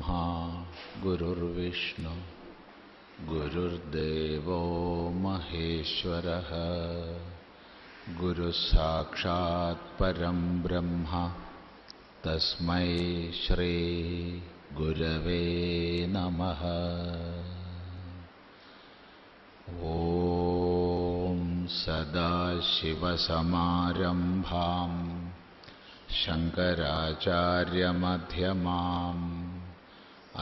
गुरुर्ब्रह्मा गुरुर्विष्णु गुरुर्देवो महेश्वरः गुरुसाक्षात् परं ब्रह्म तस्मै श्री गुरवे नमः। ॐ सदाशिवसमारम्भां शङ्कराचार्यमध्यमाम्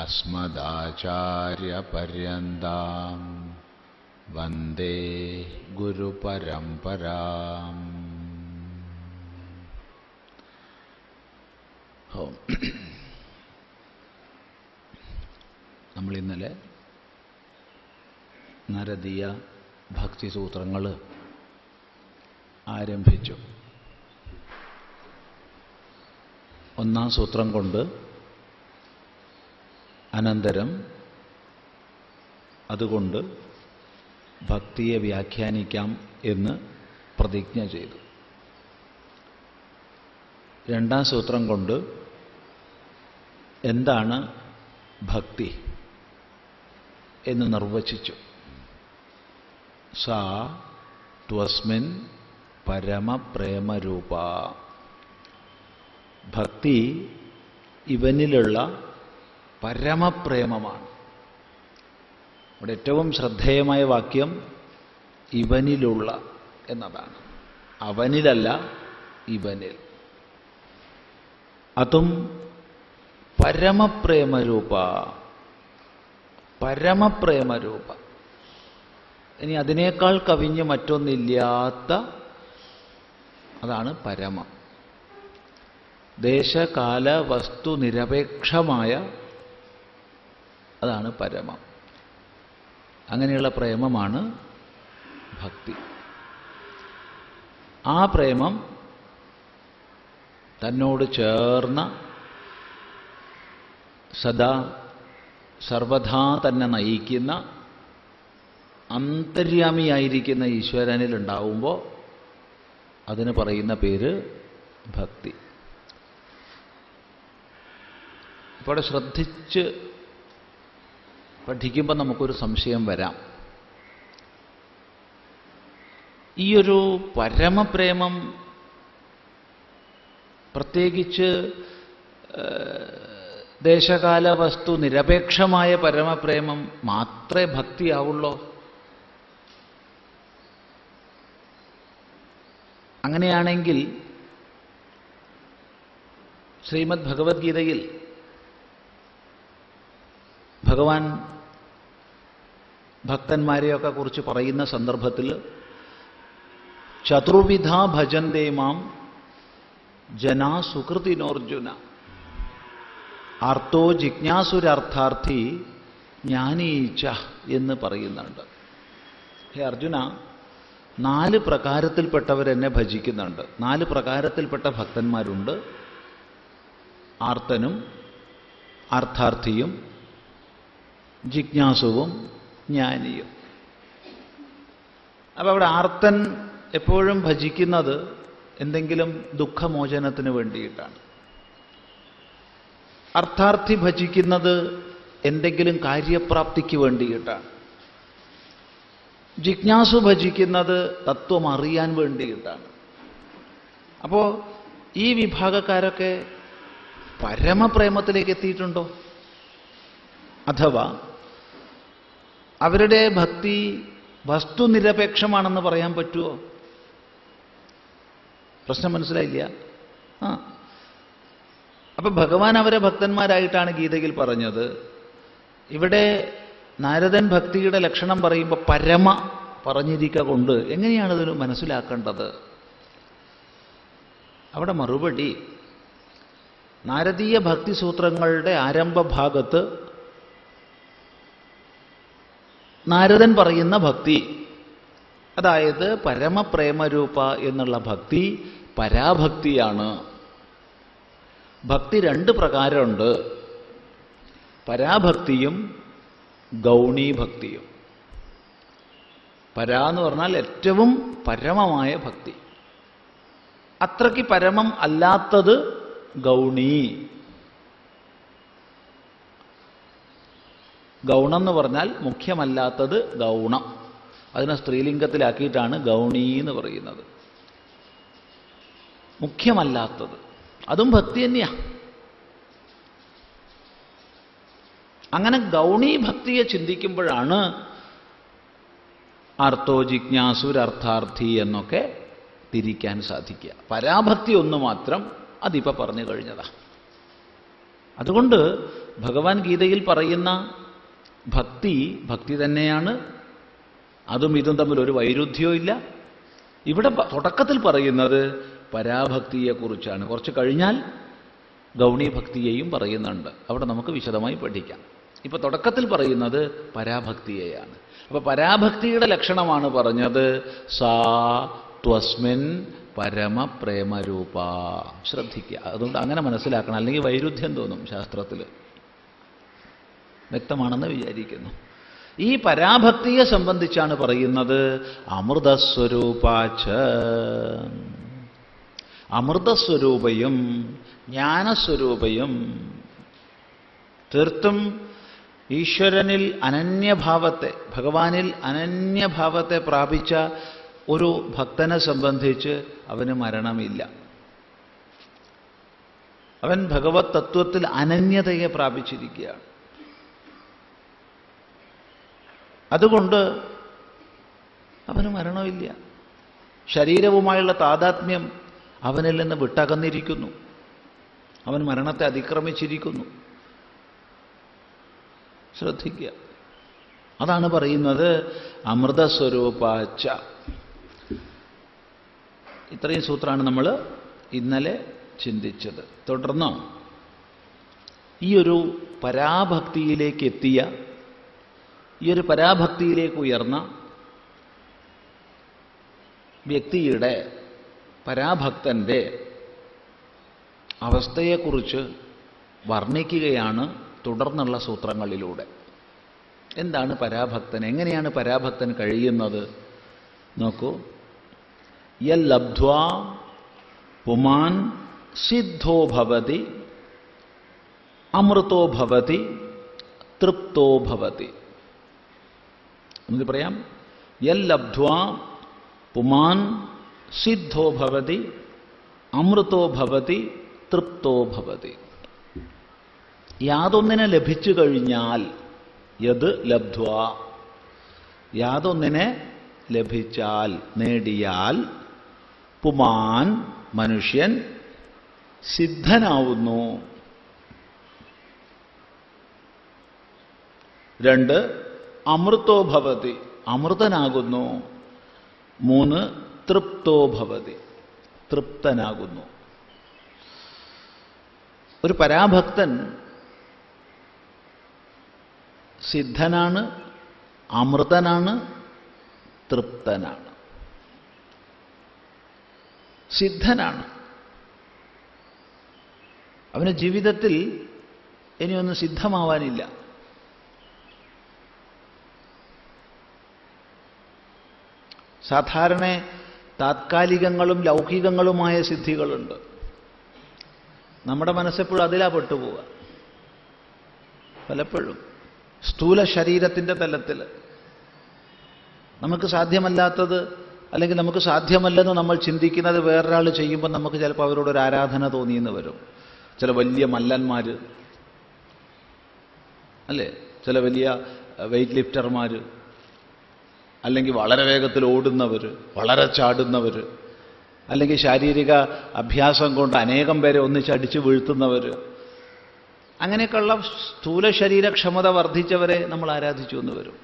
अस्मदाचार्यपर्यन्तां वन्दे गुरुपरम्पराम्। നമ്മൾ ഇന്നലെ നാരദീയ ഭക്തിസൂത്രങ്ങൾ ആരംഭിച്ചു. ഒന്നാം സൂത്രം കൊണ്ട് അനന്തരം അതുകൊണ്ട് ഭക്തിയെ വ്യാഖ്യാനിക്കാം എന്ന് പ്രതിജ്ഞ ചെയ്തു. രണ്ടാം സൂത്രം കൊണ്ട് എന്താണ് ഭക്തി എന്ന് നിർവചിച്ചു. സാ ത്വസ്മിൻ പരമപ്രേമരൂപ. ഭക്തി ഇവനിലുള്ള പരമപ്രേമമാണ്. ഇവിടെ ഏറ്റവും ശ്രദ്ധേയമായ വാക്യം ഇവനിലുള്ള എന്നതാണ്. അവനിലല്ല, ഇവനിൽ. അതും പരമപ്രേമരൂപ. പരമപ്രേമരൂപ. ഇനി അതിനേക്കാൾ കവിഞ്ഞ് മറ്റൊന്നില്ലാത്ത അതാണ് പരമം. ദേശകാല വസ്തു നിരപേക്ഷമായ അതാണ് പരമം. അങ്ങനെയുള്ള പ്രേമമാണ് ഭക്തി. ആ പ്രേമം തന്നോട് ചേർന്ന സദാ സർവഥാ തന്നെ നയിക്കുന്ന അന്തര്യാമിയായിരിക്കുന്ന ഈശ്വരനിൽ ഉണ്ടാവുമ്പോൾ അതിന് പറയുന്ന പേര് ഭക്തി. ഇപ്പോൾ അവിടെ ശ്രദ്ധിച്ച് പഠിക്കുമ്പോൾ നമുക്കൊരു സംശയം വരാം. ഈയൊരു പരമപ്രേമം, പ്രത്യേകിച്ച് ദേശകാല വസ്തു നിരപേക്ഷമായ പരമപ്രേമം മാത്രമേ ഭക്തിയാവുള്ളൂ? അങ്ങനെയാണെങ്കിൽ ശ്രീമദ് ഭഗവത്ഗീതയിൽ ഭഗവാൻ ഭക്തന്മാരെയൊക്കെ കുറിച്ച് പറയുന്ന സന്ദർഭത്തിൽ ചതുർവിധ ഭജന്തേ മാം ജനാ സുകൃതിനോർജുന ആർത്തോ ജിജ്ഞാസുരർത്ഥാർത്ഥി ജ്ഞാനീച്ച എന്ന് പറയുന്നുണ്ട്. ഹേ അർജുന, 4 പ്രകാരത്തിൽപ്പെട്ടവരെന്നെ ഭജിക്കുന്നുണ്ട്. 4 പ്രകാരത്തിൽപ്പെട്ട ഭക്തന്മാരുണ്ട്. ആർത്തനും അർത്ഥാർത്ഥിയും ജിജ്ഞാസുവും ജ്ഞാനിയും. അപ്പോൾ അവിടെ ആർത്തൻ എപ്പോഴും ഭജിക്കുന്നത് എന്തെങ്കിലും ദുഃഖമോചനത്തിന് വേണ്ടിയിട്ടാണ്. അർത്ഥാർത്ഥി ഭജിക്കുന്നത് എന്തെങ്കിലും കാര്യപ്രാപ്തിക്ക് വേണ്ടിയിട്ടാണ്. ജിജ്ഞാസു ഭജിക്കുന്നത് തത്വം അറിയാൻ വേണ്ടിയിട്ടാണ്. അപ്പോൾ ഈ വിഭാഗക്കാരൊക്കെ പരമപ്രേമത്തിലേക്ക് എത്തിയിട്ടുണ്ടോ? അഥവാ അവരുടെ ഭക്തി വസ്തുനിരപേക്ഷമാണെന്ന് പറയാൻ പറ്റുമോ? പ്രശ്നം മനസ്സിലായില്ല. അപ്പൊ ഭഗവാൻ അവരെ ഭക്തന്മാരായിട്ടാണ് ഗീതയിൽ പറഞ്ഞത്. ഇവിടെ നാരദൻ ഭക്തിയുടെ ലക്ഷണം പറയുമ്പോൾ പരമ പറഞ്ഞിരിക്കുക കൊണ്ട് എങ്ങനെയാണ് ഇതിന് മനസ്സിലാക്കേണ്ടത്? അവിടെ മറുപടി നാരദീയ ഭക്തിസൂത്രങ്ങളുടെ ആരംഭഭാഗത്ത് നാരദൻ പറയുന്ന ഭക്തി, അതായത് പരമപ്രേമരൂപ എന്നുള്ള ഭക്തി പരാഭക്തിയാണ്. ഭക്തി 2 പ്രകാരമുണ്ട്. പരാഭക്തിയും ഗൗണീഭക്തിയും. പരാ എന്ന് പറഞ്ഞാൽ ഏറ്റവും പരമമായ ഭക്തി. അത്രയ്ക്ക് പരമം അല്ലാത്തത് ഗൗണി. ഗൗണം എന്ന് പറഞ്ഞാൽ മുഖ്യമല്ലാത്തത് ഗൗണം. അതിനെ സ്ത്രീലിംഗത്തിലാക്കിയിട്ടാണ് ഗൗണി എന്ന് പറയുന്നത്. മുഖ്യമല്ലാത്തത്, അതും ഭക്തി തന്നെയാ. അങ്ങനെ ഗൗണീ ഭക്തിയെ ചിന്തിക്കുമ്പോഴാണ് അർത്ഥോ ജിജ്ഞാസുരർത്ഥാർത്ഥി എന്നൊക്കെ തിരിക്കാൻ സാധിക്കുക. പരാഭക്തി ഒന്ന് മാത്രം അതിപ്പോൾ പറഞ്ഞു കഴിഞ്ഞതാ. അതുകൊണ്ട് ഭഗവാൻ ഗീതയിൽ പറയുന്ന ഭക്തി ഭക്തി തന്നെയാണ്. അതും ഇതും തമ്മിൽ ഒരു വൈരുദ്ധ്യവും ഇല്ല. ഇവിടെ തുടക്കത്തിൽ പറയുന്നത് പരാഭക്തിയെക്കുറിച്ചാണ്. കുറച്ച് കഴിഞ്ഞാൽ ഗൗണീ ഭക്തിയെയും പറയുന്നുണ്ട്. അവിടെ നമുക്ക് വിശദമായി പഠിക്കാം. ഇപ്പൊ തുടക്കത്തിൽ പറയുന്നത് പരാഭക്തിയെയാണ്. അപ്പൊ പരാഭക്തിയുടെ ലക്ഷണമാണ് പറഞ്ഞത്. സാ ത്വസ്മിൻ പരമപ്രേമരൂപ. ശ്രദ്ധിക്കുക. അതുകൊണ്ട് അങ്ങനെ മനസ്സിലാക്കണം, അല്ലെങ്കിൽ വൈരുദ്ധ്യം തോന്നും ശാസ്ത്രത്തിൽ. വ്യക്തമാണെന്ന് വിചാരിക്കുന്നു. ഈ പരാഭക്തിയെ സംബന്ധിച്ചാണ് പറയുന്നത് അമൃതസ്വരൂപാച്ച. അമൃതസ്വരൂപയും ജ്ഞാനസ്വരൂപയും തീർത്തും ഈശ്വരനിൽ അനന്യഭാവത്തെ, ഭഗവാനിൽ അനന്യഭാവത്തെ പ്രാപിച്ച ഒരു ഭക്തനെ സംബന്ധിച്ച് അവന് മരണമില്ല. അവൻ ഭഗവത് തത്വത്തിൽ അനന്യതയെ പ്രാപിച്ചിരിക്കുകയാണ്. അതുകൊണ്ട് അവന് മരണമില്ല. ശരീരവുമായുള്ള താതാത്മ്യം അവനിൽ നിന്ന് വിട്ടകന്നിരിക്കുന്നു. അവൻ മരണത്തെ അതിക്രമിച്ചിരിക്കുന്നു. ശ്രദ്ധിക്കുക. അതാണ് പറയുന്നത് അമൃതസ്വരൂപാച്ച. ഇത്രയും സൂത്രമാണ് നമ്മൾ ഇന്നലെ ചിന്തിച്ചത്. തുടർന്ന് ഈ ഒരു പരാഭക്തിയിലേക്ക് എത്തിയ, ഈ ഒരു പരാഭക്തിയിലേക്ക് ഉയർന്ന വ്യക്തിയുടെ, പരാഭക്തന്റെ അവസ്ഥയെക്കുറിച്ച് വർണ്ണിക്കുകയാണ് തുടർന്നുള്ള സൂത്രങ്ങളിലൂടെ. എന്താണ് പരാഭക്തൻ, എങ്ങനെയാണ് പരാഭക്തൻ കഴിയുന്നത് നോക്കൂ. യല്ലബ്ധ്വാ പുമാൻ സിദ്ധോ ഭവതി അമൃതോ ഭവതി തൃപ്തോ ഭവതി. നമുക്ക് പറയാം. യല്ലബ്ധ്വാ പുമാൻ സിദ്ധോ ഭവതി അമൃതോ ഭവതി തൃപ്തോ ഭവതി. യാതൊന്നിനെ ലഭിച്ചു കഴിഞ്ഞാൽ, യത് ലബ്ധ്വാ, യാതൊന്നിനെ ലഭിച്ചാൽ, നേടിയാൽ, പുമാൻ മനുഷ്യൻ സിദ്ധനാവുന്നു. 2 അമൃതോ ഭവതി, അമൃതനാകുന്നു. 3 തൃപ്തോ ഭവതി, തൃപ്തനാകുന്നു. ഒരു പരാഭക്തൻ സിദ്ധനാണ്, അമൃതനാണ്, തൃപ്തനാണ്. സിദ്ധനാണ്. അവന് ജീവിതത്തിൽ ഇനിയൊന്നും സിദ്ധമാവാനില്ല. സാധാരണ താത്കാലികങ്ങളും ലൗകികങ്ങളുമായ സിദ്ധികളുണ്ട്. നമ്മുടെ മനസ്സെപ്പോഴും അതിലാ പെട്ടുപോവുക. പലപ്പോഴും സ്ഥൂല ശരീരത്തിൻ്റെ തലത്തിൽ നമുക്ക് സാധ്യമല്ലാത്തത്, അല്ലെങ്കിൽ നമുക്ക് സാധ്യമല്ലെന്ന് നമ്മൾ ചിന്തിക്കുന്നത് വേറൊരാൾ ചെയ്യുമ്പോൾ നമുക്ക് ചിലപ്പോൾ അവരോട് ഒരു ആരാധന തോന്നിയെന്ന് വരും. ചില വലിയ മല്ലന്മാർ, അല്ലേ, ചില വലിയ വെയ്റ്റ് ലിഫ്റ്റർമാർ, അല്ലെങ്കിൽ വളരെ വേഗത്തിൽ ഓടുന്നവർ, വളരെ ചാടുന്നവർ, അല്ലെങ്കിൽ ശാരീരിക അഭ്യാസം കൊണ്ട് അനേകം പേരെ ഒന്നിച്ചടിച്ച് വീഴ്ത്തുന്നവർ, അങ്ങനെയൊക്കെയുള്ള സ്ഥൂല ശരീരക്ഷമത വർദ്ധിച്ചവരെ നമ്മൾ ആരാധിച്ചു എന്ന് വരും.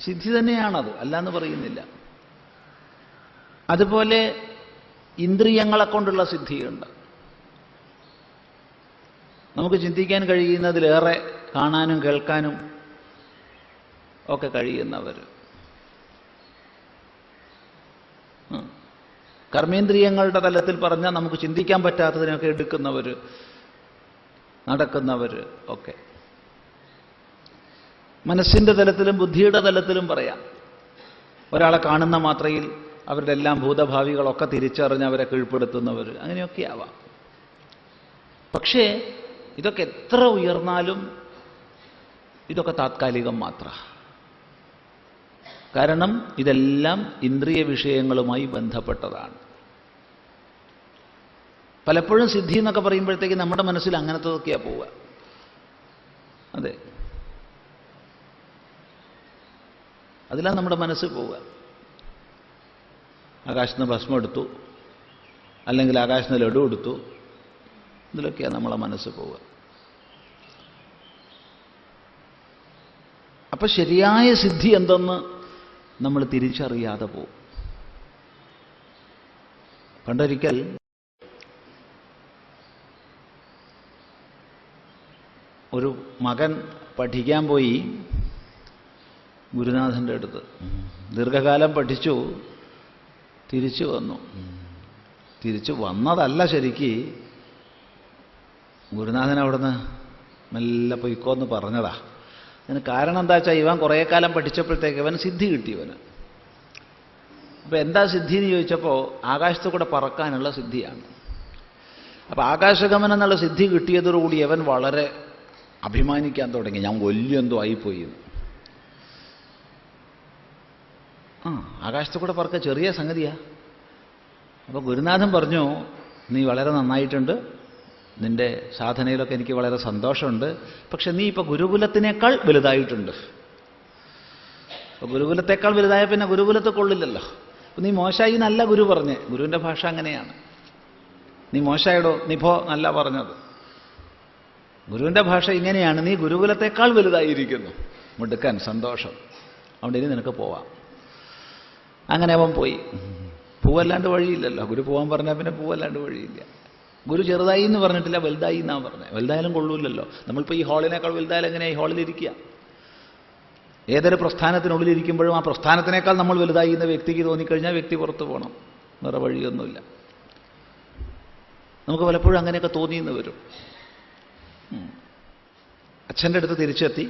സിദ്ധി തന്നെയാണത്, അല്ലാന്ന് പറയുന്നില്ല. അതുപോലെ ഇന്ദ്രിയങ്ങളെ കൊണ്ടുള്ള സിദ്ധിയുണ്ട്. നമുക്ക് ചിന്തിക്കാൻ കഴിയുന്നതിലേറെ കാണാനും കേൾക്കാനും ഒക്കെ കഴിയുന്നവർ, കർമ്മേന്ദ്രിയങ്ങളുടെ തലത്തിൽ പറഞ്ഞാൽ നമുക്ക് ചിന്തിക്കാൻ പറ്റാത്തതിനൊക്കെ എടുക്കുന്നവർ, നടക്കുന്നവർ ഒക്കെ. മനസ്സിൻ്റെ തലത്തിലും ബുദ്ധിയുടെ തലത്തിലും പറയാം. ഒരാളെ കാണുന്ന മാത്രയിൽ അവരുടെ എല്ലാം ഭൂതഭാവികളൊക്കെ തിരിച്ചറിഞ്ഞ് അവരെ കീഴ്പ്പെടുത്തുന്നവർ, അങ്ങനെയൊക്കെ ആവാം. പക്ഷേ ഇതൊക്കെ എത്ര ഉയർന്നാലും ഇതൊക്കെ താത്കാലികം മാത്രം. കാരണം ഇതെല്ലാം ഇന്ദ്രിയ വിഷയങ്ങളുമായി ബന്ധപ്പെട്ടതാണ്. പലപ്പോഴും സിദ്ധി എന്നൊക്കെ പറയുമ്പോഴത്തേക്ക് നമ്മുടെ മനസ്സിൽ അങ്ങനത്തതൊക്കെയാണ് പോവുക. അതെ, അതിലാണ് നമ്മുടെ മനസ്സ് പോവുക. ആകാശത്ത് നിന്ന് ഭസ്മം എടുത്തു, അല്ലെങ്കിൽ ആകാശത്ത് നിന്ന് ലഡു എടുത്തു, ഇതിലൊക്കെയാണ് നമ്മളെ മനസ്സ് പോവുക. അപ്പൊ ശരിയായ സിദ്ധി എന്തെന്ന് നമ്മൾ തിരിച്ചറിയാതെ പോകും. പണ്ടൊരിക്കൽ ഒരു മകൻ പഠിക്കാൻ പോയി ഗുരുനാഥൻ്റെ അടുത്ത്. ദീർഘകാലം പഠിച്ചു, തിരിച്ചു വന്നു. തിരിച്ചു വന്നതല്ല ശരിക്ക്, ഗുരുനാഥൻ അവിടുന്ന് മെല്ലെ പൊയ്ക്കോന്ന് പറഞ്ഞതാ. അതിന് കാരണം എന്താ വെച്ചാൽ ഇവൻ കുറേ കാലം പഠിച്ചപ്പോഴത്തേക്ക് ഇവൻ സിദ്ധി കിട്ടിയവന്. അപ്പോൾ എന്താ സിദ്ധി എന്ന് ചോദിച്ചപ്പോൾ ആകാശത്ത് കൂടെ പറക്കാനുള്ള സിദ്ധിയാണ്. അപ്പോൾ ആകാശഗമനം എന്നുള്ള സിദ്ധി കിട്ടിയതോടുകൂടി അവൻ വളരെ അഭിമാനിക്കാൻ തുടങ്ങി. ഞാൻ വലിയെന്തോ ആയിപ്പോയി. ആകാശത്ത് കൂടെ പറക്ക ചെറിയ സംഗതിയാ. അപ്പോൾ ഗുരുനാഥൻ പറഞ്ഞു, നീ വളരെ നന്നായിട്ടുണ്ട്, നിന്റെ സാധനയിലൊക്കെ എനിക്ക് വളരെ സന്തോഷമുണ്ട്. പക്ഷെ നീ ഇപ്പോൾ ഗുരുകുലത്തിനേക്കാൾ വലുതായിട്ടുണ്ട്. അപ്പോൾ ഗുരുകുലത്തേക്കാൾ വലുതായ പിന്നെ ഗുരുകുലത്തെ കൊള്ളില്ലല്ലോ. അപ്പം നീ മോശമായി നല്ല ഗുരു പറഞ്ഞേ. ഗുരുവിൻ്റെ ഭാഷ അങ്ങനെയാണ്. നീ മോശമായിടോ, നീ പോ നല്ല പറഞ്ഞത്. ഗുരുവിൻ്റെ ഭാഷ ഇങ്ങനെയാണ്, നീ ഗുരുകുലത്തേക്കാൾ വലുതായിരിക്കുന്നു. മുടുക്കാൻ സന്തോഷം, അതുകൊണ്ട് ഇനി നിനക്ക് പോവാം. അങ്ങനെ അവൻ പോയി. പൂവല്ലാണ്ട് വഴിയില്ലല്ലോ. ഗുരു പോകാൻ പറഞ്ഞാൽ പിന്നെ പൂവല്ലാണ്ട് വഴിയില്ല. ഗുരു ചെറുതായി എന്ന് പറഞ്ഞിട്ടില്ല, വലുതായി എന്നാണ് പറഞ്ഞത്. വലുതായാലും കൊള്ളൂല്ലല്ലോ. നമ്മളിപ്പോൾ ഈ ഹാളിനേക്കാൾ വലുതായാലും എങ്ങനെയാണ് ഈ ഹാളിലിരിക്കുക? ഏതൊരു പ്രസ്ഥാനത്തിനുള്ളിലിരിക്കുമ്പോഴും ആ പ്രസ്ഥാനത്തിനേക്കാൾ നമ്മൾ വലുതായി എന്ന വ്യക്തിക്ക് തോന്നിക്കഴിഞ്ഞാൽ വ്യക്തി പുറത്തു പോകണം. വേറെ വഴിയൊന്നുമില്ല. നമുക്ക് പലപ്പോഴും അങ്ങനെയൊക്കെ തോന്നിയെന്ന് വരും. അച്ഛൻ്റെ അടുത്ത് തിരിച്ചെത്തി.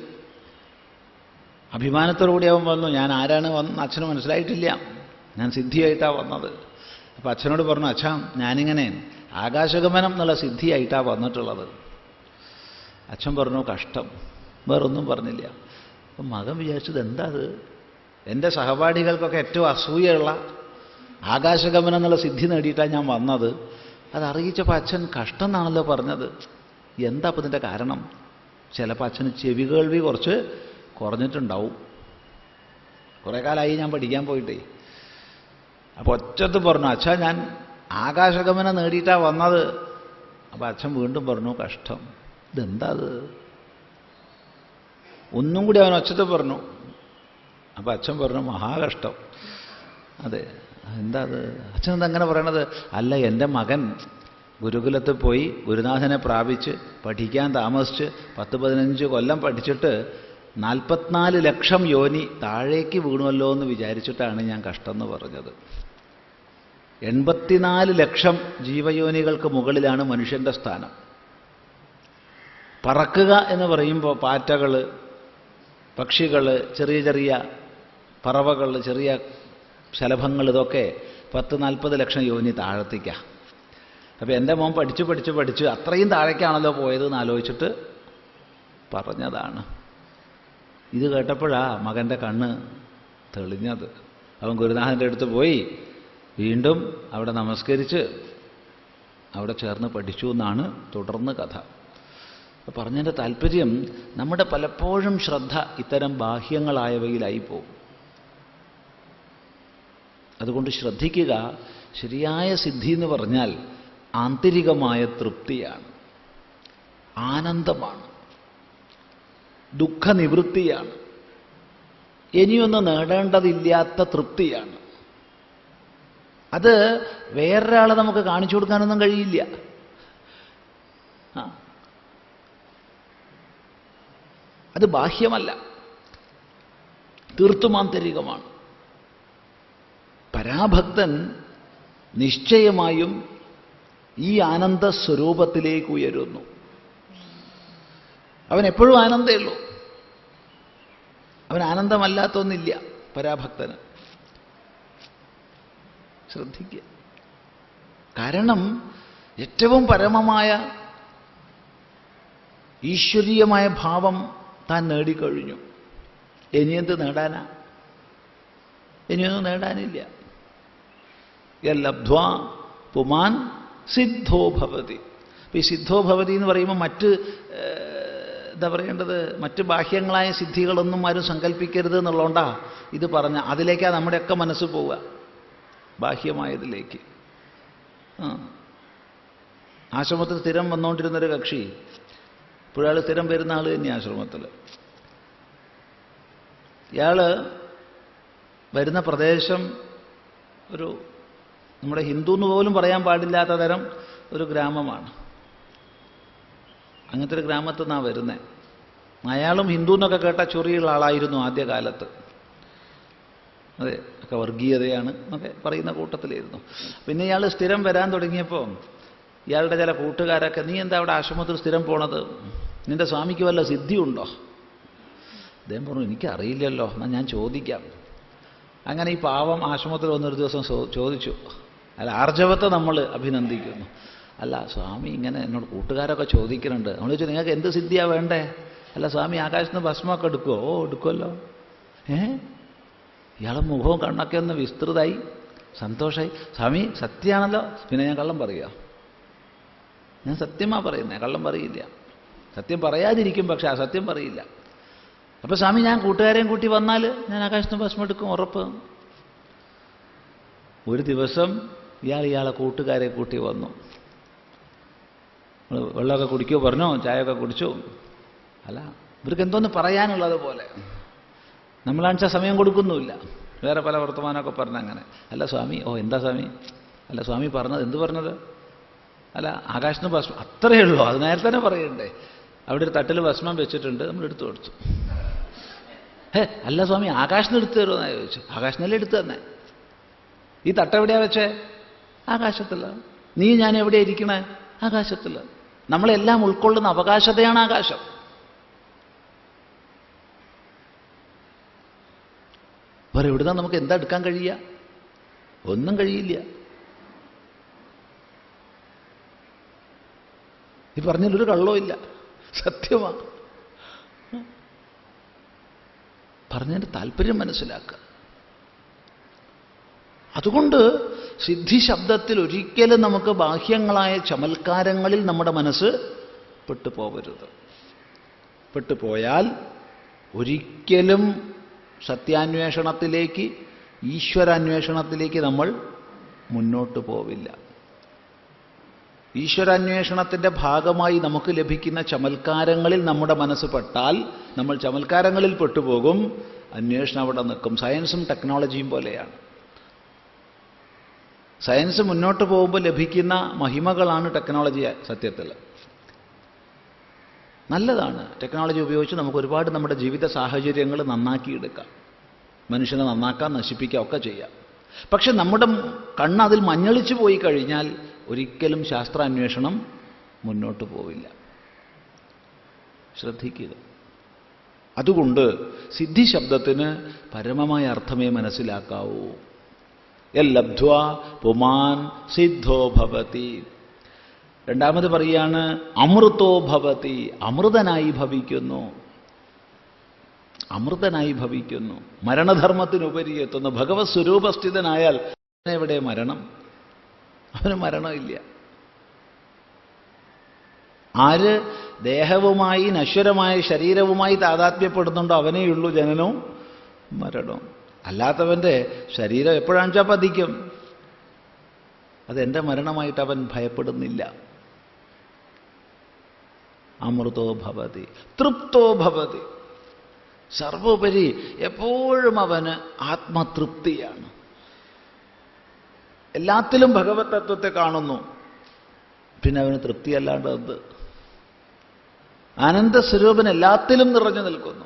അഭിമാനത്തോടുകൂടി അവൻ വന്നു. ഞാൻ ആരാണ് വന്ന് അച്ഛന് മനസ്സിലായിട്ടില്ല, ഞാൻ സിദ്ധിയായിട്ടാണ് വന്നത്. അപ്പം അച്ഛനോട് പറഞ്ഞു, അച്ഛാ ഞാനിങ്ങനെ ആകാശഗമനം എന്നുള്ള സിദ്ധിയായിട്ടാണ് വന്നിട്ടുള്ളത്. അച്ഛൻ പറഞ്ഞു, കഷ്ടം. വേറൊന്നും പറഞ്ഞില്ല. അപ്പം മകൻ വിചാരിച്ചത് എന്താ അത്, എൻ്റെ സഹപാഠികൾക്കൊക്കെ ഏറ്റവും അസൂയുള്ള ആകാശഗമനം എന്നുള്ള സിദ്ധി നേടിയിട്ടാണ് ഞാൻ വന്നത്. അതറിയിച്ചപ്പോൾ അച്ഛൻ കഷ്ടം എന്നാണല്ലോ പറഞ്ഞത്. എന്താ അപ്പം ഇതിൻ്റെ കാരണം? ചിലപ്പോൾ അച്ഛന് ചെവി കേൾവി കുറച്ച് കുറഞ്ഞിട്ടുണ്ടാവും. കുറേ കാലമായി ഞാൻ പഠിക്കാൻ പോയിട്ടേ. അപ്പോൾ ഒറ്റത്ത് പറഞ്ഞു, അച്ഛാ ഞാൻ ആകാശഗമനം നേടിയിട്ടാണ് വന്നത്. അപ്പോൾ അച്ഛൻ വീണ്ടും പറഞ്ഞു, കഷ്ടം. ഇതെന്താ അത്? ഒന്നും കൂടി അവൻ ഒച്ചത്ത് പറഞ്ഞു. അപ്പോൾ അച്ഛൻ പറഞ്ഞു, മഹാകഷ്ടം. അതെ, എന്താ അത്? അച്ഛൻ എന്താ അങ്ങനെ പറയണത്? അല്ല, എൻ്റെ മകൻ ഗുരുകുലത്തിൽ പോയി ഗുരുനാഥനെ പ്രാപിച്ച് പഠിക്കാൻ താമസിച്ച് 10-15 കൊല്ലം പഠിച്ചിട്ട് 44 ലക്ഷം യോനി താഴേക്ക് വീണുവല്ലോ എന്ന് വിചാരിച്ചിട്ടാണ് ഞാൻ കഷ്ടം എന്ന് പറഞ്ഞത്. 84 ലക്ഷം ജീവയോനികൾക്ക് മുകളിലാണ് മനുഷ്യൻ്റെ സ്ഥാനം. പറക്കുക എന്ന് പറയുമ്പോൾ പാറ്റകൾ, പക്ഷികൾ, ചെറിയ ചെറിയ പറവകൾ, ചെറിയ ശലഭങ്ങൾ, ഇതൊക്കെ 10-40 ലക്ഷം യോനി താഴത്തേക്കാണ്. അപ്പോൾ എൻ്റെ മോൻ പഠിച്ച് അത്രയും താഴേക്കാണല്ലോ പോയതെന്ന് ആലോചിച്ചിട്ട് പറഞ്ഞതാണ്. ഇത് കേട്ടപ്പോഴാ മകൻ്റെ കണ്ണ് തെളിഞ്ഞത്. അവൻ ഗുരുനാഥൻ്റെ അടുത്ത് പോയി വീണ്ടും അവിടെ നമസ്കരിച്ച് അവിടെ ചേർന്ന് പഠിച്ചു എന്നാണ് തുടർന്ന് കഥ. പറഞ്ഞതിൻ്റെ താല്പര്യം, നമ്മുടെ പലപ്പോഴും ശ്രദ്ധ ഇത്തരം ബാഹ്യങ്ങളായവയിലായി പോകും. അതുകൊണ്ട് ശ്രദ്ധിക്കുക. ശരിയായ സിദ്ധി എന്ന് പറഞ്ഞാൽ ആന്തരികമായ തൃപ്തിയാണ്, ആനന്ദമാണ്, ദുഃഖനിവൃത്തിയാണ്, ഇനിയൊന്നും നേടേണ്ടതില്ലാത്ത തൃപ്തിയാണ്. അത് വേറൊരാളെ നമുക്ക് കാണിച്ചു കൊടുക്കാനൊന്നും കഴിയില്ല. അത് ബാഹ്യമല്ല, തീർത്തും ആന്തരികമാണ്. പരാഭക്തൻ നിശ്ചയമായും ഈ ആനന്ദ സ്വരൂപത്തിലേക്ക് ഉയരുന്നു. അവൻ എപ്പോഴും ആനന്ദമേ ഉള്ളൂ. അവൻ ആനന്ദമല്ലാത്തൊന്നില്ല പരാഭക്തന്. ശ്രദ്ധിക്കുക. കാരണം ഏറ്റവും പരമമായ ഈശ്വരീയമായ ഭാവം താൻ നേടിക്കഴിഞ്ഞു. ഇനിയെന്ത് നേടാനാ? ഇനിയൊന്നും നേടാനില്ല. യല്ലബ്ധ്വാ പുമാൻ സിദ്ധോ ഭവതി. ഈ സിദ്ധോ ഭവതി എന്ന് പറയുമ്പോൾ മറ്റ് എന്താ പറയേണ്ടത്, മറ്റ് ബാഹ്യങ്ങളായ സിദ്ധികളൊന്നും ആരും സങ്കല്പിക്കരുത് എന്നുള്ളതുകൊണ്ടാ ഇത് പറഞ്ഞ. അതിലേക്കാണ് നമ്മുടെയൊക്കെ മനസ്സ് പോവുക, ബാഹ്യമായതിലേക്ക്. ആശ്രമത്തിൽ സ്ഥിരം വന്നുകൊണ്ടിരുന്നൊരു കക്ഷി ഇപ്പോഴയാൾ സ്ഥിരം വരുന്ന ആൾ തന്നെ ആശ്രമത്തിൽ. ഇയാൾ വരുന്ന പ്രദേശം ഒരു നമ്മുടെ ഹിന്ദു എന്ന് പോലും പറയാൻ പാടില്ലാത്ത തരം ഒരു ഗ്രാമമാണ്. അങ്ങനത്തെ ഒരു ഗ്രാമത്തിൽ നിന്നാണ് വരുന്നത്. അയാളും ഹിന്ദു എന്നൊക്കെ കേട്ട ചൊറിയുള്ള ആളായിരുന്നു ആദ്യകാലത്ത്. അതെ, ഒക്കെ വർഗീയതയാണ് എന്നൊക്കെ പറയുന്ന കൂട്ടത്തിലായിരുന്നു. പിന്നെ ഇയാൾ സ്ഥിരം വരാൻ തുടങ്ങിയപ്പോൾ ഇയാളുടെ ചില കൂട്ടുകാരൊക്കെ, നീ എന്താ അവിടെ ആശ്രമത്തിൽ സ്ഥിരം പോണത്? നിന്റെ സ്വാമിക്ക് വല്ല സിദ്ധിയുണ്ടോ? അദ്ദേഹം പറഞ്ഞു, എനിക്കറിയില്ലല്ലോ, എന്നാൽ ഞാൻ ചോദിക്കാം. അങ്ങനെ ഈ പാവം ആശ്രമത്തിൽ വന്നൊരു ദിവസം ചോദിച്ചു. അല്ല, ആർജവത്തെ നമ്മൾ അഭിനന്ദിക്കുന്നു. അല്ല സ്വാമി, ഇങ്ങനെ എന്നോട് കൂട്ടുകാരൊക്കെ ചോദിക്കുന്നുണ്ട്. നമ്മൾ ചോദിച്ചു, നിങ്ങൾക്ക് എന്ത് സിദ്ധിയാണ് വേണ്ടേ? അല്ല സ്വാമി, ആകാശത്ത് നിന്ന് ഭസ്മമൊക്കെ എടുക്കുമോ? ഓ എടുക്കുമല്ലോ. ഇയാളെ മുഖവും കണ്ണൊക്കെ ഒന്ന് വിസ്തൃതായി, സന്തോഷമായി. സ്വാമി സത്യമാണല്ലോ. പിന്നെ ഞാൻ കള്ളം പറയുക? ഞാൻ സത്യമാണ് പറയുന്നത്, കള്ളം പറയില്ല. സത്യം പറയാതിരിക്കും, പക്ഷെ ആ സത്യം പറയില്ല. അപ്പോൾ സ്വാമി, ഞാൻ കൂട്ടുകാരെയും കൂട്ടി വന്നാൽ ഞാൻ ആകാശത്ത് ഭസ്മം എടുക്കും, ഉറപ്പ്. ഒരു ദിവസം ഇയാളെ കൂട്ടുകാരെ കൂട്ടി വന്നു. വെള്ളമൊക്കെ കുടിക്കുമോ പറഞ്ഞോ, ചായയൊക്കെ കുടിച്ചു. അല്ല, ഇവർക്ക് എന്തോന്ന് പറയാനുള്ളത് പോലെ. നമ്മളാണെച്ചാൽ സമയം കൊടുക്കുന്നുമില്ല, വേറെ പല വർത്തമാനമൊക്കെ പറഞ്ഞങ്ങനെ. അല്ല സ്വാമി, ഓ എന്താ സ്വാമി? അല്ല സ്വാമി പറഞ്ഞത് എന്ത് പറഞ്ഞത്? അല്ല ആകാശത്തിന് ഭസ്മം, അത്രയേ ഉള്ളൂ, അത് നേരത്തെ തന്നെ പറയണ്ടേ. അവിടെ ഒരു തട്ടിൽ ഭസ്മം വെച്ചിട്ടുണ്ട്, നമ്മൾ എടുത്തു കൊടുത്തു. അല്ല സ്വാമി, ആകാശത്തിന് എടുത്തു തരുമെന്നാണ് ചോദിച്ചു. ആകാശത്തിനല്ലേ എടുത്തു തന്നെ. ഈ തട്ടെവിടെയാ വെച്ചേ? ആകാശത്തിൽ. നീ ഞാൻ എവിടെയാ ഇരിക്കണേ? ആകാശത്തിൽ. നമ്മളെല്ലാം ഉൾക്കൊള്ളുന്ന അവകാശതയാണ് ആകാശം. വേറെ എവിടുന്നാ നമുക്ക് എന്താ എടുക്കാൻ കഴിയുക? ഒന്നും കഴിയില്ല. ഈ പറഞ്ഞതിലൊരു കള്ളവും ഇല്ല, സത്യമാണ്. പറഞ്ഞതിൻ്റെ താല്പര്യം മനസ്സിലാക്കുക. അതുകൊണ്ട് സിദ്ധി ശബ്ദത്തിൽ ഒരിക്കലും നമുക്ക് ബാഹ്യങ്ങളായ ചമൽക്കാരങ്ങളിൽ നമ്മുടെ മനസ്സ് പെട്ടുപോകരുത്. പെട്ടുപോയാൽ ഒരിക്കലും സത്യാന്വേഷണത്തിലേക്ക്, ഈശ്വരാന്വേഷണത്തിലേക്ക് നമ്മൾ മുന്നോട്ട് പോവില്ല. ഈശ്വരാന്വേഷണത്തിൻ്റെ ഭാഗമായി നമുക്ക് ലഭിക്കുന്ന ചമൽക്കാരങ്ങളിൽ നമ്മുടെ മനസ്സ് പെട്ടാൽ നമ്മൾ ചമൽക്കാരങ്ങളിൽ പെട്ടുപോകും. അന്വേഷണം അവിടെ നിൽക്കും. സയൻസും ടെക്നോളജിയും പോലെയാണ്. സയൻസ് മുന്നോട്ട് പോകുമ്പോൾ ലഭിക്കുന്ന മഹിമകളാണ് ടെക്നോളജി. സത്യത്തിൽ നല്ലതാണ്. ടെക്നോളജി ഉപയോഗിച്ച് നമുക്ക് ഒരുപാട് നമ്മുടെ ജീവിത സാഹചര്യങ്ങൾ നന്നാക്കിയെടുക്കാം. മനുഷ്യനെ നന്നാക്കാം, നശിപ്പിക്കാം, ഒക്കെ ചെയ്യാം. പക്ഷെ നമ്മുടെ കണ്ണ് അതിൽ മഞ്ഞളിച്ചു പോയി കഴിഞ്ഞാൽ ഒരിക്കലും ശാസ്ത്രാന്വേഷണം മുന്നോട്ട് പോവില്ല. ശ്രദ്ധിക്കുക. അതുകൊണ്ട് സിദ്ധി ശബ്ദത്തിന് പരമമായ അർത്ഥമേ മനസ്സിലാക്കാവൂ. യല്ലബ്ധ്വാ പുമാൻ സിദ്ധോ ഭവതി. രണ്ടാമത് പറയാണ് അമൃതോ ഭവതി. അമൃതനായി ഭവിക്കുന്നു. അമൃതനായി ഭവിക്കുന്നു. മരണധർമ്മത്തിനുപരി എത്തുന്നു. ഭഗവത് സ്വരൂപസ്ഥിതനായാൽ എവിടെ മരണം? അവന് മരണമില്ല. ആര് ദേഹവുമായി, നശ്വരമായ ശരീരവുമായി താതാത്മ്യപ്പെടുന്നുണ്ടോ അവനേയുള്ളൂ ജനനവും മരണവും. അല്ലാത്തവൻ്റെ ശരീരം എപ്പോഴാണെച്ചാൽ പതിക്കും. അതെൻ്റെ മരണമായിട്ട് അവൻ ഭയപ്പെടുന്നില്ല. അമൃതോ ഭവതി തൃപ്തോ ഭവതി. സർവോപരി എപ്പോഴും അവന് ആത്മതൃപ്തിയാണ്. എല്ലാത്തിലും ഭഗവത് തത്വത്തെ കാണുന്നു. പിന്നെ അവന് തൃപ്തിയല്ലാണ്ട് എന്ത്? ആനന്ദസ്വരൂപൻ എല്ലാത്തിലും നിറഞ്ഞു നിൽക്കുന്നു.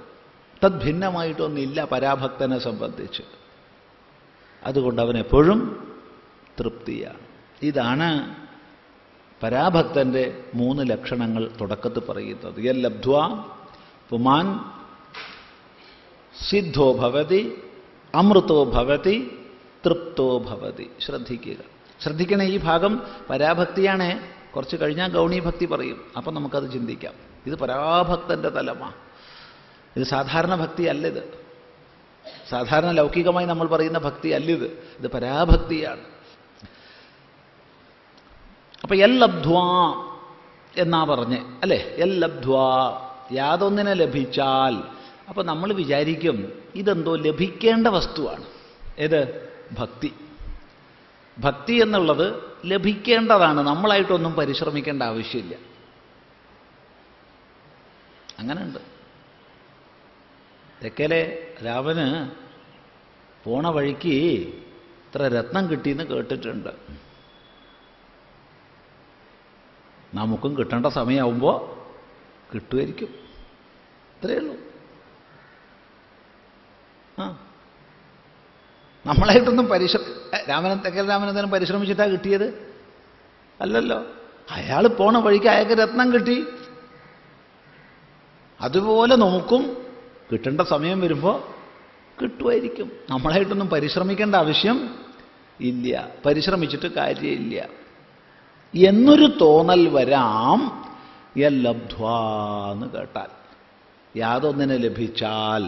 തദ്ഭിന്നമായിട്ടൊന്നില്ല പരാഭക്തനെ സംബന്ധിച്ച്. അതുകൊണ്ട് അവൻ എപ്പോഴും തൃപ്തിയാണ്. ഇതാണ് പരാഭക്തൻ്റെ 3 ലക്ഷണങ്ങൾ തുടക്കത്തിൽ പറയുന്നത്. യല്ലബ്ധ്വാ പുമാൻ സിദ്ധോ ഭവതി അമൃതോ ഭവതി തൃപ്തോ ഭവതി. ശ്രദ്ധിക്കണേ, ഈ ഭാഗം പരാഭക്തിയാണ്. കുറച്ച് കഴിഞ്ഞാൽ ഗൗണീഭക്തി പറയും. അപ്പം നമുക്കത് ചിന്തിക്കാം. ഇത് പരാഭക്തൻ്റെ തലമാണ്. ഇത് സാധാരണ ഭക്തി അല്ലിത്. സാധാരണ ലൗകികമായി നമ്മൾ പറയുന്ന ഭക്തി അല്ലിത്. ഇത് പരാഭക്തിയാണ്. അപ്പൊ യല്ലബ്ധ്വാ എന്നാ പറഞ്ഞേ അല്ലേ? യല്ലബ്ധ്വാ, യാതൊന്നിനെ ലഭിച്ചാൽ. അപ്പൊ നമ്മൾ വിചാരിക്കും ഇതെന്തോ ലഭിക്കേണ്ട വസ്തുവാണ്. ഏത്? ഭക്തി. ഭക്തി എന്നുള്ളത് ലഭിക്കേണ്ടതാണ്, നമ്മളായിട്ടൊന്നും പരിശ്രമിക്കേണ്ട ആവശ്യമില്ല. അങ്ങനെയുണ്ട്. തെക്കലെ രാമന് പോണ വഴിക്ക് ഇത്ര രത്നം കിട്ടിയെന്ന് കേട്ടിട്ടുണ്ട്. നമുക്കും കിട്ടേണ്ട സമയമാവുമ്പോൾ കിട്ടുമായിരിക്കും. ഇത്രയേ ഉള്ളൂ. നമ്മളായിട്ടൊന്നും തെക്കൽ രാമനെന്തായാലും പരിശ്രമിച്ചിട്ടാ കിട്ടിയത് അല്ലല്ലോ. അയാൾ പോണ വഴിക്ക് അയാൾക്ക് രത്നം കിട്ടി. അതുപോലെ നമുക്കും കിട്ടേണ്ട സമയം വരുമ്പോൾ കിട്ടുമായിരിക്കും. നമ്മളായിട്ടൊന്നും പരിശ്രമിക്കേണ്ട ആവശ്യം ഇല്ല, പരിശ്രമിച്ചിട്ട് കാര്യമില്ല എന്നൊരു തോന്നൽ വരാം യല്ലബ്ധ്വാന്ന് കേട്ടാൽ. യാതൊന്നിനെ ലഭിച്ചാൽ,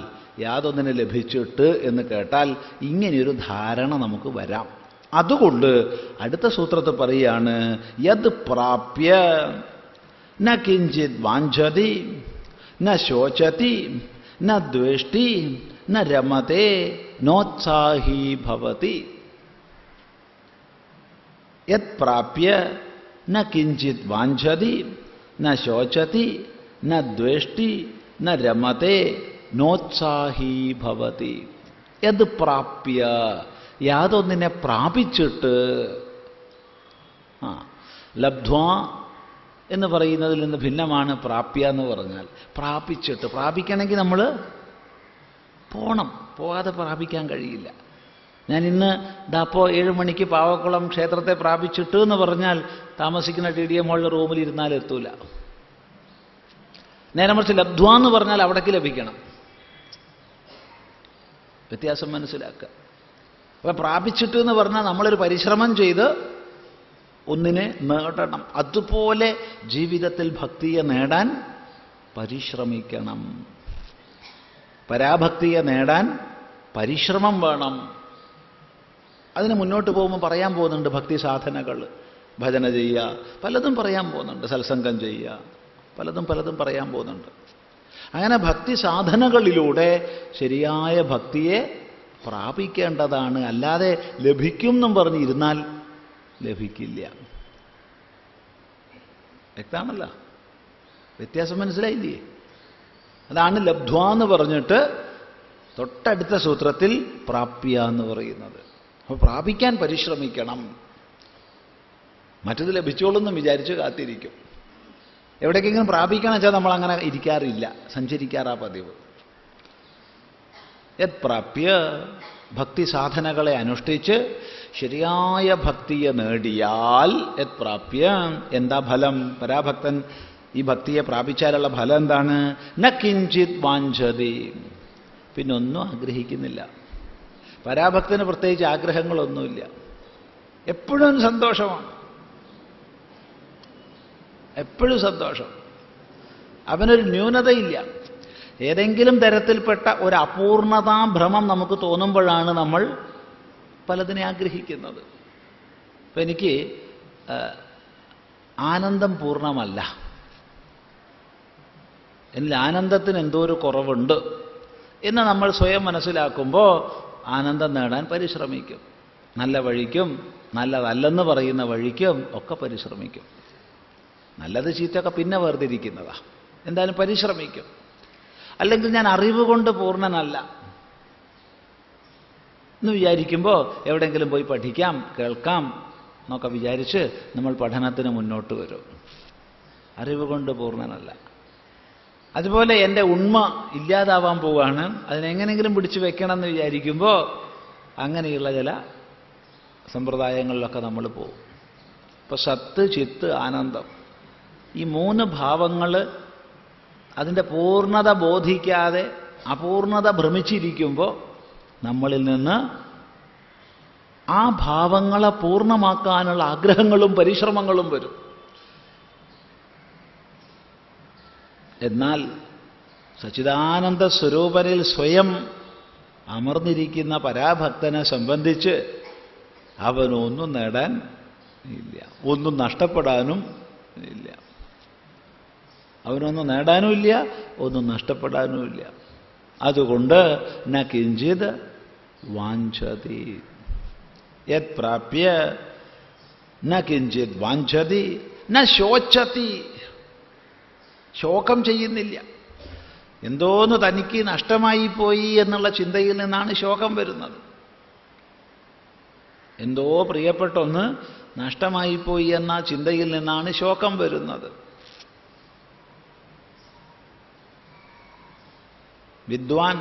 യാതൊന്നിനെ ലഭിച്ചിട്ട് എന്ന് കേട്ടാൽ ഇങ്ങനെയൊരു ധാരണ നമുക്ക് വരാം. അതുകൊണ്ട് അടുത്ത സൂത്രത്തിൽ പറയുകയാണ്, യത് പ്രാപ്യ ന കിഞ്ചിത് വാഞ്ചതി ന ശോചതി ന ദ്വേഷ്ടി ന രമതേ നോത്സാഹി ഭവതി. യത് പ്രാപ്യ ന കിഞ്ചിത് വാഞ്ചതി ന ശോചതി ന ദ്വേഷ്ടി ന രമതേ നോത്സാഹി ഭവതി. യത് പ്രാപ്യ, യാതൊന്നിനെ പ്രാപിച്ചിട്ട്. ലബ്ധ്വാ എന്ന് പറയുന്നതിൽ നിന്ന് ഭിന്നമാണ് പ്രാപ്യ എന്ന് പറഞ്ഞാൽ. പ്രാപിച്ചിട്ട്, പ്രാപിക്കണമെങ്കിൽ നമ്മൾ പോണം, പോകാതെ പ്രാപിക്കാൻ കഴിയില്ല. ഞാൻ ഇന്ന് ദാപ്പോൾ 7 മണിക്ക് പാവക്കുളം ക്ഷേത്രത്തെ പ്രാപിച്ചിട്ട് എന്ന് പറഞ്ഞാൽ താമസിക്കുന്ന TDM ഹാളിൽ റൂമിൽ ഇരുന്നാൽ എത്തൂല. നേരെ മറിച്ച് ലബ്ധ്വാ എന്ന് പറഞ്ഞാൽ അവിടേക്ക് ലഭിക്കണം. വ്യത്യാസം മനസ്സിലാക്കുക. അപ്പൊ പ്രാപിച്ചിട്ട് എന്ന് പറഞ്ഞാൽ നമ്മളൊരു പരിശ്രമം ചെയ്ത് ഒന്നിനെ നേടണം. അതുപോലെ ജീവിതത്തിൽ ഭക്തിയെ നേടാൻ പരിശ്രമിക്കണം. പരാഭക്തിയെ നേടാൻ പരിശ്രമം വേണം. അതിന് മുന്നോട്ട് പോകുമ്പോൾ പറയാൻ പോകുന്നുണ്ട് ഭക്തി സാധനകൾ. ഭജന ചെയ്യുക, പലതും പറയാൻ പോകുന്നുണ്ട്. സത്സംഗം ചെയ്യുക, പലതും പറയാൻ പോകുന്നുണ്ട്. അങ്ങനെ ഭക്തി സാധനകളിലൂടെ ശരിയായ ഭക്തിയെ പ്രാപിക്കേണ്ടതാണ്. അല്ലാതെ ലഭിക്കും എന്നും പറഞ്ഞിരുന്നാൽ ലഭിക്കില്ല. വ്യക്തമാണല്ലോ? വ്യത്യാസം മനസ്സിലായില്ലേ? അതാണ് ലബ്ധ്വാ എന്ന് പറഞ്ഞിട്ട് തൊട്ടടുത്ത സൂത്രത്തിൽ പ്രാപ്യ എന്ന് പറയുന്നത്. അപ്പോൾ പ്രാപിക്കാൻ പരിശ്രമിക്കണം. മറ്റത് ലഭിച്ചോളൂന്നും വിചാരിച്ച് കാത്തിരിക്കും. എവിടേക്കെങ്കിലും പ്രാപിക്കണം വെച്ചാൽ നമ്മൾ അങ്ങനെ ഇരിക്കാറില്ല, സഞ്ചരിക്കാറാ പതിവ്. യത് പ്രാപ്യ, ഭക്തി സാധനകളെ അനുഷ്ഠിച്ച് ശരിയായ ഭക്തിയെ നേടിയാൽ, യത് പ്രാപ്യ, എന്താ ഫലം? പരാഭക്തൻ ഈ ഭക്തിയെ പ്രാപിച്ചാലുള്ള ഫലം എന്താണ്? ന കിഞ്ചിത് വാഞ്ചതി, പിന്നൊന്നും ആഗ്രഹിക്കുന്നില്ല. പരാഭക്തന് പ്രത്യേകിച്ച് ആഗ്രഹങ്ങളൊന്നുമില്ല, എപ്പോഴും സന്തോഷമാണ്, എപ്പോഴും സന്തോഷം. അവനൊരു ന്യൂനതയില്ല. ഏതെങ്കിലും തരത്തിൽപ്പെട്ട ഒരു അപൂർണതാഭ്രമം നമുക്ക് തോന്നുമ്പോഴാണ് നമ്മൾ പലതിനെ ആഗ്രഹിക്കുന്നത്. ഇപ്പം എനിക്ക് ആനന്ദം പൂർണ്ണമല്ല, എന്നിൽ ആനന്ദത്തിന് എന്തോ ഒരു കുറവുണ്ട് എന്ന് നമ്മൾ സ്വയം മനസ്സിലാക്കുമ്പോൾ ആനന്ദം നേടാൻ പരിശ്രമിക്കും. നല്ല വഴിക്കും നല്ലതല്ലെന്ന് പറയുന്ന വഴിക്കും ഒക്കെ പരിശ്രമിക്കും. നല്ലത് ചീത്തയൊക്കെ പിന്നെ വേർതിരിക്കുന്നതാ, എന്തായാലും പരിശ്രമിക്കും. അല്ലെങ്കിൽ ഞാൻ അറിവ് കൊണ്ട് പൂർണ്ണനല്ല എന്ന് വിചാരിക്കുമ്പോൾ എവിടെയെങ്കിലും പോയി പഠിക്കാം, കേൾക്കാം എന്നൊക്കെ വിചാരിച്ച് നമ്മൾ പഠനത്തിന് മുന്നോട്ട് വരും. അറിവ് കൊണ്ട് പൂർണ്ണനല്ല. അതുപോലെ എൻ്റെ ഉണ്മ ഇല്ലാതാവാൻ പോവുകയാണ്, അതിനെങ്ങനെങ്കിലും പിടിച്ചു വെക്കണം എന്ന് വിചാരിക്കുമ്പോൾ അങ്ങനെയുള്ള ചില സമ്പ്രദായങ്ങളിലൊക്കെ നമ്മൾ പോകും. ഇപ്പോൾ സത്ത്, ചിത്ത്, ആനന്ദം, ഈ 3 ഭാവങ്ങൾ അതിൻ്റെ പൂർണ്ണത ബോധിക്കാതെ അപൂർണത ഭ്രമിച്ചിരിക്കുമ്പോൾ നമ്മളിൽ നിന്ന് ആ ഭാവങ്ങളെ പൂർണ്ണമാക്കാനുള്ള ആഗ്രഹങ്ങളും പരിശ്രമങ്ങളും വരും. എന്നാൽ സച്ചിദാനന്ദ സ്വരൂപനിൽ സ്വയം അമർന്നിരിക്കുന്ന പരാഭക്തനെ സംബന്ധിച്ച് അവനൊന്നും നേടാൻ ഇല്ല, ഒന്നും നഷ്ടപ്പെടാനും ഇല്ല. അവനൊന്നും നേടാനുമില്ല, ഒന്നും നഷ്ടപ്പെടാനുമില്ല. അതുകൊണ്ട് ന കിഞ്ചിത് വാഞ്ചതി, യത് പ്രാപ്യ ന കിഞ്ചിത് വാഞ്ചതി ന ശോചതി, ശോകം ചെയ്യുന്നില്ല. എന്തോന്ന് തനിക്ക് നഷ്ടമായി പോയി എന്നുള്ള ചിന്തയിൽ നിന്നാണ് ശോകം വരുന്നത്. എന്തോ പ്രിയപ്പെട്ടൊന്ന് നഷ്ടമായിപ്പോയി എന്ന ചിന്തയിൽ നിന്നാണ് ശോകം വരുന്നത്. വിദ്വാൻ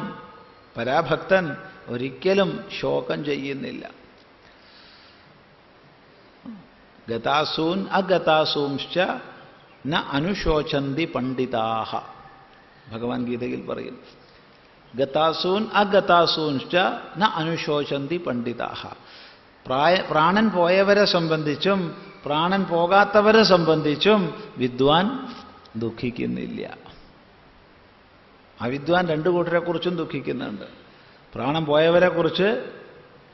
പരാഭക്തൻ ഒരിക്കലും ശോകം ചെയ്യുന്നില്ല. ഗതാസൂൻ അഗതാസൂംശ്ച ന അനുശോചന്തി പണ്ഡിതാഹ. ഭഗവാൻ ഗീതയിൽ പറയുന്നു, ഗതാസൂൻ അഗതാസൂൻശ്ച ന അനുശോചന്തി പണ്ഡിതാഹ. പ്രാണൻ പോയവരെ സംബന്ധിച്ചും പ്രാണൻ പോകാത്തവരെ സംബന്ധിച്ചും വിദ്വാൻ ദുഃഖിക്കുന്നില്ല. അവിദ്വാൻ രണ്ടു കൂട്ടരെക്കുറിച്ചും ദുഃഖിക്കുന്നുണ്ട്. പ്രാണൻ പോയവരെക്കുറിച്ച്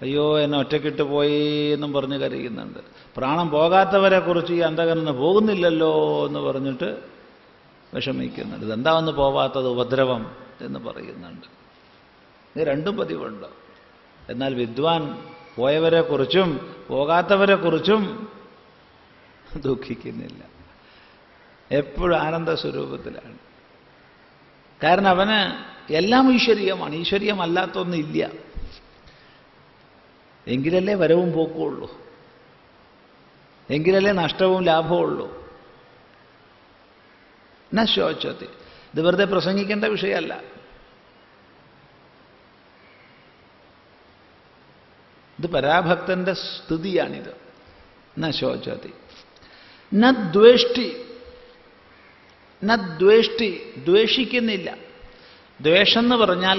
അയ്യോ എന്നെ ഒറ്റക്കിട്ട് പോയി എന്നും പറഞ്ഞ് കരയുന്നുണ്ട്. പ്രാണൻ പോകാത്തവരെക്കുറിച്ച് ഈ അന്ധകരന് പോകുന്നില്ലല്ലോ എന്ന് പറഞ്ഞിട്ട് വിഷമിക്കുന്നുണ്ട്. ഇതെന്താ ഒന്ന് പോവാത്തത്, ഉപദ്രവം എന്ന് പറയുന്നുണ്ട്. ഇത് രണ്ടും പതിവുണ്ട്. എന്നാൽ വിദ്വാൻ പോയവരെക്കുറിച്ചും പോകാത്തവരെക്കുറിച്ചും ദുഃഖിക്കുന്നില്ല. എപ്പോഴും ആനന്ദ സ്വരൂപത്തിലാണ്. കാരണം അവന് എല്ലാം ഈശ്വരീയമാണ്. ഈശ്വരീയമല്ലാത്തൊന്നില്ല. എങ്കിലല്ലേ വരവും പോക്കുള്ളൂ, എങ്കിലല്ലേ നഷ്ടവും ലാഭവും ഉള്ളൂ. ന ശോചതി. ഇത് വെറുതെ പ്രസംഗിക്കേണ്ട വിഷയമല്ല. ഇത് പരാഭക്തന്റെ സ്ഥിതിയാണിത്. ന ശോചതി ന ദ്വേഷ്ടി. ന ദ്വേഷ്ടി, ദ്വേഷിക്കുന്നില്ല. ദ്വേഷം എന്ന് പറഞ്ഞാൽ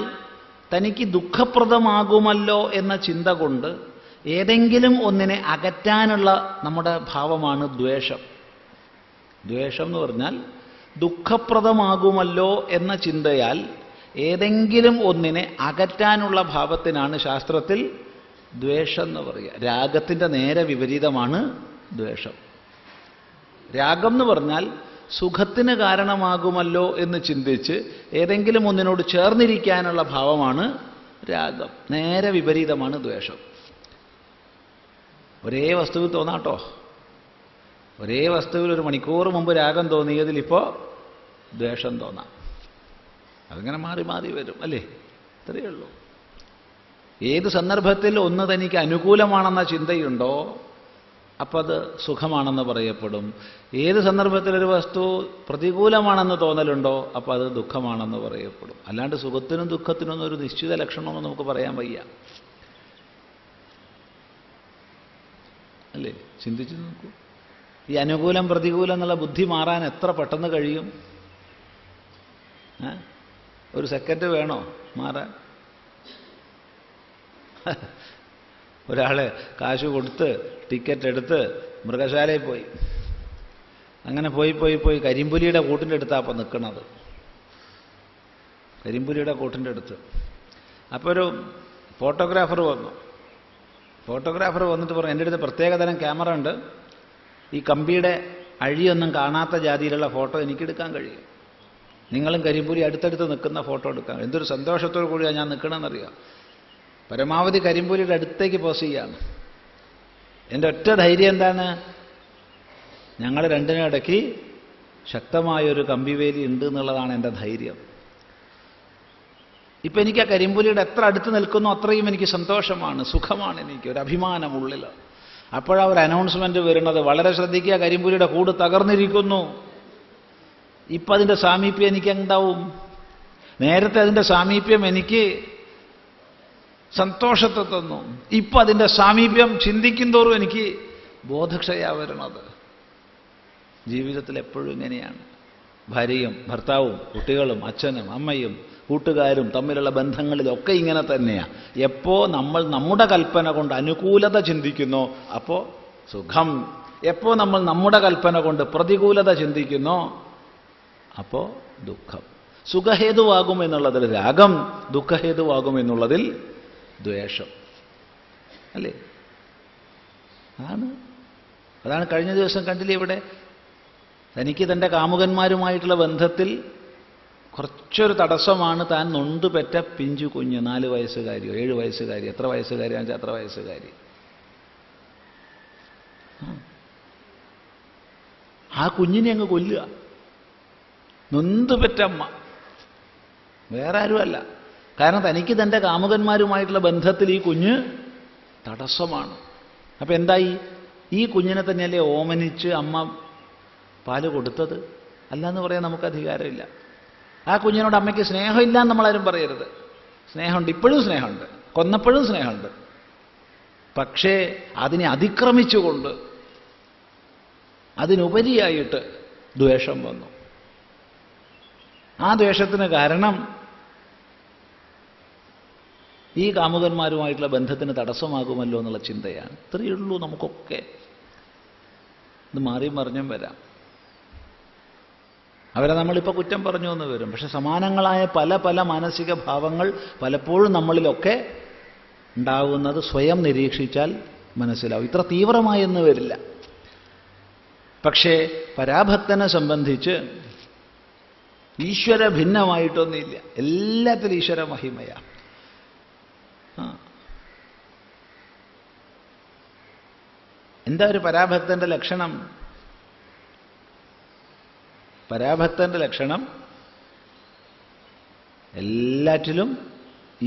തനിക്ക് ദുഃഖപ്രദമാകുമല്ലോ എന്ന ചിന്ത കൊണ്ട് ഏതെങ്കിലും ഒന്നിനെ അകറ്റാനുള്ള നമ്മുടെ ഭാവമാണ് ദ്വേഷം. ദ്വേഷം എന്ന് പറഞ്ഞാൽ ദുഃഖപ്രദമാകുമല്ലോ എന്ന ചിന്തയാൽ ഏതെങ്കിലും ഒന്നിനെ അകറ്റാനുള്ള ഭാവത്തിനാണ് ശാസ്ത്രത്തിൽ ദ്വേഷം എന്ന് പറയുക. രാഗത്തിൻ്റെ നേരെ വിപരീതമാണ് ദ്വേഷം. രാഗം എന്ന് പറഞ്ഞാൽ സുഖത്തിന് കാരണമാകുമല്ലോ എന്ന് ചിന്തിച്ച് ഏതെങ്കിലും ഒന്നിനോട് ചേർന്നിരിക്കാനുള്ള ഭാവമാണ് രാഗം. നേരെ വിപരീതമാണ് ദ്വേഷം. ഒരേ വസ്തുവിൽ തോന്നാട്ടോ, ഒരേ വസ്തുവിൽ ഒരു മണിക്കൂർ മുമ്പ് രാഗം തോന്നിയതിൽ ഇപ്പോൾ ദ്വേഷം തോന്നാം. അതിങ്ങനെ മാറി മാറി വരും അല്ലേ? ഇത്രയേ ഉള്ളൂ. ഏത് സന്ദർഭത്തിൽ ഒന്ന് തനിക്ക് അനുകൂലമാണെന്ന ചിന്തയുണ്ടോ അപ്പം അത് സുഖമാണെന്ന് പറയപ്പെടും. ഏത് സന്ദർഭത്തിൽ ഒരു വസ്തു പ്രതികൂലമാണെന്ന് തോന്നലുണ്ടോ അപ്പം അത് ദുഃഖമാണെന്ന് പറയപ്പെടും. അല്ലാണ്ട് സുഖത്തിനും ദുഃഖത്തിനും ഒരു നിശ്ചിത ലക്ഷണമൊന്നും നമുക്ക് പറയാൻ വയ്യ അല്ലേ? ചിന്തിച്ചു നോക്കൂ. ഈ അനുകൂലം പ്രതികൂലം എന്നുള്ള ബുദ്ധി മാറാൻ എത്ര പെട്ടെന്ന് കഴിയും? ഒരു സെക്കൻഡ് വേണോ മാറാൻ? ഒരാളെ കാശ് കൊടുത്ത് ടിക്കറ്റ് എടുത്ത് മൃഗശാലയിൽ പോയി. അങ്ങനെ പോയി കരിമ്പുലിയുടെ കൂട്ടിൻ്റെ അടുത്താണ് അപ്പം നിൽക്കുന്നത്. കരിമ്പുലിയുടെ കൂട്ടിൻ്റെ അടുത്ത്. അപ്പോൾ ഒരു ഫോട്ടോഗ്രാഫർ വന്നു. ഫോട്ടോഗ്രാഫർ വന്നിട്ട് പറഞ്ഞു, എൻ്റെ അടുത്ത് പ്രത്യേകതരം ക്യാമറ ഉണ്ട്, ഈ കമ്പിയുടെ അഴിയൊന്നും കാണാത്ത ജാതിയിലുള്ള ഫോട്ടോ എനിക്കെടുക്കാൻ കഴിയും. നിങ്ങളും കരിമ്പുലി അടുത്തടുത്ത് നിൽക്കുന്ന ഫോട്ടോ എടുക്കാൻ. എന്തൊരു സന്തോഷത്തോടു കൂടിയാണ് ഞാൻ നിൽക്കണമെന്നറിയാം. പരമാവധി കരിമ്പുലിയുടെ അടുത്തേക്ക് പോസ് ചെയ്യാണ്. എൻ്റെ ഒറ്റ ധൈര്യം എന്താണ്? ഞങ്ങൾ രണ്ടിനും ഇടയ്ക്ക് ശക്തമായൊരു കമ്പിവേലി ഉണ്ട് എന്നുള്ളതാണ് എൻ്റെ ധൈര്യം. ഇപ്പം എനിക്ക് ആ കരിമ്പുലിയുടെ എത്ര അടുത്ത് നിൽക്കുന്നു അത്രയും എനിക്ക് സന്തോഷമാണ്, സുഖമാണ്, എനിക്ക് ഒരു അഭിമാനമുള്ളിൽ. അപ്പോഴാ ഒരു അനൗൺസ്മെന്റ് വരുന്നത്, വളരെ ശ്രദ്ധിക്കുക, കരിമ്പുലിയുടെ കൂട് തകർന്നിരിക്കുന്നു. ഇപ്പം അതിൻ്റെ സാമീപ്യം എനിക്ക് എന്താവും? നേരത്തെ അതിൻ്റെ സാമീപ്യം എനിക്ക് സന്തോഷത്തെ തന്നു. ഇപ്പം അതിൻ്റെ സാമീപ്യം ചിന്തിക്കും തോറും എനിക്ക് ബോധക്ഷയ വരുന്നത്. ജീവിതത്തിൽ എപ്പോഴും ഇങ്ങനെയാണ്. ഭാര്യയും ഭർത്താവും കുട്ടികളും അച്ഛനും അമ്മയും കൂട്ടുകാരും തമ്മിലുള്ള ബന്ധങ്ങളിലൊക്കെ ഇങ്ങനെ തന്നെയാണ്. എപ്പോ നമ്മൾ നമ്മുടെ കൽപ്പന കൊണ്ട് അനുകൂലത ചിന്തിക്കുന്നോ അപ്പോൾ സുഖം. എപ്പോ നമ്മൾ നമ്മുടെ കൽപ്പന കൊണ്ട് പ്രതികൂലത ചിന്തിക്കുന്നോ അപ്പോൾ ദുഃഖം. സുഖഹേതുവാകുമെന്നുള്ളതിൽ രാഗം, ദുഃഖഹേതുവാകുമെന്നുള്ളതിൽ ദ്വേഷം. അല്ലേ? അതാണ് കഴിഞ്ഞ ദിവസം കണ്ടില്ലേ ഇവിടെ, തനിക്ക് തൻ്റെ കാമുകന്മാരുമായിട്ടുള്ള ബന്ധത്തിൽ കുറച്ചൊരു തടസ്സമാണ് താൻ നൊന്തുപെറ്റ പിഞ്ചു കുഞ്ഞ്, 4 വയസ്സുകാരിയോ 7 വയസ്സുകാരി, എത്ര വയസ്സുകാരിയാണെന്ന് വെച്ചാൽ അത്ര വയസ്സുകാരി. ആ കുഞ്ഞിനെ അങ്ങ് കൊല്ലുക, നൊന്തുപെറ്റമ്മ, വേറെ ആരുമല്ല. കാരണം തനിക്ക് തൻ്റെ കാമുകന്മാരുമായിട്ടുള്ള ബന്ധത്തിൽ ഈ കുഞ്ഞ് തടസ്സമാണ്. അപ്പം എന്തായി? ഈ കുഞ്ഞിനെ തന്നെയല്ലേ ഓമനിച്ച് അമ്മ പാല് കൊടുത്തത്? അല്ലാന്ന് പറയാൻ നമുക്ക് അധികാരമില്ല. ആ കുഞ്ഞിനോട് അമ്മയ്ക്ക് സ്നേഹമില്ല എന്ന് നമ്മളാരും പറയരുത്. സ്നേഹമുണ്ട്, ഇപ്പോഴും സ്നേഹമുണ്ട്, കൊന്നപ്പോഴും സ്നേഹമുണ്ട്. പക്ഷേ അതിനെ അതിക്രമിച്ചുകൊണ്ട്, അതിനുപരിയായിട്ട് ദ്വേഷം വന്നു. ആ ദ്വേഷത്തിന് കാരണം ഈ കാമുകന്മാരുമായിട്ടുള്ള ബന്ധത്തിന് തടസ്സമാകുമല്ലോ എന്നുള്ള ചിന്തയാണ്. ഇത്രയേ ഉള്ളൂ നമുക്കൊക്കെ. ഇത് മാറിയും മറിഞ്ഞും വരാം. അവരെ നമ്മളിപ്പോൾ കുറ്റം പറഞ്ഞു എന്ന് വരും. പക്ഷെ സമാനങ്ങളായ പല പല മാനസിക ഭാവങ്ങൾ പലപ്പോഴും നമ്മളിലൊക്കെ ഉണ്ടാകുന്നത് സ്വയം നിരീക്ഷിച്ചാൽ മനസ്സിലാവും. ഇത്ര തീവ്രമായെന്ന് വരില്ല. പക്ഷേ പരാഭക്തനെ സംബന്ധിച്ച് ഈശ്വര ഭിന്നമായിട്ടൊന്നുമില്ല. എല്ലാത്തിലും ഈശ്വര മഹിമയാണ്. എന്താ ഒരു പരാഭക്തന്റെ ലക്ഷണം? പരാഭക്തന്റെ ലക്ഷണം എല്ലാറ്റിലും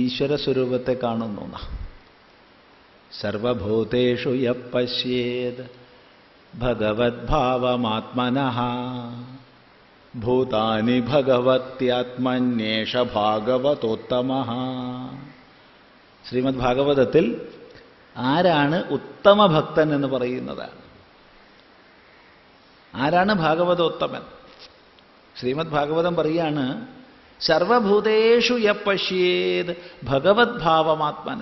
ഈശ്വര സ്വരൂപത്തെ കാണുന്നു. സർവഭൂതേഷു യഃ പശ്യേത് ഭഗവദ്ഭാവമാത്മനഃ ഭൂതാനി ഭഗവത്യാത്മന്യേഷ ഭാഗവതോത്തമഃ. ശ്രീമദ് ഭാഗവതത്തിൽ ആരാണ് ഉത്തമ ഭക്തൻ എന്ന് പറയുന്നതാണ്. ആരാണ് ഭാഗവതോത്തമൻ? ശ്രീമദ് ഭാഗവതം പറയാണ്, സർവഭൂതേഷു യഃ പശ്യേത് ഭഗവത് ഭാവമാത്മന.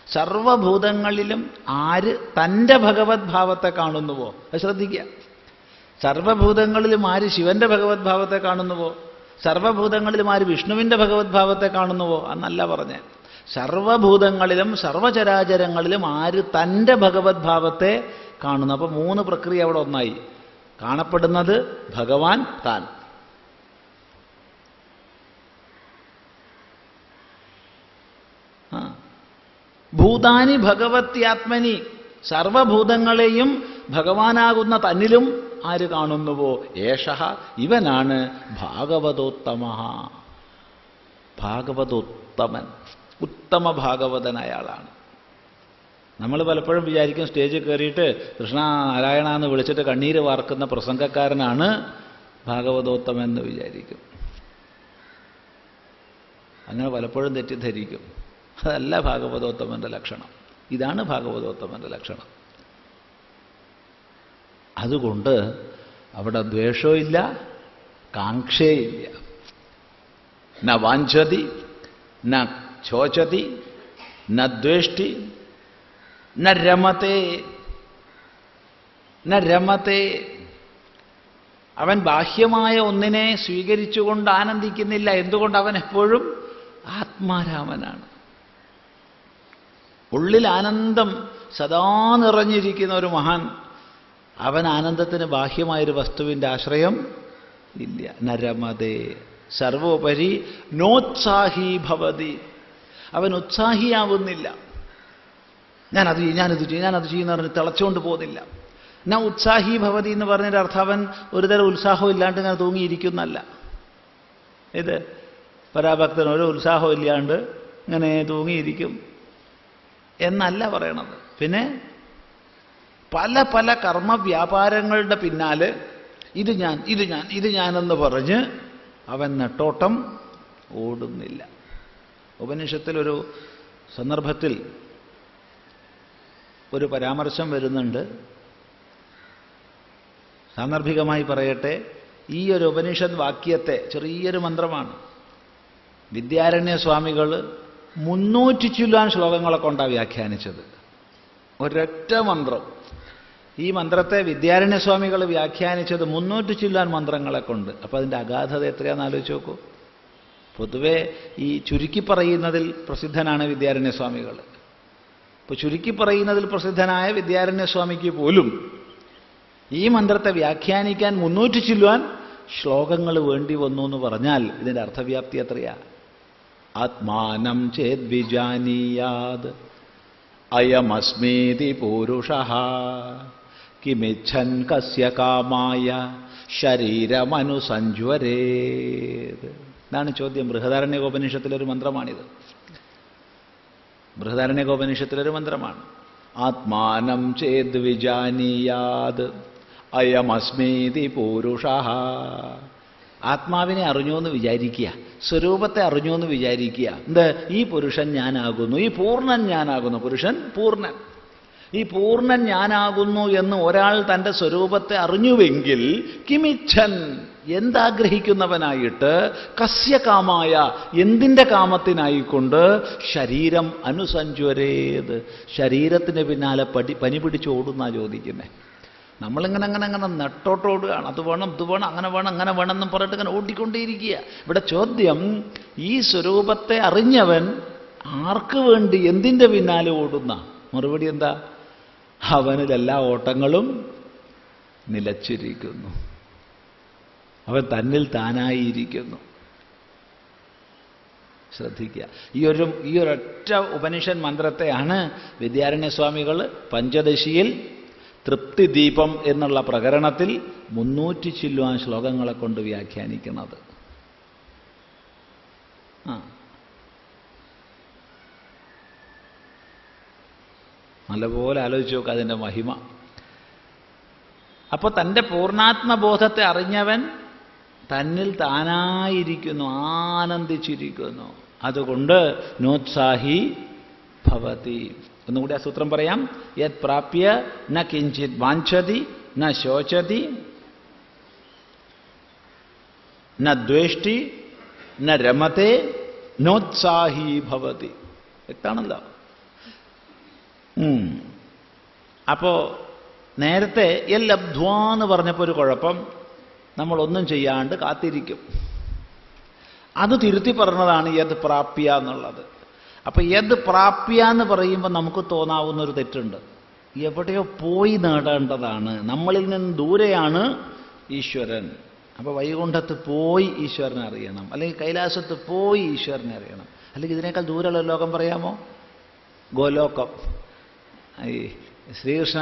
സർവഭൂതങ്ങളിലും ആര് തൻ്റെ ഭഗവത് ഭാവത്തെ കാണുന്നുവോ, അത് ശ്രദ്ധിക്കുക. സർവഭൂതങ്ങളിലും ആര് ശിവന്റെ ഭഗവത് ഭാവത്തെ കാണുന്നുവോ, സർവഭൂതങ്ങളിലും ആര് വിഷ്ണുവിൻ്റെ ഭഗവത് ഭാവത്തെ കാണുന്നുവോ എന്നല്ല പറഞ്ഞേ. സർവഭൂതങ്ങളിലും സർവചരാചരങ്ങളിലും ആര് തൻ്റെ ഭഗവത് ഭാവത്തെ കാണുന്നു. അപ്പോൾ 3 പ്രക്രിയ അവിടെ ഒന്നായി. കാണപ്പെടുന്നത് ഭഗവാൻ താൻ. ഭൂതാനി ഭഗവത്യാത്മനി. സർവഭൂതങ്ങളെയും ഭഗവാനാകുന്ന തന്നിലും ആര് കാണുന്നുവോ, ഏഷഃ ഇവനാണ് ഭാഗവതോത്തമ. ഭാഗവതോത്തമൻ, ഉത്തമ ഭാഗവതൻ അയാളാണ്. നമ്മൾ പലപ്പോഴും വിചാരിക്കും സ്റ്റേജിൽ കയറിയിട്ട് കൃഷ്ണ നാരായണ എന്ന് വിളിച്ചിട്ട് കണ്ണീര് വാർക്കുന്ന പ്രസംഗക്കാരനാണ് ഭാഗവതോത്തമൻ എന്ന് വിചാരിക്കും. അങ്ങനെ പലപ്പോഴും തെറ്റിദ്ധരിക്കും. അതല്ല ഭാഗവതോത്തമന്റെ ലക്ഷണം. ഇതാണ് ഭാഗവതോത്തമന്റെ ലക്ഷണം. അതുകൊണ്ട് അവിടെ ദ്വേഷമില്ല, കാംക്ഷയില്ല. ന വാഞ്ചതി ന ചോചതി ന ദ്വേഷ്ടി ന രമതേ. ന രമതേ. അവൻ ബാഹ്യമായ ഒന്നിനെ സ്വീകരിച്ചുകൊണ്ട് ആനന്ദിക്കുന്നില്ല. എന്തുകൊണ്ട്? അവൻ എപ്പോഴും ആത്മാരാമനാണ്. ഉള്ളിൽ ആനന്ദം സദാ നിറഞ്ഞിരിക്കുന്ന ഒരു മഹാൻ, അവൻ ആനന്ദത്തിന് ബാഹ്യമായൊരു വസ്തുവിൻ്റെ ആശ്രയം ഇല്ല. നരമതേ. സർവോപരി നോത്സാഹി ഭവതി. അവൻ ഉത്സാഹിയാവുന്നില്ല. ഞാനത് ചെയ്യുന്ന പറഞ്ഞ് തിളച്ചുകൊണ്ട് പോകുന്നില്ല. ഞാൻ ഉത്സാഹി ഭവതി എന്ന് പറഞ്ഞതിൻ്റെ അർത്ഥം അവൻ ഒരുതരം ഉത്സാഹം ഇല്ലാണ്ട് ഇങ്ങനെ തൂങ്ങിയിരിക്കുന്നല്ല. ഇത് പരാഭക്തൻ ഒരു ഉത്സാഹം ഇല്ലാണ്ട് ഇങ്ങനെ തൂങ്ങിയിരിക്കും എന്നല്ല പറയണത്. പിന്നെ പല പല കർമ്മവ്യാപാരങ്ങളുടെ പിന്നാലെ ഇത് ഞാനെന്ന് പറഞ്ഞ് അവൻ നെട്ടോട്ടം ഓടുന്നില്ല. ഉപനിഷത്തിലൊരു സന്ദർഭത്തിൽ ഒരു പരാമർശം വരുന്നുണ്ട്. സാന്ദർഭികമായി പറയട്ടെ, ഈ ഒരു ഉപനിഷത് വാക്യത്തെ, ചെറിയൊരു മന്ത്രമാണ്, വിദ്യാരണ്യ സ്വാമികൾ 300 ചില്ലാൻ ശ്ലോകങ്ങളെ കൊണ്ടാണ് വ്യാഖ്യാനിച്ചത്. ഒരൊറ്റ മന്ത്രം. ഈ മന്ത്രത്തെ വിദ്യാരണ്യ സ്വാമികൾ വ്യാഖ്യാനിച്ചത് 300 ചില്ലാൻ മന്ത്രങ്ങളെ കൊണ്ട്. അപ്പോൾ അതിൻ്റെ അഗാധത എത്രയാണെന്ന് ആലോചിച്ച് നോക്കൂ. പൊതുവെ ഈ ചുരുക്കി പറയുന്നതിൽ പ്രസിദ്ധനാണ് വിദ്യാരണ്യസ്വാമികൾ. ഇപ്പോൾ ചുരുക്കി പറയുന്നതിൽ പ്രസിദ്ധനായ വിദ്യാരണ്യസ്വാമിക്ക് പോലും ഈ മന്ത്രത്തെ വ്യാഖ്യാനിക്കാൻ 300 ചില്ലുവാൻ ശ്ലോകങ്ങൾ വേണ്ടി വന്നു എന്ന് പറഞ്ഞാൽ ഇതിൻ്റെ അർത്ഥവ്യാപ്തി എത്രയാ? ആത്മാനം ചേദ്വിജാനീയാത് അയമസ്മീതി പൂരുഷഃ കിമിച്ഛൻ കസ്യ കാമായ ശരീരമനുസഞ്ജ്വരേത്. ഇതാണ് ചോദ്യം. ബൃഹദാരണ്യകോപനിഷത്തിലൊരു മന്ത്രമാണിത്. ബൃഹദാരണ്യകോപനിഷത്തിലൊരു മന്ത്രമാണ്. ആത്മാനം ചേദ്വിജാനീയാത് അയമസ്മീതി പൂരുഷഃ. ആത്മാവിനെ അറിഞ്ഞു എന്ന് വിചാരിക്കുക, സ്വരൂപത്തെ അറിഞ്ഞു എന്ന് വിചാരിക്കുക. എന്ത്? ഈ പുരുഷൻ ഞാനാകുന്നു, ഈ പൂർണ്ണൻ ഞാനാകുന്നു. പുരുഷൻ പൂർണ്ണൻ, ഈ പൂർണ്ണൻ ഞാനാകുന്നു എന്ന് ഒരാൾ തൻ്റെ സ്വരൂപത്തെ അറിഞ്ഞുവെങ്കിൽ കിമിച്ഛൻ, എന്താഗ്രഹിക്കുന്നവനായിട്ട്, കസ്യ കാമായ, എന്തിൻ്റെ കാമത്തിനായിക്കൊണ്ട്, ശരീരം അനുസഞ്ജ്വരേത്, ശരീരത്തിന് പിന്നാലെ പനി പിടിച്ച് ഓടുന്നാ ചോദിക്കുന്നത്. നമ്മളിങ്ങനെ അങ്ങനെ നെട്ടോട്ടോടുകയാണ്. അത് വേണം, ഇത് വേണം, അങ്ങനെ വേണം, അങ്ങനെ വേണം എന്നും പറഞ്ഞിട്ട് ഇങ്ങനെ ഓടിക്കൊണ്ടേയിരിക്കുക. ഇവിടെ ചോദ്യം, ഈ സ്വരൂപത്തെ അറിഞ്ഞവൻ ആർക്ക് വേണ്ടി, എന്തിൻ്റെ പിന്നാലെ ഓടുന്ന? മറുപടി എന്താ? അവനിൽ എല്ലാ ഓട്ടങ്ങളും നിലച്ചിരിക്കുന്നു, അവൻ തന്നിൽ താനായിരിക്കുന്നു. ശ്രദ്ധിക്കുക. ഈ ഒരൊറ്റ ഉപനിഷൻ മന്ത്രത്തെയാണ് വിദ്യാരണ്യസ്വാമികൾ പഞ്ചദശിയിൽ തൃപ്തിദീപം എന്നുള്ള പ്രകരണത്തിൽ 300 ചില്ലുവാൻ ശ്ലോകങ്ങളെ കൊണ്ട് വ്യാഖ്യാനിക്കുന്നത്. നല്ലപോലെ ആലോചിച്ച് നോക്കുക അതിൻ്റെ മഹിമ. അപ്പോൾ തൻ്റെ പൂർണ്ണാത്മബോധത്തെ അറിഞ്ഞവൻ തന്നിൽ താനായിരിക്കുന്നു, ആനന്ദിച്ചിരിക്കുന്നു. അതുകൊണ്ട് നോത്സാഹി ഭവതി. ഒന്നുകൂടി ആ സൂത്രം പറയാം. യത് പ്രാപ്യ ന കിഞ്ചിത് വാഞ്ചതി ന ശോചതി ന ദ്വേഷ്ടി ന രമത്തെ നോത്സാഹി ഭവതി. വ്യക്താണല്ലോ. അപ്പോ നേരത്തെ ലബ്ധ്വാന്ന് പറഞ്ഞപ്പോൾ ഒരു കുഴപ്പം, നമ്മളൊന്നും ചെയ്യാണ്ട് കാത്തിരിക്കും. അത് തിരുത്തി പറഞ്ഞതാണ് യത് പ്രാപ്യ എന്നുള്ളത്. അപ്പൊ യത് പ്രാപ്യ എന്ന് പറയുമ്പോൾ നമുക്ക് തോന്നാവുന്നൊരു തെറ്റുണ്ട്. എവിടെയോ പോയി നേടേണ്ടതാണ്, നമ്മളിൽ നിന്ന് ദൂരെയാണ് ഈശ്വരൻ. അപ്പൊ വൈകുണ്ഠത്ത് പോയി ഈശ്വരനെ അറിയണം, അല്ലെങ്കിൽ കൈലാസത്ത് പോയി ഈശ്വരനെ അറിയണം. അല്ലെങ്കിൽ ഇതിനേക്കാൾ ദൂരെയുള്ള ലോകം പറയാമോ? ഗോലോകം. ഈ ശ്രീകൃഷ്ണ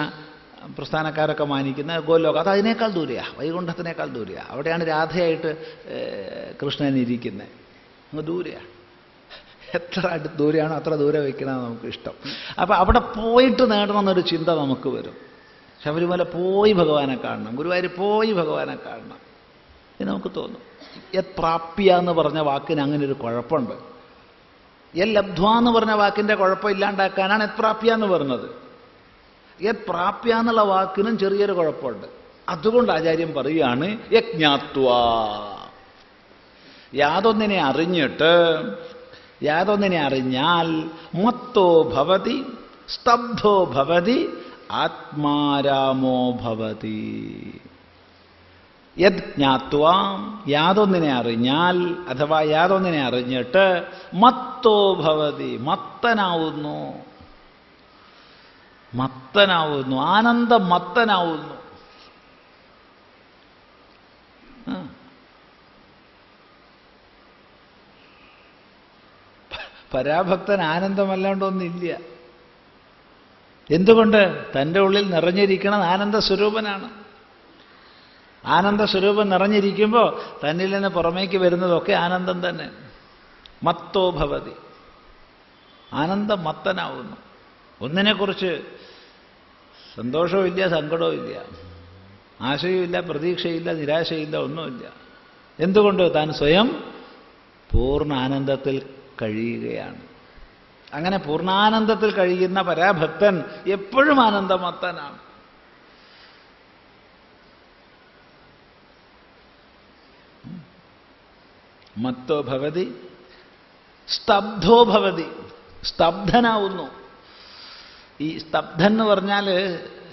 പ്രസ്ഥാനക്കാരൊക്കെ മാനിക്കുന്ന ഗോലോകം, അത് അതിനേക്കാൾ ദൂരെയാണ്, വൈകുണ്ഠത്തിനേക്കാൾ ദൂരെയാണ്. അവിടെയാണ് രാധയായിട്ട് കൃഷ്ണൻ ഇരിക്കുന്നത്. അങ്ങ് ദൂരെയാണ്. എത്ര ദൂരെയാണോ അത്ര ദൂരെ വയ്ക്കണം നമുക്ക് ഇഷ്ടം. അപ്പം അവിടെ പോയിട്ട് നേടണമെന്നൊരു ചിന്ത നമുക്ക് വരും. ശബരിമല പോയി ഭഗവാനെ കാണണം, ഗുരുവായൂർ പോയി ഭഗവാനെ കാണണം എന്ന് നമുക്ക് തോന്നും. യത് പ്രാപ്യ എന്ന് പറഞ്ഞ വാക്കിന് അങ്ങനെ ഒരു കുഴപ്പമുണ്ട്. ലബ്ധ്വ എന്ന് പറഞ്ഞ വാക്കിൻ്റെ കുഴപ്പം ഇല്ലാണ്ടാക്കാനാണ് യത് പ്രാപ്യ എന്ന് പറഞ്ഞത്. യത് പ്രാപ്യ എന്നുള്ള വാക്കിനും ചെറിയൊരു കുഴപ്പമുണ്ട്. അതുകൊണ്ട് ആചാര്യം പറയുകയാണ് യജ്ഞാത്വാ. യാതൊന്നിനെ അറിഞ്ഞിട്ട്, യാതൊന്നിനെ അറിഞ്ഞാൽ മത്തോ ഭവതി സ്തബ്ധോ ഭവതി ആത്മാരാമോ ഭവതി. യത് ജ്ഞാത്വാ, യാതൊന്നിനെ അറിഞ്ഞാൽ അഥവാ യാതൊന്നിനെ അറിഞ്ഞിട്ട് മത്തോ ഭവതി, മത്തനാവുന്നു, മത്തനാവുന്നു, ആനന്ദമത്തനാവുന്നു. പരാഭക്തൻ ആനന്ദമല്ലാണ്ടൊന്നില്ല. എന്തുകൊണ്ട്? തൻ്റെ ഉള്ളിൽ നിറഞ്ഞിരിക്കണം ആനന്ദസ്വരൂപനാണ്. ആനന്ദസ്വരൂപം നിറഞ്ഞിരിക്കുമ്പോൾ തന്നിൽ നിന്ന് പുറമേക്ക് വരുന്നതൊക്കെ ആനന്ദം തന്നെ. മത്തോ ഭവതി, ആനന്ദം മത്തനാവുന്നു. ഒന്നിനെക്കുറിച്ച് സന്തോഷവും ഇല്ല, സങ്കടവും ഇല്ല, ആശയുമില്ല, പ്രതീക്ഷയില്ല, നിരാശയില്ല, ഒന്നുമില്ല. എന്തുകൊണ്ട്? താൻ സ്വയം പൂർണ്ണ ആനന്ദത്തിൽ കഴിയുകയാണ്. അങ്ങനെ പൂർണ്ണാനന്ദത്തിൽ കഴിയുന്ന പരാഭക്തൻ എപ്പോഴും ആനന്ദമത്തനാണ്. മത്തോ ഭവതി സ്തബ്ധോ ഭവതി, സ്തബ്ധനാവുന്നു. ഈ സ്തബ്ധൻ എന്ന് പറഞ്ഞാൽ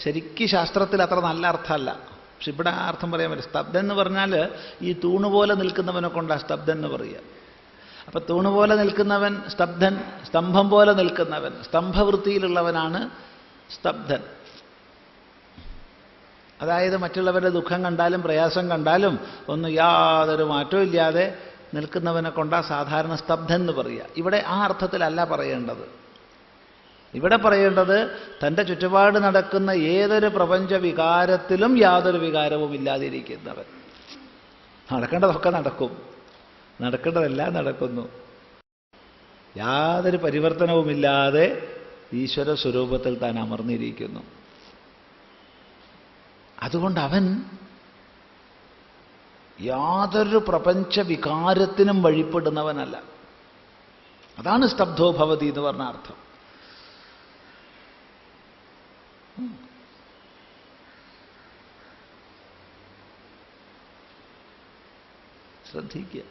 ശരിക്കും ശാസ്ത്രത്തിൽ അത്ര നല്ല അർത്ഥമല്ല, പക്ഷെ ഇവിടെ ആ അർത്ഥം പറയാൻ പറ്റും. സ്തബ്ധൻ എന്ന് പറഞ്ഞാൽ ഈ തൂണുപോലെ നിൽക്കുന്നവനെ കൊണ്ടാണ് സ്തബ്ധൻ എന്ന് പറയുക. അപ്പൊ തൂണ് പോലെ നിൽക്കുന്നവൻ സ്തബ്ധൻ, സ്തംഭം പോലെ നിൽക്കുന്നവൻ, സ്തംഭവൃത്തിയിലുള്ളവനാണ് സ്തബ്ധൻ. അതായത് മറ്റുള്ളവരുടെ ദുഃഖം കണ്ടാലും പ്രയാസം കണ്ടാലും ഒന്നും യാതൊരു മാറ്റവും ഇല്ലാതെ നിൽക്കുന്നവനെ കൊണ്ടാ സാധാരണ സ്തബ്ധൻ എന്ന് പറയുക. ഇവിടെ ആ അർത്ഥത്തിലല്ല പറയേണ്ടത്. ഇവിടെ പറയേണ്ടത് തൻ്റെ ചുറ്റുപാട് നടക്കുന്ന ഏതൊരു പ്രപഞ്ച വികാരത്തിലും യാതൊരു വികാരവും ഇല്ലാതിരിക്കുന്നവൻ. നടക്കേണ്ടതൊക്കെ നടക്കും, നടക്കേണ്ടതെല്ലാം നടക്കുന്നു. യാതൊരു പരിവർത്തനവുമില്ലാതെ ഈശ്വര സ്വരൂപത്തിൽ താൻ അമർന്നിരിക്കുന്നു. അതുകൊണ്ട് അവൻ യാതൊരു പ്രപഞ്ച വികാരത്തിനും വഴിപ്പെടുന്നവനല്ല. അതാണ് സ്തബ്ധോ ഭവതി എന്ന് പറഞ്ഞ അർത്ഥം. ശ്രദ്ധിക്കുക,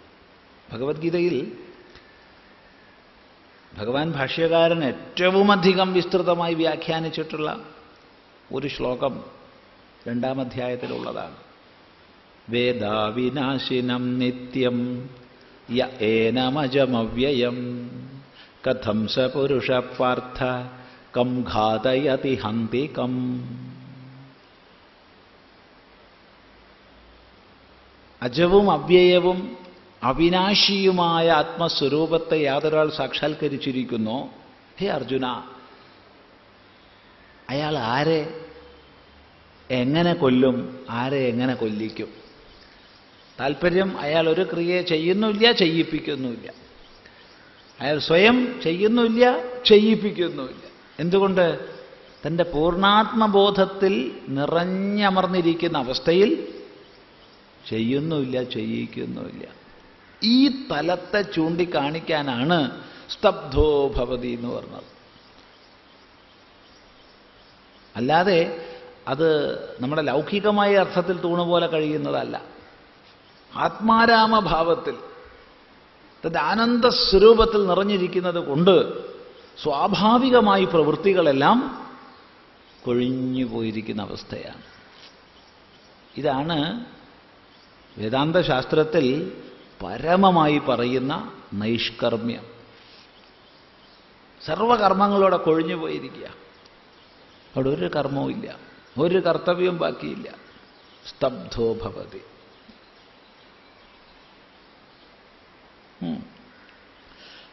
ഭഗവത്ഗീതയിൽ ഭഗവാൻ ഭാഷ്യകാരൻ ഏറ്റവും അധികം വിസ്തൃതമായി വ്യാഖ്യാനിച്ചിട്ടുള്ള ഒരു ശ്ലോകം 2-ാം അധ്യായത്തിലുള്ളതാണ്. വേദാവിനാശിനം നിത്യം യ ഏനമജമവ്യയം കഥം സ പുരുഷ പാർത്ഥ കം ഘാതയതി ഹന്തികം. അജവും അവ്യയവും അവിനാശിയുമായ ആത്മസ്വരൂപത്തെ യാതൊരാൾ സാക്ഷാത്കരിച്ചിരിക്കുന്നോ, ഹേ അർജുന, അയാൾ ആരെ എങ്ങനെ കൊല്ലും, ആരെ എങ്ങനെ കൊല്ലിക്കും? താല്പര്യം, അയാൾ ഒരു ക്രിയയെ ചെയ്യുന്നില്ല, ചെയ്യിപ്പിക്കുന്നുമില്ല. അയാൾ സ്വയം ചെയ്യുന്നില്ല, ചെയ്യിപ്പിക്കുന്നുമില്ല. എന്തുകൊണ്ട്? തൻ്റെ പൂർണ്ണാത്മബോധത്തിൽ നിറഞ്ഞമർന്നിരിക്കുന്ന അവസ്ഥയിൽ ചെയ്യുന്നുമില്ല, ചെയ്യിക്കുന്നുമില്ല. ഈ തലത്തെ ചൂണ്ടിക്കാണിക്കാനാണ് സ്തബ്ധോ ഭവതി എന്ന് പറഞ്ഞത്. അല്ലാതെ അത് നമ്മുടെ ലൗകികമായ അർത്ഥത്തിൽ തൂണുപോലെ കഴിയുന്നതല്ല. ആത്മാരാമഭാവത്തിൽ തന്റെ ആനന്ദ സ്വരൂപത്തിൽ നിറഞ്ഞിരിക്കുന്നത് കൊണ്ട് സ്വാഭാവികമായി പ്രവൃത്തികളെല്ലാം കൊഴിഞ്ഞു പോയിരിക്കുന്ന അവസ്ഥയാണ്. ഇതാണ് വേദാന്ത ശാസ്ത്രത്തിൽ പരമമായി പറയുന്ന നൈഷ്കർമ്മ്യം. സർവകർമ്മങ്ങളോടെ കൊഴിഞ്ഞു പോയിരിക്കുക. അവിടെ ഒരു കർമ്മവും ഇല്ല, ഒരു കർത്തവ്യവും ബാക്കിയില്ല. സ്തബ്ധോ ഭവതി.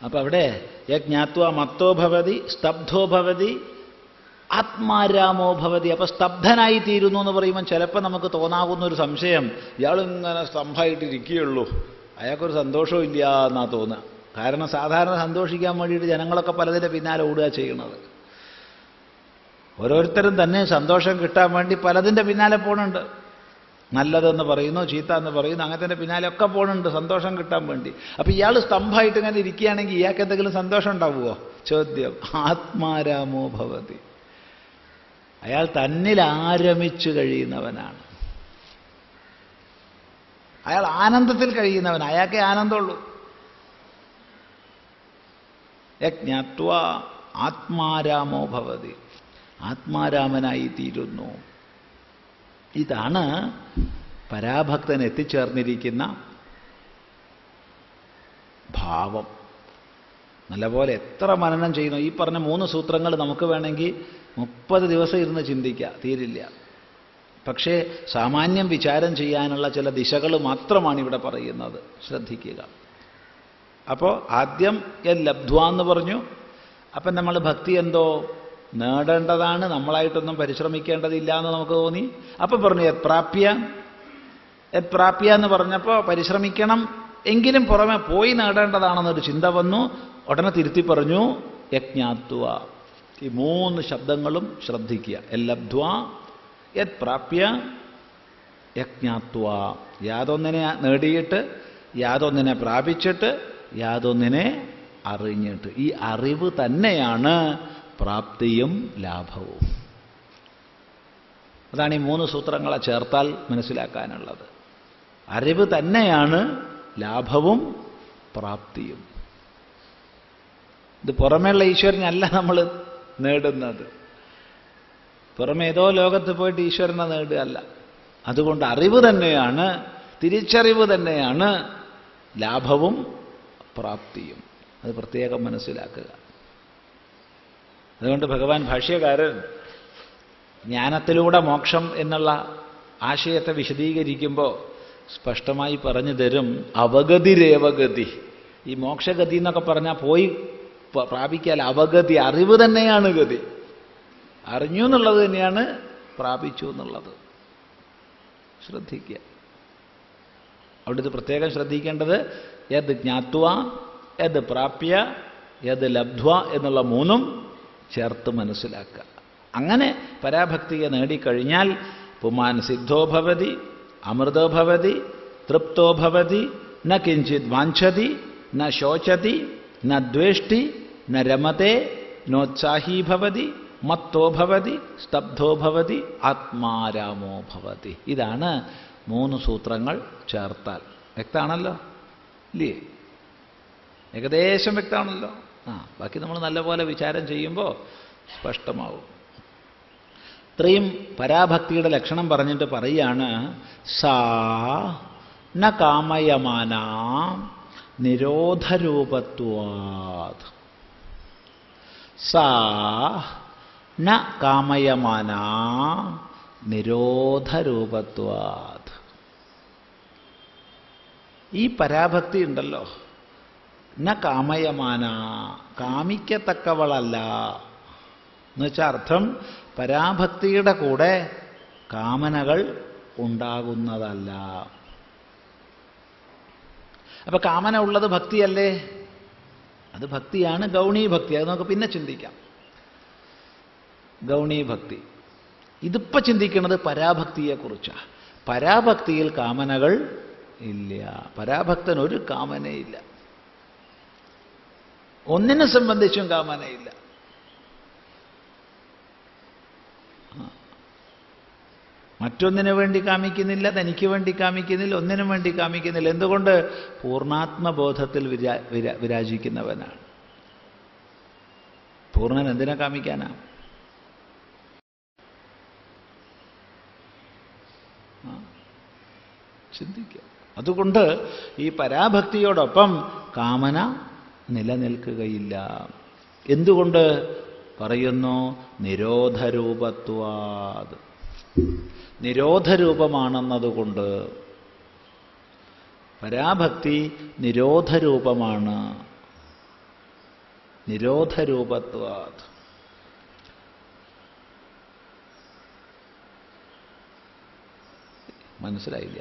അപ്പൊ അവിടെ യജ്ഞാത്വ മത്തോ ഭവതി സ്തബ്ധോ ഭവതി ആത്മാരാമോ ഭവതി. അപ്പൊ സ്തബ്ധനായി തീരുന്നു എന്ന് പറയുമ്പോൾ ചിലപ്പോൾ നമുക്ക് തോന്നാവുന്ന ഒരു സംശയം, ഇയാളിങ്ങനെ സ്തംഭമായിട്ടിരിക്കുകയുള്ളൂ, അയാൾക്കൊരു സന്തോഷവും ഇല്ല എന്നാ തോന്നുക. കാരണം സാധാരണ സന്തോഷിക്കാൻ വേണ്ടിയിട്ട് ജനങ്ങളൊക്കെ പലതിൻ്റെ പിന്നാലെ ഓടുക ചെയ്യണത്. ഓരോരുത്തരും തന്നെ സന്തോഷം കിട്ടാൻ വേണ്ടി പലതിൻ്റെ പിന്നാലെ പോണുണ്ട്. നല്ലതെന്ന് പറയുന്നു, ചീത്ത എന്ന് പറയുന്നു, അങ്ങനത്തെ പിന്നാലെ ഒക്കെ പോണുണ്ട് സന്തോഷം കിട്ടാൻ വേണ്ടി. അപ്പം ഇയാൾ സ്തംഭമായിട്ട് ഇങ്ങനെ ഇരിക്കുകയാണെങ്കിൽ ഇയാൾക്ക് എന്തെങ്കിലും സന്തോഷം ഉണ്ടാവുമോ? ചോദ്യം. ആത്മാരാമോ ഭവതി. അയാൾ തന്നിൽ ആരമിച്ചു കഴിയുന്നവനാണ്. അയാൾ ആനന്ദത്തിൽ കഴിയുന്നവൻ, അയാൾക്കേ ആനന്ദമുള്ളൂ. യജ്ഞാത്വ ആത്മാരാമോ ഭവതി. ആത്മാരാമനായി തീരുന്നു. ഇതാണ് പരാഭക്തൻ എത്തിച്ചേർന്നിരിക്കുന്ന ഭാവം. നല്ലപോലെ എത്ര മനനം ചെയ്യുന്നു. ഈ പറഞ്ഞ 3 സൂത്രങ്ങൾ നമുക്ക് വേണമെങ്കിൽ 30 ദിവസം ഇരുന്ന് ചിന്തിക്കുക, തീരില്ല. പക്ഷേ സാമാന്യം വിചാരം ചെയ്യാനുള്ള ചില ദിശകൾ മാത്രമാണ് ഇവിടെ പറയുന്നത്. ശ്രദ്ധിക്കുക. അപ്പോൾ ആദ്യം ലബ്ധ്വ എന്ന് പറഞ്ഞു. അപ്പം നമ്മൾ ഭക്തി എന്തോ നേടേണ്ടതാണ്, നമ്മളായിട്ടൊന്നും പരിശ്രമിക്കേണ്ടതില്ല എന്ന് നമുക്ക് തോന്നി. അപ്പം പറഞ്ഞു യത്പ്രാപ്യ എന്ന് പറഞ്ഞപ്പോൾ പരിശ്രമിക്കണം എങ്കിലും പുറമെ പോയി നേടേണ്ടതാണെന്നൊരു ചിന്ത വന്നു. ഉടനെ തിരുത്തി പറഞ്ഞു യജ്ഞാത്വ. ഈ 3 ശബ്ദങ്ങളും ശ്രദ്ധിക്കുക. ലബ്ധ്വ, യത്പ്രാപ്യ, യജ്ഞാത്വ. യാതൊന്നിനെ നേടിയിട്ട്, യാതൊന്നിനെ പ്രാപിച്ചിട്ട്, യാതൊന്നിനെ അറിഞ്ഞിട്ട്. ഈ അറിവ് തന്നെയാണ് പ്രാപ്തിയും ലാഭവും. അതാണ് ഈ 3 സൂത്രങ്ങളെ ചേർത്താൽ മനസ്സിലാക്കാനുള്ളത്. അറിവ് തന്നെയാണ് ലാഭവും പ്രാപ്തിയും. ഇത് പുറമേയുള്ള ഈശ്വരനല്ല നമ്മൾ നേടുന്നത്. പുറമേ ഏതോ ലോകത്ത് പോയിട്ട് ഈശ്വരനെ നേടുകയല്ല. അതുകൊണ്ട് അറിവ് തന്നെയാണ്, തിരിച്ചറിവ് തന്നെയാണ് ലാഭവും പ്രാപ്തിയും. അത് പ്രത്യേകം മനസ്സിലാക്കുക. അതുകൊണ്ട് ഭഗവാൻ ഭാഷ്യകാരൻ ജ്ഞാനത്തിലൂടെ മോക്ഷം എന്നുള്ള ആശയത്തെ വിശദീകരിക്കുമ്പോൾ സ്പഷ്ടമായി പറഞ്ഞു തരും, അവഗതിരേവഗതി. ഈ മോക്ഷഗതി എന്നൊക്കെ പറഞ്ഞാൽ പോയി പ്രാപിക്കാൽ അവഗതി, അറിവ് തന്നെയാണ് ഗതി. അറിഞ്ഞു എന്നുള്ളത് തന്നെയാണ് പ്രാപിച്ചു എന്നുള്ളത്. ശ്രദ്ധിക്കുക. അവിടെ ഇത് പ്രത്യേകം ശ്രദ്ധിക്കേണ്ടത് യത് ജ്ഞാത്വ, യത് പ്രാപ്യ, യത് ലബ്ധ്വ എന്നുള്ള മൂന്നും ചേർത്ത് മനസ്സിലാക്കുക. അങ്ങനെ പരാഭക്തിയെ നേടിക്കഴിഞ്ഞാൽ പുമാൻ സിദ്ധോ ഭവതി, അമൃതോ ഭവതി, തൃപ്തോ ഭവതി, ന കിഞ്ചിത് വാഞ്ചതി, ന ശോചതി, ന ദ്വേഷ്ടി, ന രമതേ, നോത്സാഹീ ഭവതി, മത്തോ ഭവതി, സ്തബ്ധോ ഭവതി, ആത്മാരാമോ ഭവതി. ഇതാണ് 3 സൂത്രങ്ങൾ ചേർത്താൽ. വ്യക്തമാണല്ലോ ഇല്ലേ? ഏകദേശം വ്യക്തമാണല്ലോ. ബാക്കി നമ്മൾ നല്ലപോലെ വിചാരം ചെയ്യുമ്പോൾ സ്പഷ്ടമാവും. ഇത്രയും പരാഭക്തിയുടെ ലക്ഷണം പറഞ്ഞിട്ട് പറയാണ്, സാ ന കാമയമാന നിരോധരൂപത്വാത്. സാ ന കാമയമാന നിരോധരൂപത്വാത്. ഈ പരാഭക്തി ഉണ്ടല്ലോ, ന കാമയമാന, കാമിക്കത്തക്കവളല്ല എന്നുവെച്ചാൽ അർത്ഥം പരാഭക്തിയുടെ കൂടെ കാമനകൾ ഉണ്ടാകുന്നതല്ല. അപ്പൊ കാമന ഉള്ളത് ഭക്തിയല്ലേ? അത് ഭക്തിയാണ്, ഗൗണീഭക്തി. അത് നമുക്ക് പിന്നെ ചിന്തിക്കാം. ഗൗണീഭക്തി. ഇതിപ്പോ ചിന്തിക്കുന്നത് പരാഭക്തിയെക്കുറിച്ചാണ്. പരാഭക്തിയിൽ കാമനകൾ ഇല്ല. പരാഭക്തൻ ഒരു കാമനയില്ല, ഒന്നിനെ സംബന്ധിച്ചും കാമനയില്ല. മറ്റൊന്നിനു വേണ്ടി കാമിക്കുന്നില്ല, തനിക്ക് വേണ്ടി കാമിക്കുന്നില്ല, ഒന്നിനും വേണ്ടി കാമിക്കുന്നില്ല. എന്തുകൊണ്ട്? പൂർണ്ണാത്മബോധത്തിൽ വിരാജിക്കുന്നവനാണ്. പൂർണ്ണൻ എന്തിനാ കാമിക്കാനാ? ചിന്തിക്കുക. അതുകൊണ്ട് ഈ പരാഭക്തിയോടൊപ്പം കാമന നിലനിൽക്കുകയില്ല. എന്തുകൊണ്ട് പറയുന്നു? നിരോധരൂപത്വാത്. നിരോധരൂപമാണെന്നതുകൊണ്ട്. പരാഭക്തി നിരോധരൂപമാണ്. നിരോധരൂപത്വാത്. മനസ്സിലായില്ല?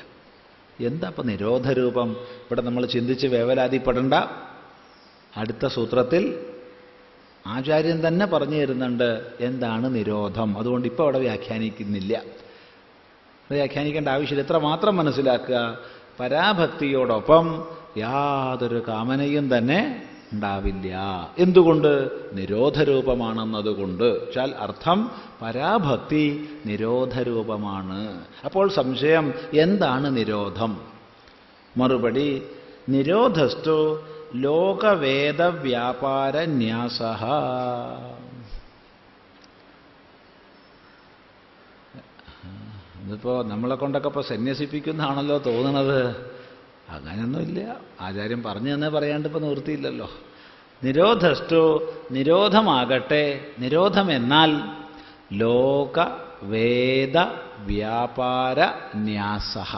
എന്താ ഇപ്പം നിരോധരൂപം? ഇവിടെ നമ്മൾ ചിന്തിച്ച് വേവലാതിപ്പെടണ്ട. അടുത്ത സൂത്രത്തിൽ ആചാര്യൻ തന്നെ പറഞ്ഞു തരുന്നുണ്ട് എന്താണ് നിരോധം. അതുകൊണ്ട് ഇപ്പോൾ അവിടെ വ്യാഖ്യാനിക്കുന്നില്ല. വ്യാഖ്യാനിക്കേണ്ട ആവശ്യമില്ല. എത്ര മാത്രം മനസ്സിലാക്കുക, പരാഭക്തിയോടൊപ്പം യാതൊരു കാമനയും തന്നെ ഉണ്ടാവില്ല. എന്തുകൊണ്ട്? നിരോധരൂപമാണെന്നതുകൊണ്ട്. വെച്ചാൽ അർത്ഥം പരാഭക്തി നിരോധരൂപമാണ്. അപ്പോൾ സംശയം, എന്താണ് നിരോധം? മറുപടി, നിരോധസ്തു ലോകവേദവ്യാപാരന്യാസഃ. ഇതിപ്പോൾ നമ്മളെ കൊണ്ടൊക്കെ ഇപ്പോൾ സന്യസിപ്പിക്കുന്നതാണല്ലോ തോന്നുന്നത്. അങ്ങനെയൊന്നുമില്ല. ആചാര്യം പറഞ്ഞു തന്നെ പറയാണ്ട് ഇപ്പം നിവൃത്തിയില്ലല്ലോ. നിരോധസ്തു, നിരോധമാകട്ടെ. നിരോധം എന്നാൽ ലോകവേദ വ്യാപാര ന്യാസഃ.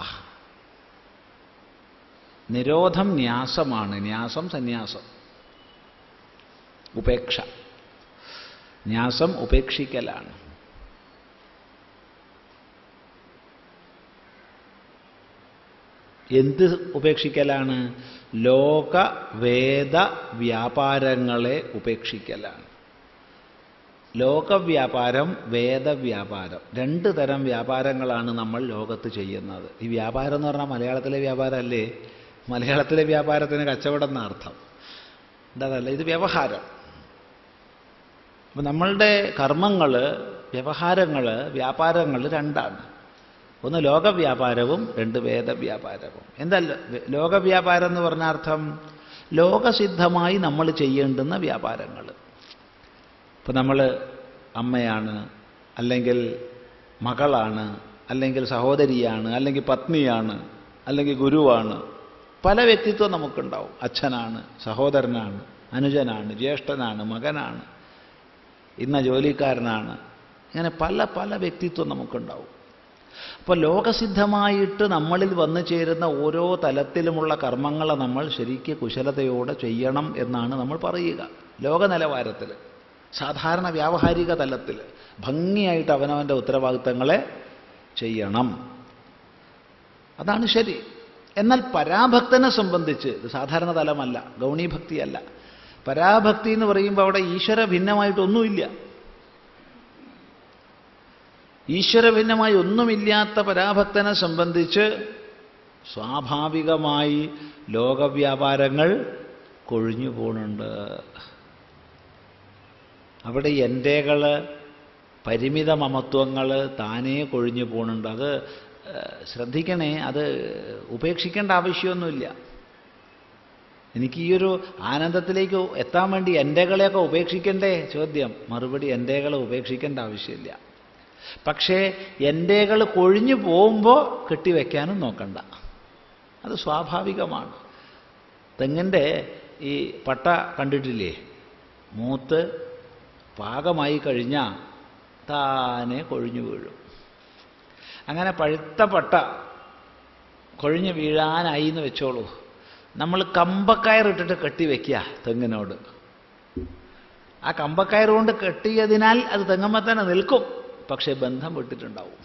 നിരോധം ന്യാസമാണ്. ന്യാസം സന്യാസം, ഉപേക്ഷ. ന്യാസം ഉപേക്ഷിക്കലാണ്. എന്ത് ഉപേക്ഷിക്കലാണ്? ലോകവേദ വ്യാപാരങ്ങളെ ഉപേക്ഷിക്കലാണ്. ലോകവ്യാപാരം, വേദവ്യാപാരം, 2 തരം വ്യാപാരങ്ങളാണ് നമ്മൾ ലോകത്ത് ചെയ്യുന്നത്. ഈ വ്യാപാരം എന്ന് പറഞ്ഞാൽ മലയാളത്തിലെ വ്യാപാരമല്ലേ? മലയാളത്തിലെ വ്യാപാരത്തിന് കച്ചവടം എന്ന അർത്ഥം. അതല്ല, ഇത് വ്യവഹാരം. അപ്പം നമ്മളുടെ കർമ്മങ്ങൾ, വ്യവഹാരങ്ങൾ, വ്യാപാരങ്ങൾ 2ആണ്. ഒന്ന് ലോകവ്യാപാരവും 2 വേദവ്യാപാരവും. എന്താ ലോകവ്യാപാരം എന്ന് പറഞ്ഞ അർത്ഥം? ലോകസിദ്ധമായി നമ്മൾ ചെയ്യേണ്ടുന്ന വ്യാപാരങ്ങൾ. ഇപ്പം നമ്മൾ അമ്മയാണ്, അല്ലെങ്കിൽ മകളാണ്, അല്ലെങ്കിൽ സഹോദരിയാണ്, അല്ലെങ്കിൽ പത്നിയാണ്, അല്ലെങ്കിൽ ഗുരുവാണ്, പല വ്യക്തിത്വം നമുക്കുണ്ടാവും. അച്ഛനാണ്, സഹോദരനാണ്, അനുജനാണ്, ജ്യേഷ്ഠനാണ്, മകനാണ്, ഇന്ന ജോലിക്കാരനാണ്, ഇങ്ങനെ പല പല വ്യക്തിത്വം നമുക്കുണ്ടാവും. അപ്പോൾ ലോകസിദ്ധമായിട്ട് നമ്മളിൽ വന്നു ചേരുന്ന ഓരോ തലത്തിലുമുള്ള കർമ്മങ്ങളെ നമ്മൾ ശരിക്ക് കുശലതയോടെ ചെയ്യണം എന്നാണ് നമ്മൾ പറയുക. ലോക നിലവാരത്തിൽ, സാധാരണ വ്യാവഹാരിക തലത്തിൽ ഭംഗിയായിട്ട് അവനവൻ്റെ ഉത്തരവാദിത്തങ്ങളെ ചെയ്യണം. അതാണ് ശരി. എന്നാൽ പരാഭക്തനെ സംബന്ധിച്ച് ഇത് സാധാരണ തലമല്ല, ഗൗണീഭക്തിയല്ല. പരാഭക്തി എന്ന് പറയുമ്പോൾ അവിടെ ഈശ്വര ഭിന്നമായിട്ടൊന്നുമില്ല. ഈശ്വരഭിന്നമായി ഒന്നുമില്ലാത്ത പരാഭക്തനെ സംബന്ധിച്ച് സ്വാഭാവികമായി ലോകവ്യാപാരങ്ങൾ കൊഴിഞ്ഞു പോകുന്നുണ്ട്. അവിടെ എൻ്റെകൾ, പരിമിത മമത്വങ്ങൾ താനേ കൊഴിഞ്ഞു പോകുന്നുണ്ട്. അത് ശ്രദ്ധിക്കണേ, അത് ഉപേക്ഷിക്കേണ്ട ആവശ്യമൊന്നുമില്ല. എനിക്ക് ഈ ഒരു ആനന്ദത്തിലേക്ക് എത്താൻ വേണ്ടി എൻ്റെകളെയൊക്കെ ഉപേക്ഷിക്കണ്ടേ? ചോദ്യം. മറുപടി, എൻ്റെകളെ ഉപേക്ഷിക്കേണ്ട ആവശ്യമില്ല. പക്ഷേ എൻ്റെകൾ കൊഴിഞ്ഞു പോകുമ്പോൾ കെട്ടിവെക്കാനും നോക്കണ്ട. അത് സ്വാഭാവികമാണ്. തെങ്ങിൻ്റെ ഈ പട്ട കണ്ടിട്ടില്ലേ? മൂത്ത് പാകമായി കഴിഞ്ഞാൽ താനെ കൊഴിഞ്ഞു വീഴും. അങ്ങനെ പഴുത്ത പട്ട കൊഴിഞ്ഞു വീഴാനായി എന്ന് വെച്ചോളൂ. നമ്മൾ കമ്പക്കയറിട്ടിട്ട് കെട്ടിവെക്കുക തെങ്ങിനോട്. ആ കമ്പക്കയർ കൊണ്ട് കെട്ടിയതിനാൽ അത് തെങ്ങുമ്പോൾ തന്നെ നിൽക്കും. പക്ഷേ ബന്ധം വിട്ടിട്ടുണ്ടാവും.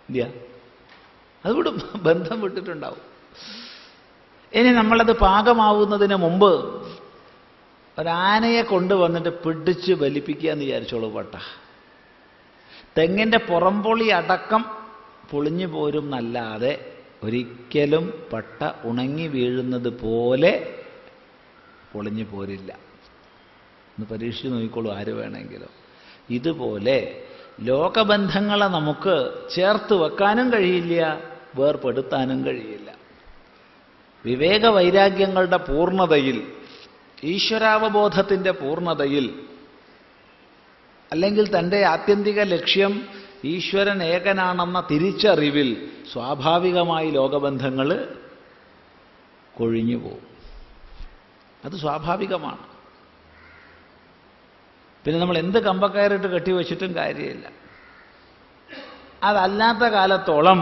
ഇല്ല, അത് വിടും, ബന്ധം വിട്ടിട്ടുണ്ടാവും. ഇനി നമ്മളത് പാകമാവുന്നതിന് മുമ്പ് ഒരാനയെ കൊണ്ടുവന്നിട്ട് പിടിച്ച് ബലിപ്പിക്കുക എന്ന് വിചാരിച്ചോളൂ. പട്ട തെങ്ങിൻ്റെ പുറംപൊളി അടക്കം പൊളിഞ്ഞു പോരും എന്നല്ലാതെ ഒരിക്കലും പട്ട ഉണങ്ങി വീഴുന്നത് പോലെ പൊളിഞ്ഞു പോരില്ല. ഒന്ന് പരീക്ഷിച്ച് നോക്കിക്കോളൂ ആര് വേണമെങ്കിലും. ഇതുപോലെ ലോകബന്ധങ്ങളെ നമുക്ക് ചേർത്ത് വെക്കാനും കഴിയില്ല, വേർപെടുത്താനും കഴിയില്ല. വിവേക വൈരാഗ്യങ്ങളുടെ പൂർണ്ണതയിൽ, ഈശ്വരാവബോധത്തിൻ്റെ പൂർണ്ണതയിൽ, അല്ലെങ്കിൽ തൻ്റെ ആത്യന്തിക ലക്ഷ്യം ഈശ്വരൻ ഏകനാണെന്ന തിരിച്ചറിവിൽ സ്വാഭാവികമായി ലോകബന്ധങ്ങൾ കൊഴിഞ്ഞു പോകും. അത് സ്വാഭാവികമാണ്. പിന്നെ നമ്മൾ എന്ത് കമ്പക്കയറിട്ട് കെട്ടിവെച്ചിട്ടും കാര്യമില്ല. അതല്ലാത്ത കാലത്തോളം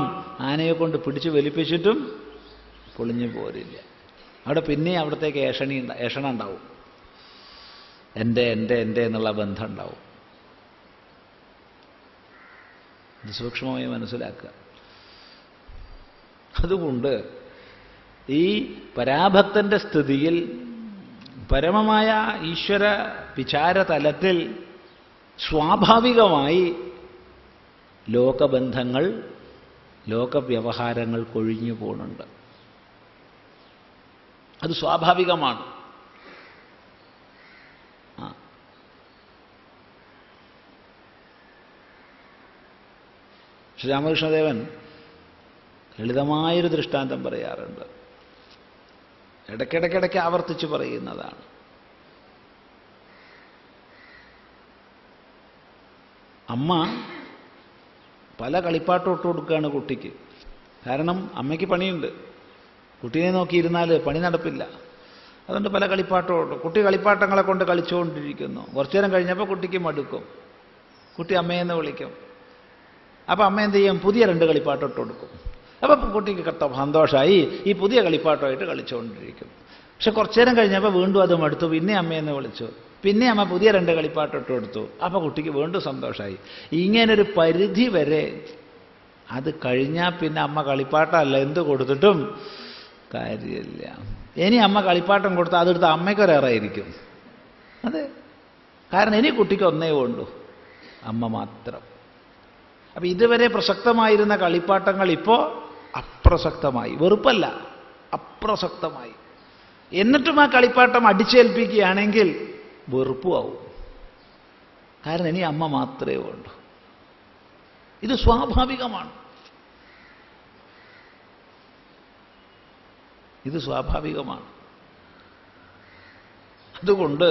ആനയെ കൊണ്ട് പിടിച്ച് വലിപ്പിച്ചിട്ടും പൊളിഞ്ഞു പോരില്ല. അവിടെ പിന്നെ അവിടത്തേക്ക് ഏഷണ ഉണ്ടാവും. എൻ്റെ എൻ്റെ എൻ്റെ എന്നുള്ള ബന്ധം ഉണ്ടാവും. ഇത് സൂക്ഷ്മമായി മനസ്സിലാക്കുക. അതുകൊണ്ട് ഈ പരാഭക്തന്റെ സ്ഥിതിയിൽ പരമമായ ഈശ്വര വിചാരതലത്തിൽ സ്വാഭാവികമായി ലോകബന്ധങ്ങൾ, ലോകവ്യവഹാരങ്ങൾ കൊഴിഞ്ഞു പോകുന്നുണ്ട്. അത് സ്വാഭാവികമാണ്. ശ്രീരാമകൃഷ്ണദേവൻ ലളിതമായൊരു ദൃഷ്ടാന്തം പറയാറുണ്ട്. ഇടയ്ക്കിടയ്ക്കിടയ്ക്ക് ആവർത്തിച്ച് പറയുന്നതാണ്. അമ്മ പല കളിപ്പാട്ടം ഇട്ട് കൊടുക്കുകയാണ് കുട്ടിക്ക്. കാരണം അമ്മയ്ക്ക് പണിയുണ്ട്. കുട്ടീനെ നോക്കിയിരുന്നാൽ പണി നടപ്പില്ല. അതുകൊണ്ട് പല കളിപ്പാട്ടവും കുട്ടി കളിപ്പാട്ടങ്ങളെ കൊണ്ട് കളിച്ചുകൊണ്ടിരിക്കുന്നു. കുറച്ചു നേരം കഴിഞ്ഞപ്പോൾ കുട്ടിക്ക് മടുക്കും. കുട്ടി അമ്മയെന്ന് വിളിക്കും. അപ്പോൾ അമ്മ എന്ത് ചെയ്യും? പുതിയ 2 കളിപ്പാട്ടം ഇട്ട് കൊടുക്കും. അപ്പം കുട്ടിക്ക് സന്തോഷമായി ഈ പുതിയ കളിപ്പാട്ടമായിട്ട് കളിച്ചുകൊണ്ടിരിക്കും. പക്ഷെ കുറച്ചു നേരം കഴിഞ്ഞപ്പോൾ വീണ്ടും അത് മടുത്തു. പിന്നെ അമ്മയെന്ന് വിളിച്ചു. പിന്നെ അമ്മ പുതിയ 2 കളിപ്പാട്ടം ഇട്ട് കൊടുത്തു. അപ്പോൾ കുട്ടിക്ക് വീണ്ടും സന്തോഷമായി. ഇങ്ങനൊരു പരിധി വരെ. അത് കഴിഞ്ഞാൽ പിന്നെ അമ്മ കളിപ്പാട്ടമല്ല എന്ത് കൊടുത്തിട്ടും കാര്യമില്ല. ഇനി അമ്മ കളിപ്പാട്ടം കൊടുത്താൽ അതെടുത്ത് അമ്മയ്ക്കൊരേറായിരിക്കും. അതെ, കാരണം ഇനി കുട്ടിക്ക് ഒന്നേ ഉള്ളൂ, അമ്മ മാത്രം. അപ്പം ഇതുവരെ പ്രസക്തമായിരുന്ന കളിപ്പാട്ടങ്ങൾ ഇപ്പോൾ അപ്രസക്തമായി. വെറുപ്പല്ല, അപ്രസക്തമായി. എന്നിട്ടും ആ കളിപ്പാട്ടം അടിച്ചേൽപ്പിക്കുകയാണെങ്കിൽ വെറുപ്പുമാവും. കാരണം ഇനി അമ്മ മാത്രമേ ഉള്ളൂ. ഇത് സ്വാഭാവികമാണ്. ഇത് സ്വാഭാവികമാണ്. അതുകൊണ്ട്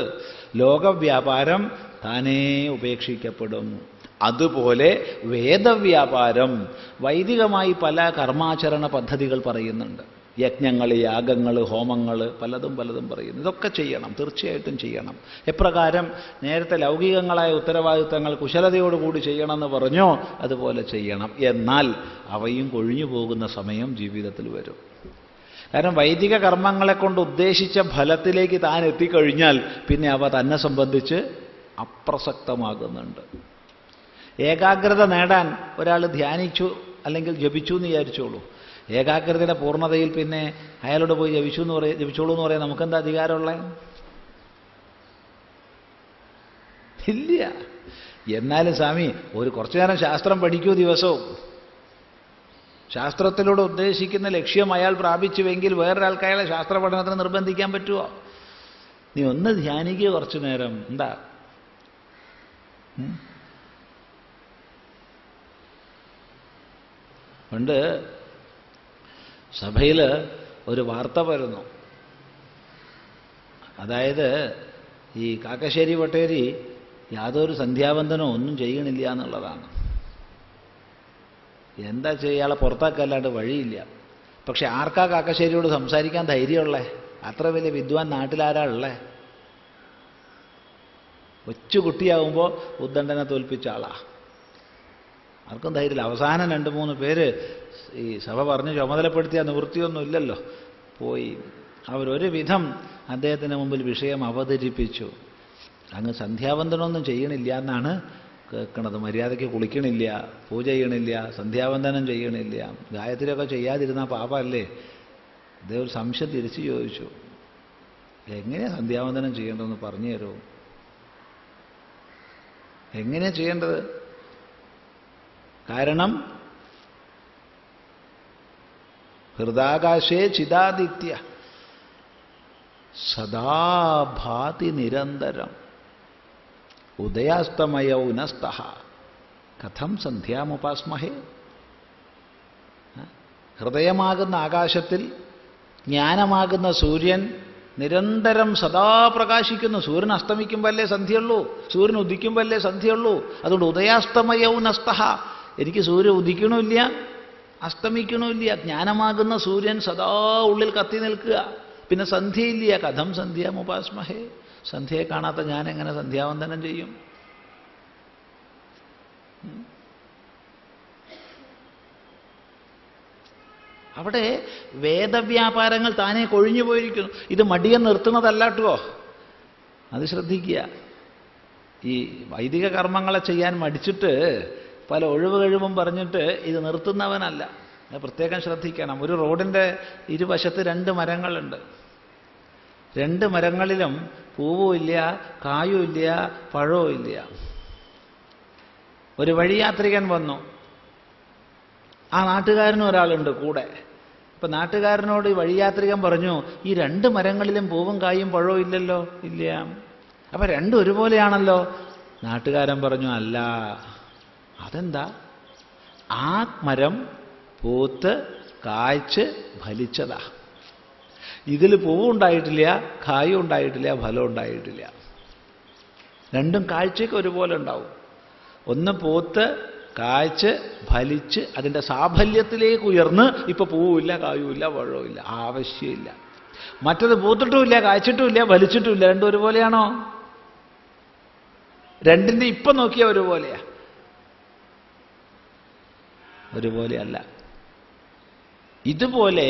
ലോകവ്യാപാരം താനേ ഉപേക്ഷിക്കപ്പെടും. അതുപോലെ വേദവ്യാപാരം, വൈദികമായി പല കർമാചരണ പദ്ധതികൾ പറയുന്നുണ്ട്. യജ്ഞങ്ങൾ, യാഗങ്ങൾ, ഹോമങ്ങൾ, പലതും പറയുന്നു. ഇതൊക്കെ ചെയ്യണം, തീർച്ചയായിട്ടും ചെയ്യണം. എപ്രകാരം നേരത്തെ ലൗകികങ്ങളായ ഉത്തരവാദിത്തങ്ങൾ കുശലതയോടുകൂടി ചെയ്യണമെന്ന് പറഞ്ഞോ അതുപോലെ ചെയ്യണം. എന്നാൽ അവയും കൊഴിഞ്ഞു പോകുന്ന സമയം ജീവിതത്തിൽ വരും. കാരണം വൈദിക കർമ്മങ്ങളെ കൊണ്ട് ഉദ്ദേശിച്ച ഫലത്തിലേക്ക് താൻ എത്തിക്കഴിഞ്ഞാൽ പിന്നെ അവ തന്നെ സംബന്ധിച്ച് അപ്രസക്തമാകുന്നുണ്ട്. ഏകാഗ്രത നേടാൻ ഒരാൾ ധ്യാനിച്ചു അല്ലെങ്കിൽ ജപിച്ചു എന്ന് വിചാരിച്ചോളൂ. ഏകാഗ്രതയുടെ പൂർണ്ണതയിൽ പിന്നെ അയാളോട് പോയി ജപിച്ചോളൂ എന്ന് പറയാൻ നമുക്കെന്താ അധികാരമുള്ളത്? ഇല്ല. എന്നാലും സ്വാമി കുറച്ചു നേരം ശാസ്ത്രം പഠിക്കൂ ദിവസവും. ശാസ്ത്രത്തിലൂടെ ഉദ്ദേശിക്കുന്ന ലക്ഷ്യം അയാൾ പ്രാപിച്ചുവെങ്കിൽ വേറൊരാൾക്ക് അയാളെ ശാസ്ത്ര പഠനത്തിന് നിർബന്ധിക്കാൻ പറ്റുമോ? നീ ഒന്ന് ധ്യാനിക്കുക കുറച്ചു നേരം. എന്താ പണ്ട് സഭയിൽ ഒരു വാർത്ത വരുന്നു. അതായത് ഈ കാക്കശ്ശേരി വട്ടേരി യാതൊരു സന്ധ്യാവന്തനോ ഒന്നും ചെയ്യണില്ല എന്നുള്ളതാണ്. എന്താ ചെയ്യാളെ പുറത്താക്കല്ലാണ്ട് വഴിയില്ല. പക്ഷെ ആർക്കാ കാക്കശ്ശേരിയോട് സംസാരിക്കാൻ ധൈര്യമുള്ളേ? അത്ര വലിയ വിദ്വാൻ നാട്ടിലാരാ ഉള്ളേ? കൊച്ചുകുട്ടിയാവുമ്പോൾ ഉദ്ദണ്ഡനെ തോൽപ്പിച്ച ആളാ. ആർക്കും ധൈര്യമില്ല. അവസാനം 2-3 പേര് ഈ സഭ പറഞ്ഞ് ചുമതലപ്പെടുത്തിയ നിവൃത്തിയൊന്നും ഇല്ലല്ലോ, പോയി. അവരൊരു വിധം അദ്ദേഹത്തിന് മുമ്പിൽ വിഷയം അവതരിപ്പിച്ചു. അങ്ങ് സന്ധ്യാവന്തനമൊന്നും ചെയ്യണില്ല എന്നാണ് കേൾക്കണത്. മര്യാദയ്ക്ക് കുളിക്കണില്ല, പൂജ ചെയ്യണില്ല, സന്ധ്യാവന്തനം ചെയ്യണില്ല, ഗായത്രിയൊക്കെ ചെയ്യാതിരുന്ന പാപമല്ലേ? അദ്ദേഹം ഒരു സംശയം തിരിച്ചു ചോദിച്ചു, എങ്ങനെയാണ് സന്ധ്യാവന്തനം ചെയ്യേണ്ടതെന്ന് പറഞ്ഞു തരുമോ? എങ്ങനെയാണ് ചെയ്യേണ്ടത്? കാരണം ഹൃദാകാശേ ചിദാദിത്യ സദാ ഭാതി നിരന്തരം ഉദയാസ്തമയൗ നസ്തഃ കഥം സന്ധ്യാമുപാസ്മഹേ. ഹൃദയമാകുന്ന ആകാശത്തിൽ ജ്ഞാനമാകുന്ന സൂര്യൻ നിരന്തരം സദാ പ്രകാശിക്കുന്നു. സൂര്യൻ അസ്തമിക്കുമ്പോഴല്ലേ സന്ധ്യയുള്ളൂ, സൂര്യൻ ഉദിക്കുമ്പോഴല്ലേ സന്ധ്യയുള്ളൂ. അതുകൊണ്ട് ഉദയാസ്തമയൗ നസ്തഃ, എനിക്ക് സൂര്യൻ ഉദിക്കണമില്ല അസ്തമിക്കണമില്ല. ജ്ഞാനമാകുന്ന സൂര്യൻ സദാ ഉള്ളിൽ കത്തി നിൽക്കുക. പിന്നെ സന്ധ്യയില്ല. കഥം സന്ധ്യാമുപാസ്മഹേ, സന്ധ്യയെ കാണാത്ത ഞാൻ എങ്ങനെ സന്ധ്യാവന്തനം ചെയ്യും? അവിടെ വേദവ്യാപാരങ്ങൾ താനേ കൊഴിഞ്ഞു പോയിരിക്കുന്നു. ഇത് മടിയെ നിർത്തുന്നതല്ലാട്ടോ, അത് ശ്രദ്ധിക്കുക. ഈ വൈദിക കർമ്മങ്ങളെ ചെയ്യാൻ മടിച്ചിട്ട് പല ഒഴിവ് കഴിവും പറഞ്ഞിട്ട് ഇത് നിർത്തുന്നവനല്ല. അത് പ്രത്യേകം ശ്രദ്ധിക്കണം. ഒരു റോഡിൻ്റെ ഇരുവശത്ത് 2 മരങ്ങളുണ്ട്. 2 മരങ്ങളിലും പൂവുമില്ല, കായുമില്ല, പഴവും ഇല്ല. ഒരു വഴിയാത്രികൻ വന്നു. ആ നാട്ടുകാരനും ഒരാളുണ്ട് കൂടെ. അപ്പൊ നാട്ടുകാരനോട് ഈ വഴിയാത്രികൻ പറഞ്ഞു, ഈ 2 മരങ്ങളിലും പൂവും കായും പഴവും ഇല്ലല്ലോ. ഇല്ല. അപ്പൊ 2 ഒരുപോലെയാണല്ലോ. നാട്ടുകാരൻ പറഞ്ഞു, അല്ല. അതെന്താ? ആ മരം പൂത്ത് കായ്ച്ച് ഫലിച്ചതാ. ഇതിൽ പൂവും ഉണ്ടായിട്ടില്ല, കായും ഉണ്ടായിട്ടില്ല, ഫലം ഉണ്ടായിട്ടില്ല. 2 കാഴ്ചയ്ക്ക് ഒരുപോലെ ഉണ്ടാവും. ഒന്ന് പൂത്ത് കായ്ച്ച് ഫലിച്ച് അതിൻ്റെ സാഫല്യത്തിലേക്ക് ഉയർന്ന് ഇപ്പൊ പൂവുമില്ല, കായുമില്ല, പഴവുമില്ല, ആവശ്യമില്ല. മറ്റത് പൂത്തിട്ടുമില്ല, കായ്ച്ചിട്ടുമില്ല, ഫലിച്ചിട്ടുമില്ല. 2 ഒരുപോലെയാണോ? 2ന്റെ ഇപ്പൊ നോക്കിയാൽ ഒരുപോലെയാ? ഒരുപോലെയല്ല. ഇതുപോലെ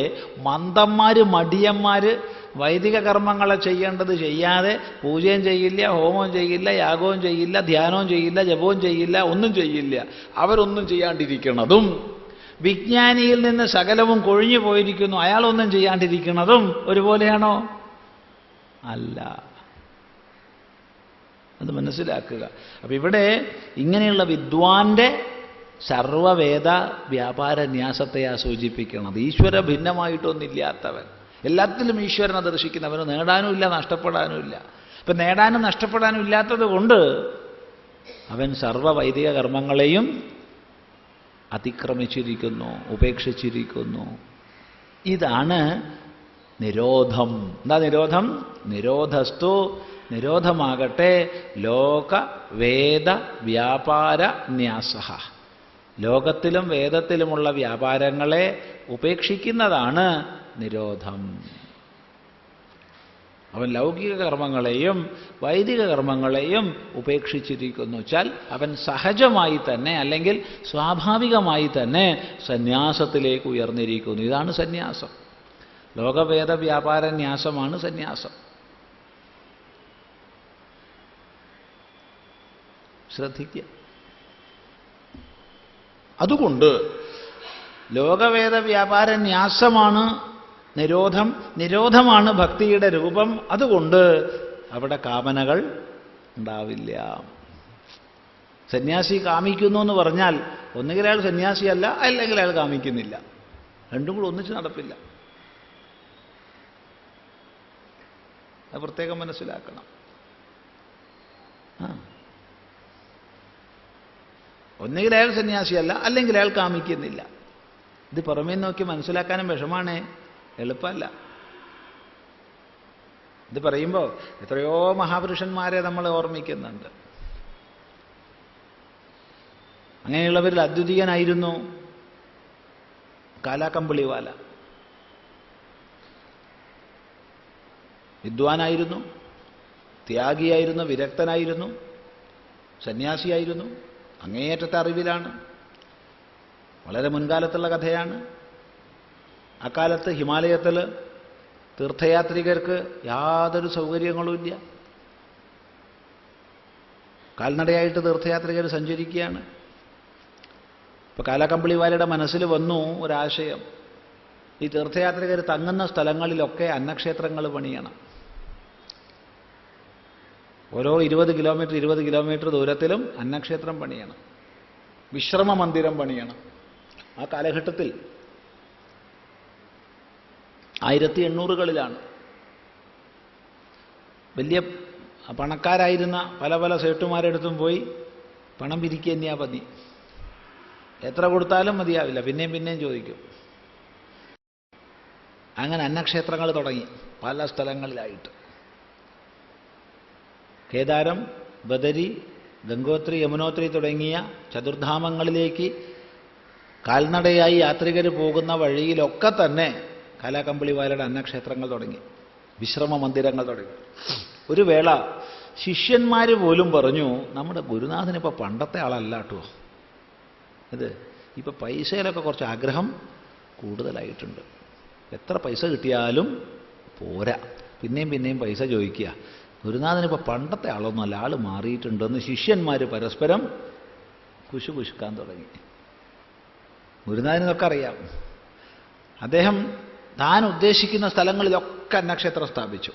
മന്ദന്മാര്, മടിയന്മാര് വൈദിക കർമ്മങ്ങളെ ചെയ്യേണ്ടത് ചെയ്യാതെ പൂജയും ചെയ്യില്ല, ഹോമവും ചെയ്യില്ല, യാഗവും ചെയ്യില്ല, ധ്യാനവും ചെയ്യില്ല, ജപവും ചെയ്യില്ല, ഒന്നും ചെയ്യില്ല. അവരൊന്നും ചെയ്യാണ്ടിരിക്കുന്നതും വിജ്ഞാനിയിൽ നിന്ന് സകലവും കൊഴിഞ്ഞു പോയിരിക്കുന്നു, അയാളൊന്നും ചെയ്യാണ്ടിരിക്കുന്നതും ഒരുപോലെയാണോ? അല്ല. അത് മനസ്സിലാക്കുക. അപ്പൊ ഇവിടെ ഇങ്ങനെയുള്ള വിദ്വാന്റെ സർവവേദ വ്യാപാര ന്യാസത്തെയാ സൂചിപ്പിക്കുന്നത്. ഈശ്വര ഭിന്നമായിട്ടൊന്നില്ലാത്തവൻ, എല്ലാത്തിലും ഈശ്വരനെ ദർശിക്കുന്നവന് നേടാനുമില്ല, നഷ്ടപ്പെടാനുമില്ല. ഇപ്പം നേടാനും നഷ്ടപ്പെടാനും ഇല്ലാത്തത് കൊണ്ട് അവൻ സർവ വൈദിക കർമ്മങ്ങളെയും അതിക്രമിച്ചിരിക്കുന്നു, ഉപേക്ഷിച്ചിരിക്കുന്നു. ഇതാണ് നിരോധം. എന്താ നിരോധം? നിരോധസ്തു, നിരോധമാകട്ടെ ലോക വേദ വ്യാപാര ന്യാസഃ, ലോകത്തിലും വേദത്തിലുമുള്ള വ്യാപാരങ്ങളെ ഉപേക്ഷിക്കുന്നതാണ് നിരോധം. അവൻ ലൗകിക കർമ്മങ്ങളെയും വൈദിക കർമ്മങ്ങളെയും ഉപേക്ഷിച്ചിരിക്കുന്നു വെച്ചാൽ അവൻ സഹജമായി തന്നെ അല്ലെങ്കിൽ സ്വാഭാവികമായി തന്നെ സന്യാസത്തിലേക്ക് ഉയർന്നിരിക്കുന്നു. ഇതാണ് സന്യാസം. ലോകവേദ വ്യാപാര ന്യാസമാണ് സന്യാസം. ശ്രദ്ധിക്കുക. അതുകൊണ്ട് ലോകവേദ വ്യാപാര ന്യാസമാണ് നിരോധം, നിരോധമാണ് ഭക്തിയുടെ രൂപം. അതുകൊണ്ട് അവിടെ കാമനകൾ ഉണ്ടാവില്ല. സന്യാസി കാമിക്കുന്നു എന്ന് പറഞ്ഞാൽ ഒന്നുകിൽ അയാൾ സന്യാസിയല്ല, അല്ലെങ്കിൽ അയാൾ കാമിക്കുന്നില്ല. രണ്ടും കൂടെ ഒന്നിച്ച് നടപ്പില്ല. അത് പ്രത്യേകം മനസ്സിലാക്കണം. ഒന്നുകിൽ അയാൾ സന്യാസിയല്ല, അല്ലെങ്കിൽ അയാൾ കാമിക്കുന്നില്ല. ഇത് പുറമേ നോക്കി മനസ്സിലാക്കാനും വിഷമാണേ, എളുപ്പമല്ല. ഇത് പറയുമ്പോൾ എത്രയോ മഹാപുരുഷന്മാരെ നമ്മൾ ഓർമ്മിക്കുന്നുണ്ട്. അങ്ങനെയുള്ളവരിൽ അദ്വിതീയനായിരുന്നു കാലാകമ്പളിവാല. വിദ്വാനായിരുന്നു, ത്യാഗിയായിരുന്നു, വിരക്തനായിരുന്നു, സന്യാസിയായിരുന്നു, അങ്ങേയറ്റത്തെ അറിവിലാണ്. വളരെ മുൻകാലത്തുള്ള കഥയാണ്. അക്കാലത്ത് ഹിമാലയത്തിൽ തീർത്ഥയാത്രികർക്ക് യാതൊരു സൗകര്യങ്ങളുമില്ല. കാൽനടയായിട്ട് തീർത്ഥയാത്രികർ സഞ്ചരിക്കുകയാണ്. ഇപ്പോൾ കാലാകമ്പളിവാലയുടെ മനസ്സിൽ വന്നു ഒരാശയം. ഈ തീർത്ഥയാത്രികർ തങ്ങുന്ന സ്ഥലങ്ങളിലൊക്കെ അന്നക്ഷേത്രങ്ങൾ പണിയണം. ഓരോ 20 കിലോമീറ്റർ ദൂരത്തിലും അന്നക്ഷേത്രം പണിയണം, വിശ്രമ മന്ദിരം പണിയണം. ആ കാലഘട്ടത്തിൽ 1800കളിലാണ്. വലിയ പണക്കാരായിരുന്ന പല പല സേട്ടുമാരെടുത്തും പോയി പണം പിരിക്കുക തന്നെയാ പതി. എത്ര കൊടുത്താലും മതിയാവില്ല, പിന്നെയും പിന്നെയും ചോദിക്കും. അങ്ങനെ അന്നക്ഷേത്രങ്ങൾ തുടങ്ങി പല സ്ഥലങ്ങളിലായിട്ട്. കേദാരം, ബദരി, ഗംഗോത്രി, യമുനോത്രി തുടങ്ങിയ ചതുർധാമങ്ങളിലേക്ക് കാൽനടയായി യാത്രികർ പോകുന്ന വഴിയിലൊക്കെ തന്നെ കാലാകമ്പളിവാലയുടെ അന്നക്ഷേത്രങ്ങൾ തുടങ്ങി, വിശ്രമ മന്ദിരങ്ങൾ തുടങ്ങി. ഒരു വേള ശിഷ്യന്മാർ പോലും പറഞ്ഞു, നമ്മുടെ ഗുരുനാഥനിപ്പോൾ പണ്ടത്തെ ആളല്ല കേട്ടോ, ഇത് ഇപ്പം പൈസയിലൊക്കെ കുറച്ച് ആഗ്രഹം കൂടുതലായിട്ടുണ്ട്. എത്ര പൈസ കിട്ടിയാലും പോരാ, പിന്നെയും പിന്നെയും പൈസ ചോദിക്കുക. ഗുരുനാഥനിപ്പോൾ പണ്ടത്തെ ആളൊന്നുമല്ല, ആൾ മാറിയിട്ടുണ്ടെന്ന് ശിഷ്യന്മാർ പരസ്പരം കുശുകുശുക്കാൻ തുടങ്ങി. ഗുരുനാഥനൊക്കെ അറിയാം. അദ്ദേഹം താൻ ഉദ്ദേശിക്കുന്ന സ്ഥലങ്ങളിലൊക്കെ അന്നക്ഷേത്രം സ്ഥാപിച്ചു.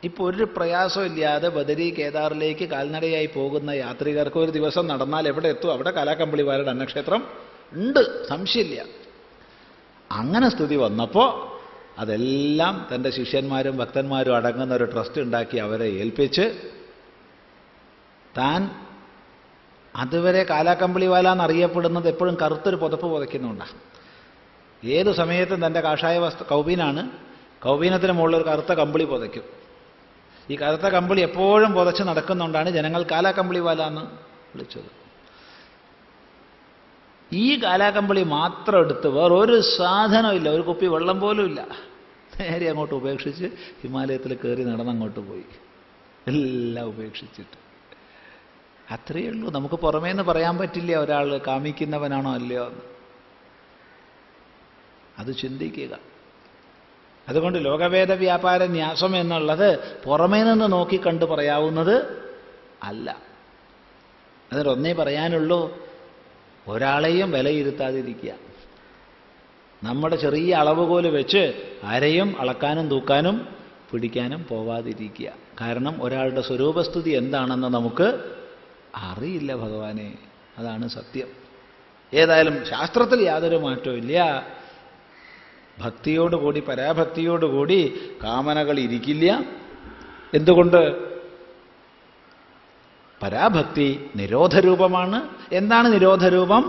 ഇപ്പോൾ ഒരു പ്രയാസമില്ലാതെ ബദരി, കേദാറിലേക്ക് കാൽനടയായി പോകുന്ന യാത്രികർക്ക് ഒരു ദിവസം നടന്നാൽ എവിടെ എത്തും? അവിടെ കാലാകമ്പളിവാലയുടെ അന്നക്ഷേത്രം ഉണ്ട്, സംശയമില്ല. അങ്ങനെ സ്ഥിതി വന്നപ്പോൾ അതെല്ലാം തൻ്റെ ശിഷ്യന്മാരും ഭക്തന്മാരും അടങ്ങുന്ന ഒരു ട്രസ്റ്റ് ഉണ്ടാക്കി അവരെ ഏൽപ്പിച്ച്, താൻ അതുവരെ കാലാകമ്പളിവാല എന്നറിയപ്പെടുന്നത് എപ്പോഴും കറുത്തൊരു പുതപ്പ് പുതയ്ക്കുന്നുണ്ടാണ്. ഏതു സമയത്തും തൻ്റെ കാഷായ കൗബീനാണ്, കൗബീനത്തിന് മുകളിൽ ഒരു കറുത്ത കമ്പിളി പുതയ്ക്കും. ഈ കറുത്ത കമ്പിളി എപ്പോഴും പുതച്ച് നടക്കുന്നുകൊണ്ടാണ് ജനങ്ങൾ കാലാകമ്പളിവാല എന്ന് വിളിച്ചത്. ഈ കാലാകമ്പളി മാത്രം എടുത്ത് വേറൊരു സാധനമില്ല, ഒരു കുപ്പി വെള്ളം പോലും ഇല്ല, നേരെ അങ്ങോട്ട് ഉപേക്ഷിച്ച് ഹിമാലയത്തിൽ കയറി നടന്നങ്ങോട്ട് പോയി. എല്ലാം ഉപേക്ഷിച്ചിട്ട്. അത്രയേ ഉള്ളൂ. നമുക്ക് പുറമേന്ന് പറയാൻ പറ്റില്ല ഒരാൾ കാമിക്കുന്നവനാണോ അല്ലയോ എന്ന്. അത് ചിന്തിക്കുക. അതുകൊണ്ട് ലോകവേദ വ്യാപാര ന്യാസം എന്നുള്ളത് പുറമേ നിന്ന് നോക്കിക്കണ്ട് പറയാവുന്നത് അല്ല. അതിനൊന്നേ പറയാനുള്ളൂ, ഒരാളെയും വിലയിരുത്താതിരിക്കുക. നമ്മുടെ ചെറിയ അളവുകോല് വെച്ച് ആരെയും അളക്കാനും തൂക്കാനും പിടിക്കാനും പോവാതിരിക്കുക. കാരണം ഒരാളുടെ സ്വരൂപസ്ഥിതി എന്താണെന്ന് നമുക്ക് അറിയില്ല ഭഗവാനെ, അതാണ് സത്യം. ഏതായാലും ശാസ്ത്രത്തിൽ യാതൊരു മാറ്റവും ഇല്ല. ഭക്തിയോടുകൂടി, പരാഭക്തിയോടുകൂടി കാമനകൾ ഇരിക്കില്ല. എന്തുകൊണ്ട്? പരാഭക്തി നിരോധരൂപമാണ്. എന്താണ് നിരോധരൂപം?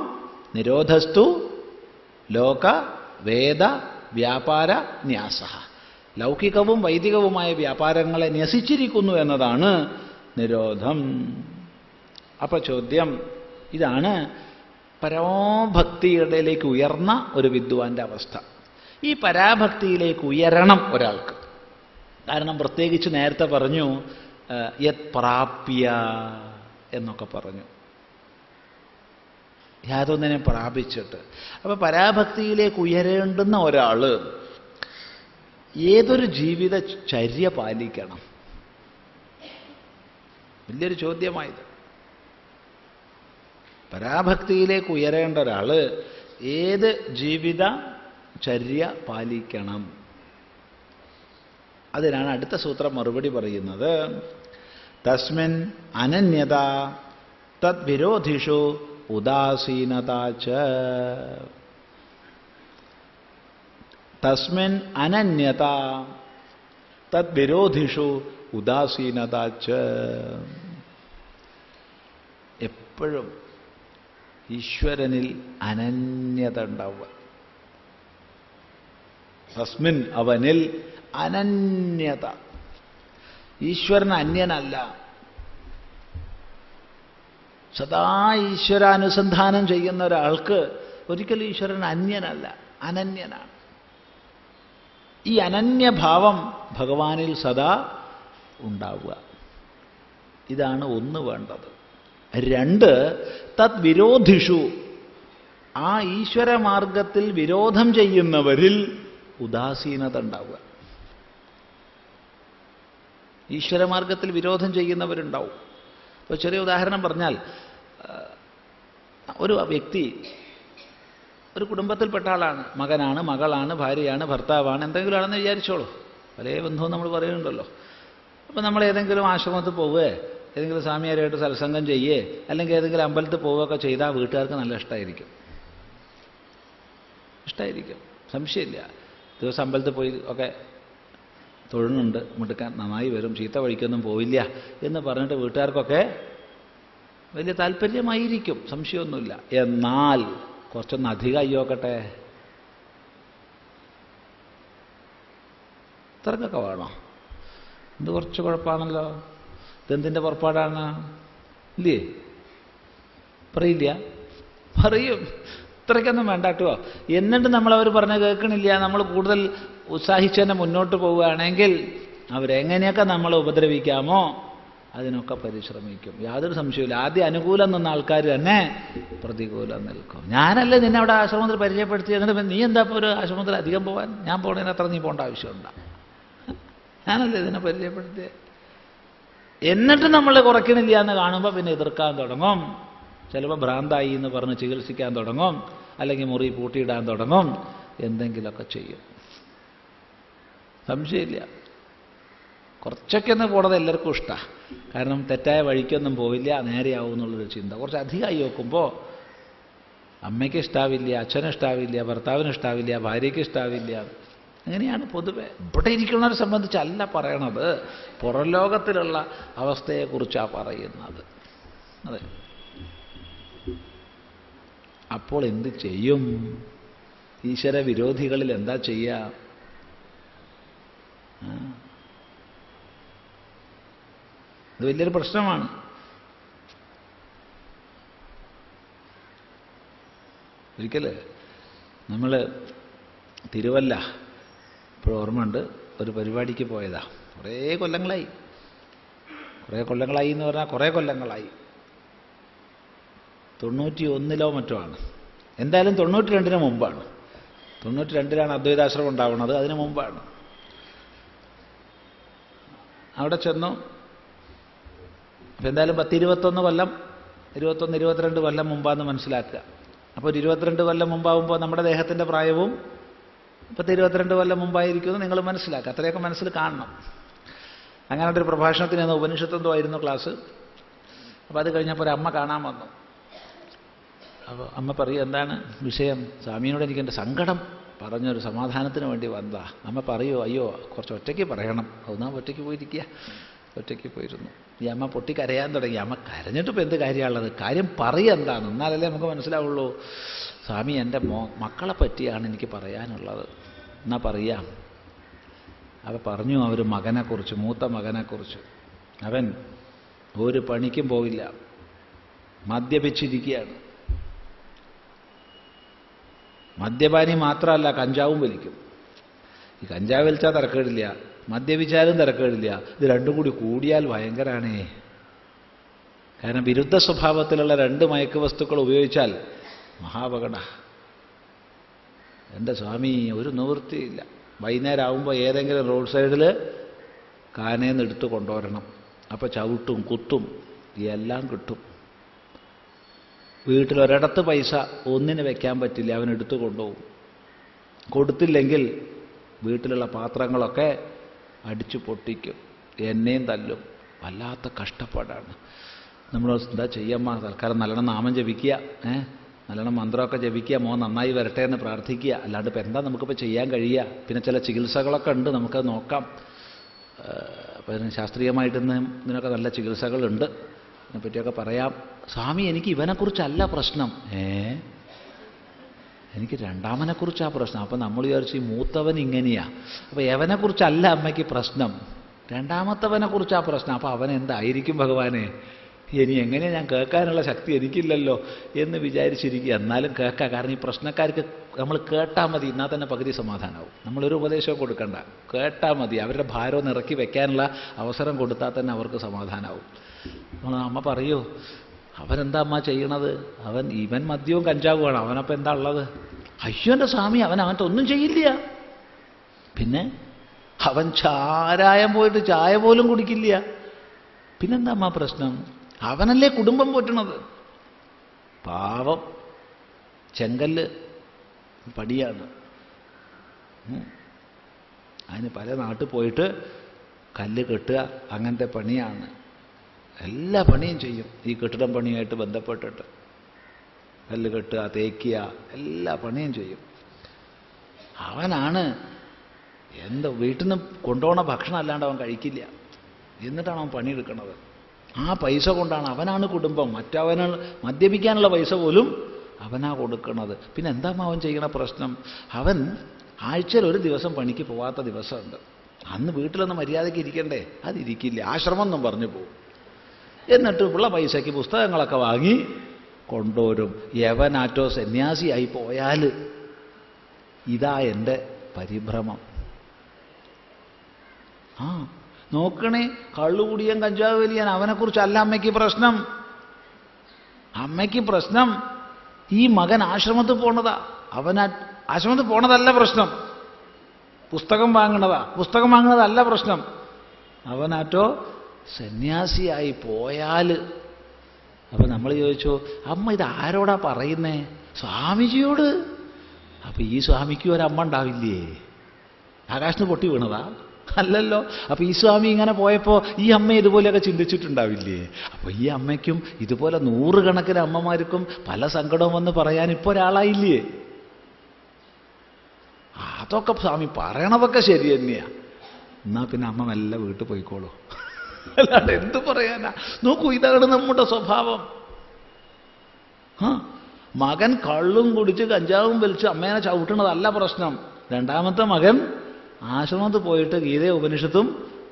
നിരോധസ്തു ലോക വേദ വ്യാപാര ന്യാസ. ലൗകികവും വൈദികവുമായ വ്യാപാരങ്ങളെ ന്യസിച്ചിരിക്കുന്നു എന്നതാണ് നിരോധം. അപ്പൊ ചോദ്യം ഇതാണ്, പരമഭക്തിയുടെയിലേക്ക് ഉയർന്ന ഒരു വിദ്വാന്റെ അവസ്ഥ. ഈ പരാഭക്തിയിലേക്ക് ഉയരണം ഒരാൾക്ക്. കാരണം പ്രത്യേകിച്ച് നേരത്തെ പറഞ്ഞു യത് പ്രാപ്യ എന്നൊക്കെ പറഞ്ഞു, യാതൊന്നിനെ പ്രാപിച്ചിട്ട്. അപ്പൊ പരാഭക്തിയിലേക്ക് ഉയരേണ്ടുന്ന ഒരാൾ ഏതൊരു ജീവിതചര്യ പാലിക്കണം? വലിയൊരു ചോദ്യമായത്. പരാഭക്തിയിലേക്ക് ഉയരേണ്ട ഒരാൾ ഏത് ജീവിതചര്യ പാലിക്കണം? അതിനാണ് അടുത്ത സൂത്രം മറുപടി പറയുന്നത്. തസ്മിൻ അനന്യത തദ്വിരോധിഷു ഉദാസീനത ച. തസ്മിൻ അനന്യത തദ്വിരോധിഷു ഉദാസീനത ച. എപ്പോഴും ഈശ്വരനിൽ അനന്യത ഉണ്ടാവുക. തസ്മിൻ അവനിൽ അനന്യത. ഈശ്വരൻ അന്യനല്ല. സദാ ഈശ്വരാനുസന്ധാനം ചെയ്യുന്ന ഒരാൾക്ക് ഒരിക്കലും ഈശ്വരൻ അന്യനല്ല, അനന്യനാണ്. ഈ അനന്യഭാവം ഭഗവാനിൽ സദാ ഉണ്ടാവുക. ഇതാണ് ഒന്ന് വേണ്ടത്. രണ്ട്, തത് വിരോധിഷു, ആ ഈശ്വരമാർഗത്തിൽ വിരോധം ചെയ്യുന്നവരിൽ ഉദാസീനത ഉണ്ടാവുക. ഈശ്വരമാർഗത്തിൽ വിരോധം ചെയ്യുന്നവരുണ്ടാവും. ഇപ്പോൾ ചെറിയ ഉദാഹരണം പറഞ്ഞാൽ, ഒരു വ്യക്തി ഒരു കുടുംബത്തിൽപ്പെട്ട ആളാണ്, മകനാണ്, മകളാണ്, ഭാര്യയാണ്, ഭർത്താവാണ്, എന്തെങ്കിലും ആണെന്ന് വിചാരിച്ചോളൂ. പല ബന്ധവും നമ്മൾ പറയുന്നുണ്ടല്ലോ. അപ്പോൾ നമ്മൾ ഏതെങ്കിലും ആശ്രമത്തിൽ പോവുകയോ ഏതെങ്കിലും സ്വാമിയാരായിട്ട് സത്സംഗം ചെയ്യേ അല്ലെങ്കിൽ ഏതെങ്കിലും അമ്പലത്തിൽ പോവുകയൊക്കെ ചെയ്താൽ വീട്ടുകാർക്ക് നല്ല ഇഷ്ടമായിരിക്കും. സംശയമില്ല. ദിവസം അമ്പലത്തിൽ പോയി ഒക്കെ തൊഴുന്നുണ്ട്, മിടുക്കാൻ, നന്നായി വരും, ചീത്ത വഴിക്കൊന്നും പോവില്ല എന്ന് പറഞ്ഞിട്ട് വീട്ടുകാർക്കൊക്കെ വലിയ താല്പര്യമായിരിക്കും, സംശയമൊന്നുമില്ല. എന്നാൽ കുറച്ചൊന്ന് അധികം അയ്യോക്കട്ടെ, ഇത്രക്കൊക്കെ വേണോ? ഇത് കുറച്ച് കുഴപ്പമാണല്ലോ, ഇതെന്തിൻ്റെ പുറപ്പാടാണ് ഇല്ലേ? പറയില്ല? പറയും. ഇത്രയ്ക്കൊന്നും വേണ്ട കേട്ടോ. എന്നിട്ട് നമ്മളവർ പറഞ്ഞ് കേൾക്കണില്ല, നമ്മൾ കൂടുതൽ ഉത്സാഹിച്ച് തന്നെ മുന്നോട്ട് പോവുകയാണെങ്കിൽ അവരെങ്ങനെയൊക്കെ നമ്മളെ ഉപദ്രവിക്കാമോ അതിനൊക്കെ പരിശ്രമിക്കും. യാതൊരു സംശയമില്ല. ആദ്യം അനുകൂലം നിന്ന ആൾക്കാർ തന്നെ പ്രതികൂലം നിൽക്കും. ഞാനല്ലേ നിന്നെ അവിടെ ആശ്രമത്തിൽ പരിചയപ്പെടുത്തി, എന്നിട്ട് നീ എന്താ ഇപ്പോൾ ഒരു ആശ്രമത്തിൽ അധികം പോകാൻ? ഞാൻ പോകണതിന് അത്ര നീ പോകേണ്ട ആവശ്യമുണ്ടോ? ഞാനല്ലേ ഇതിനെ പരിചയപ്പെടുത്തിയത്. എന്നിട്ട് നമ്മൾ കുറയ്ക്കണില്ല എന്ന് കാണുമ്പോൾ പിന്നെ എതിർക്കാൻ തുടങ്ങും. ചിലപ്പോൾ ഭ്രാന്തായി എന്ന് പറഞ്ഞ് ചികിത്സിക്കാൻ തുടങ്ങും, അല്ലെങ്കിൽ മുറി പൂട്ടിയിടാൻ തുടങ്ങും, എന്തെങ്കിലുമൊക്കെ ചെയ്യും. സംശയമില്ല. കുറച്ചൊക്കെ ഒന്ന് പോണത് എല്ലാവർക്കും ഇഷ്ടമാണ്. കാരണം തെറ്റായ വഴിക്കൊന്നും പോവില്ല, നേരെയാവും എന്നുള്ളൊരു ചിന്ത. കുറച്ച് അധികമായി നോക്കുമ്പോൾ അമ്മയ്ക്ക് ഇഷ്ടാവില്ല, അച്ഛനും ഇഷ്ടാവില്ല, ഭർത്താവിന് ഇഷ്ടാവില്ല, ഭാര്യയ്ക്ക് ഇഷ്ടാവില്ല. അങ്ങനെയാണ് പൊതുവെ. ഇവിടെ ഇരിക്കുന്നവരെ സംബന്ധിച്ചല്ല പറയണത്, പുറം ലോകത്തിലുള്ള അവസ്ഥയെക്കുറിച്ചാണ് പറയുന്നത്. അതെ. അപ്പോൾ എന്ത് ചെയ്യും? ഈശ്വര വിരോധികളിൽ എന്താ ചെയ്യുക? ഇത് വലിയൊരു പ്രശ്നമാണ്. ഒരിക്കല് നമ്മൾ തിരുവല്ല, ഇപ്പോൾ ഓർമ്മയുണ്ട്, ഒരു പരിപാടിക്ക് പോയതാ. കുറേ കൊല്ലങ്ങളായി എന്ന് പറഞ്ഞാൽ കുറേ കൊല്ലങ്ങളായി. 91 മറ്റോ ആണ്. എന്തായാലും 92 മുമ്പാണ്. 92 അദ്വൈതാശ്രമം ഉണ്ടാവുന്നത്, അതിന് മുമ്പാണ്. അവിടെ ചെന്നു. അപ്പം എന്തായാലും 10-21 കൊല്ലം, 21-22 കൊല്ലം മുമ്പാന്ന് മനസ്സിലാക്കുക. അപ്പോൾ ഒരു 22 കൊല്ലം മുമ്പാകുമ്പോൾ നമ്മുടെ ദേഹത്തിൻ്റെ പ്രായവും 10-22 കൊല്ലം മുമ്പായിരിക്കുമെന്ന് നിങ്ങൾ മനസ്സിലാക്കുക. അത്രയൊക്കെ മനസ്സിൽ കാണണം. അങ്ങനെ ഒരു പ്രഭാഷണത്തിന് എന്ന ഉപനിഷത്തെന്തോ ആയിരുന്നു ക്ലാസ്. അപ്പോൾ അത് കഴിഞ്ഞപ്പോൾ ഒരു അമ്മ കാണാൻ വന്നു. അപ്പോൾ അമ്മ പറയും, എന്താണ് വിഷയം? സ്വാമിയോട് എനിക്ക് എൻ്റെ സങ്കടം പറഞ്ഞൊരു സമാധാനത്തിന് വേണ്ടി വന്നതാ. അമ്മ പറയൂ, അയ്യോ കുറച്ച് ഒറ്റയ്ക്ക് പറയണം. ഒന്നാ ഒറ്റയ്ക്ക് പോയിരിക്കുക. ഒറ്റയ്ക്ക് പോയിരുന്നു. ഈ അമ്മ പൊട്ടിക്കരയാൻ തുടങ്ങി. അമ്മ കരഞ്ഞിട്ട് ഇപ്പോൾ എന്ത് കാര്യമുള്ളത്? കാര്യം പറയുക എന്താണ്, എന്നാലല്ലേ നമുക്ക് മനസ്സിലാവുള്ളൂ. സ്വാമി, എൻ്റെ മക്കളെ പറ്റിയാണ് എനിക്ക് പറയാനുള്ളത്. എന്നാ പറയാം. അപ്പോൾ പറഞ്ഞു അവർ മകനെക്കുറിച്ച്, മൂത്ത മകനെക്കുറിച്ച്. അവൻ ഒരു പണിക്കും പോവില്ല, മദ്യപിച്ചിരിക്കുകയാണ്. മദ്യപാനി മാത്രമല്ല, കഞ്ചാവും വലിക്കും. ഈ കഞ്ചാവ് വലിച്ചാൽ തിരക്കേടില്ല, മദ്യപിച്ചാലും തിരക്കേടില്ല, ഇത് രണ്ടും കൂടി കൂടിയാൽ ഭയങ്കരാണേ. കാരണം വിരുദ്ധ സ്വഭാവത്തിലുള്ള രണ്ട് മയക്കുവസ്തുക്കൾ ഉപയോഗിച്ചാൽ മഹാപകട. എൻ്റെ സ്വാമി ഒരു നിവൃത്തിയില്ല. വൈകുന്നേരം ആകുമ്പോൾ ഏതെങ്കിലും റോഡ് സൈഡിൽ കാനേന്ന് എടുത്ത് കൊണ്ടുവരണം. അപ്പോൾ ചവിട്ടും കുത്തും എല്ലാം കിട്ടും. വീട്ടിലൊരിടത്ത് പൈസ ഒന്നിന് വെക്കാൻ പറ്റില്ല, അവനെടുത്ത് കൊണ്ടുപോകും. കൊടുത്തില്ലെങ്കിൽ വീട്ടിലുള്ള പാത്രങ്ങളൊക്കെ അടിച്ചു പൊട്ടിക്കും, എന്നെയും തല്ലും. വല്ലാത്ത കഷ്ടപ്പാടാണ്. നമ്മൾ എന്താ ചെയ്യമ്മ? തൽക്കാലം നല്ലോണം നാമം ജപിക്കുക, നല്ലോണം മന്ത്രമൊക്കെ ജപിക്കുക, മോൻ നന്നായി വരട്ടെ എന്ന് പ്രാർത്ഥിക്കുക. അല്ലാണ്ട് ഇപ്പം എന്താ നമുക്കിപ്പോൾ ചെയ്യാൻ കഴിയുക? പിന്നെ ചില ചികിത്സകളൊക്കെ ഉണ്ട്, നമുക്കത് നോക്കാം. അപ്പം ഇതിന് ശാസ്ത്രീയമായിട്ട് ഇതിനൊക്കെ നല്ല ചികിത്സകളുണ്ട്, ഇതിനെപ്പറ്റിയൊക്കെ പറയാം. സ്വാമി എനിക്ക് ഇവനെക്കുറിച്ചല്ല പ്രശ്നം. എനിക്ക് രണ്ടാമനെക്കുറിച്ചാണ് പ്രശ്നം. അപ്പം നമ്മൾ വിചാരിച്ചു ഈ മൂത്തവൻ ഇങ്ങനെയാ, അപ്പം എവനെക്കുറിച്ചല്ല അമ്മയ്ക്ക് പ്രശ്നം, രണ്ടാമത്തവനെക്കുറിച്ചാണ് പ്രശ്നം. അപ്പം അവൻ എന്തായിരിക്കും ഭഗവാനെ? ഇനി എങ്ങനെയാണ് ഞാൻ കേൾക്കാനുള്ള ശക്തി എനിക്കില്ലല്ലോ എന്ന് വിചാരിച്ചിരിക്കുക. എന്നാലും കേൾക്കാം. കാരണം ഈ പ്രശ്നക്കാർക്ക് നമ്മൾ കേട്ടാൽ മതി, എന്നാൽ തന്നെ പകുതി സമാധാനമാവും. നമ്മളൊരു ഉപദേശവും കൊടുക്കണ്ട, കേട്ടാൽ മതി. അവരുടെ ഭാരം ഇറക്കി വെക്കാനുള്ള അവസരം കൊടുത്താൽ തന്നെ അവർക്ക് സമാധാനമാവും. അമ്മ പറയൂ, അവനെന്താ അമ്മ ചെയ്യണത്? ഇവൻ മദ്യവും കഞ്ചാവുമാണ്, അവനപ്പം എന്താ ഉള്ളത്? അയ്യോ എൻ്റെ സ്വാമി, അവനവൻ്റെ ഒന്നും ചെയ്യില്ല. പിന്നെ അവൻ ചാരായം പോയിട്ട് ചായ പോലും കുടിക്കില്ല. പിന്നെന്താ അമ്മ പ്രശ്നം? അവനല്ലേ കുടുംബം പോറ്റണത്. പാവം ചെങ്കല്ല് പടിയാണ്. അതിന് പല നാട്ടിൽ പോയിട്ട് കല്ല് കെട്ടുക, അങ്ങനത്തെ പണിയാണ്. എല്ലാ പണിയും ചെയ്യും ഈ കെട്ടിടം പണിയായിട്ട് ബന്ധപ്പെട്ടിട്ട്. കല്ല് കെട്ടുക, തേക്കുക, എല്ലാ പണിയും ചെയ്യും. അവനാണ് വീട്ടിൽ നിന്ന് കൊണ്ടുപോകണ ഭക്ഷണം അല്ലാണ്ട് അവൻ കഴിക്കില്ല. എന്നിട്ടാണ് അവൻ പണിയെടുക്കണത്. ആ പൈസ കൊണ്ടാണ്, അവനാണ് കുടുംബം. മറ്റവന് മദ്യപിക്കാനുള്ള പൈസ പോലും അവനാ കൊടുക്കണത്. പിന്നെ എന്താ അവൻ ചെയ്യണ പ്രശ്നം? അവൻ ആഴ്ചയിൽ ഒരു ദിവസം പണിക്ക് പോവാത്ത ദിവസമുണ്ട്. അന്ന് വീട്ടിലൊന്ന് മര്യാദയ്ക്ക് ഇരിക്കണ്ടേ? അതിരിക്കില്ല, ആശ്രമം എന്നും പറഞ്ഞു പോകും. എന്നിട്ട് ഉള്ള പൈസയ്ക്ക് പുസ്തകങ്ങളൊക്കെ വാങ്ങി കൊണ്ടുവരും. യവനാറ്റോ സന്യാസിയായി പോയാൽ ഇതാ എൻ്റെ പരിഭ്രമം. നോക്കണേ, കള്ളുകുടിയൻ കഞ്ചാവ് വലിയാൻ അവനെക്കുറിച്ചല്ല അമ്മയ്ക്ക് പ്രശ്നം. അമ്മയ്ക്ക് പ്രശ്നം ഈ മകൻ ആശ്രമത്തിൽ പോണതാ. ആശ്രമത്തിൽ പോണതല്ല പ്രശ്നം, പുസ്തകം വാങ്ങണതല്ല പ്രശ്നം. അവനാറ്റോ സന്യാസിയായി പോയാൽ. അപ്പം നമ്മൾ ചോദിച്ചു, അമ്മ ഇത് ആരോടാ പറയുന്നേ? സ്വാമിജിയോട്. അപ്പം ഈ സ്വാമിക്ക് ഒരമ്മ ഉണ്ടാവില്ലേ? ആകാശത്ത് പൊട്ടി വീണതാ? അല്ലല്ലോ. അപ്പം ഈ സ്വാമി ഇങ്ങനെ പോയപ്പോൾ ഈ അമ്മ ഇതുപോലെയൊക്കെ ചിന്തിച്ചിട്ടുണ്ടാവില്ലേ? അപ്പം ഈ അമ്മയ്ക്കും ഇതുപോലെ 100 കണക്കിന് അമ്മമാർക്കും പല സങ്കടവും വന്ന് പറയാൻ ഇപ്പോൾ ഒരാളായില്ലേ? അതൊക്കെ സ്വാമി പറയണതൊക്കെ ശരി തന്നെയാ. എന്നാ പിന്നെ അമ്മ മെല്ലെ വീട്ടിൽ പോയിക്കോളൂ, അല്ലാണ്ട് എന്ത് പറയാനാ? നോക്കൂ, ഇതാണ് നമ്മുടെ സ്വഭാവം. മകൻ കള്ളും കുടിച്ച് കഞ്ചാവും വലിച്ച് അമ്മേനെ ചവിട്ടണതല്ല പ്രശ്നം. രണ്ടാമത്തെ മകൻ ആശ്രമത്തിൽ പോയിട്ട് ഗീതയും ഉപനിഷത്തും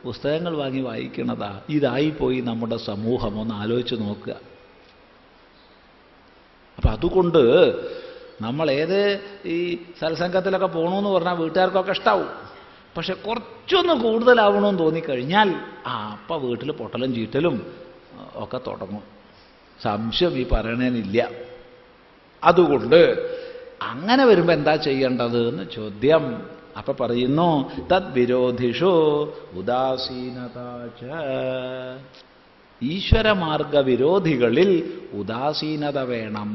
പുസ്തകങ്ങൾ വാങ്ങി വായിക്കണതാ. ഇതായിപ്പോയി നമ്മുടെ സമൂഹം. ഒന്ന് ആലോചിച്ച് നോക്കുക. അപ്പം അതുകൊണ്ട് നമ്മൾ ഈ സത്സംഗത്തിലൊക്കെ പോകണമെന്ന് പറഞ്ഞാൽ വീട്ടുകാർക്കൊക്കെ ഇഷ്ടാവും. പക്ഷെ കുറച്ചൊന്ന് കൂടുതലാവണമെന്ന് തോന്നിക്കഴിഞ്ഞാൽ അപ്പം വീട്ടിൽ പൊട്ടലും ചീറ്റലും ഒക്കെ തുടങ്ങും. സംശയം ഈ പറയണേനില്ല. അതുകൊണ്ട് അങ്ങനെ വരുമ്പോൾ എന്താ ചെയ്യേണ്ടത് എന്ന് ചോദ്യം. അപ്പൊ പറയുന്നു, തദ്വിരോധിഷു ഉദാസീനതാച. ഈശ്വരമാർഗ വിരോധികളിൽ ഉദാസീനത വേണം.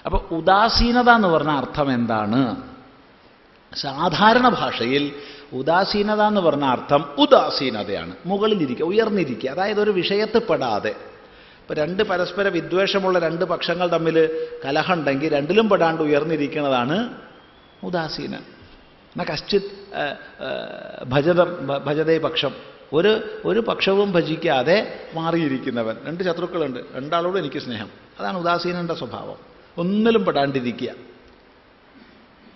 അപ്പൊ ഉദാസീനത എന്ന് പറഞ്ഞ അർത്ഥം എന്താണ്? സാധാരണ ഭാഷയിൽ ഉദാസീനത എന്ന് പറഞ്ഞ അർത്ഥം ഉദാസീനതയാണ്, മുകളിലിരിക്കുക, ഉയർന്നിരിക്കുക. അതായത് ഒരു വിഷയത്തിൽ പെടാതെ. ഇപ്പം രണ്ട് പരസ്പര വിദ്വേഷമുള്ള രണ്ട് പക്ഷങ്ങൾ തമ്മിൽ കലഹമുണ്ടെങ്കിൽ രണ്ടിലും പെടാണ്ട് ഉയർന്നിരിക്കുന്നതാണ് ഉദാസീനൻ. എന്നാൽ കശ്ചിത് ഭജതേ പക്ഷം, ഒരു പക്ഷവും ഭജിക്കാതെ മാറിയിരിക്കുന്നവൻ. രണ്ട് ശത്രുക്കളുണ്ട്, രണ്ടാളോടും എനിക്ക് സ്നേഹം. അതാണ് ഉദാസീനന്റെ സ്വഭാവം. ഒന്നിലും പെടാണ്ടിരിക്കുക,